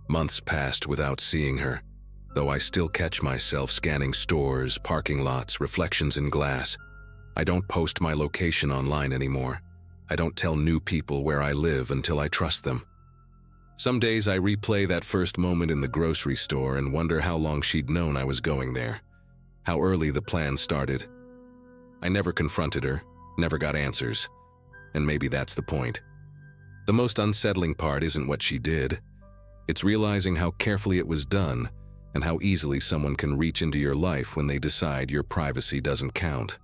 Months passed without seeing her, though I still catch myself scanning stores, parking lots, reflections in glass. I don't post my location online anymore. I don't tell new people where I live until I trust them. Some days I replay that first moment in the grocery store and wonder how long she'd known I was going there, how early the plan started. I never confronted her, never got answers, and maybe that's the point. The most unsettling part isn't what she did. It's realizing how carefully it was done and how easily someone can reach into your life when they decide your privacy doesn't count.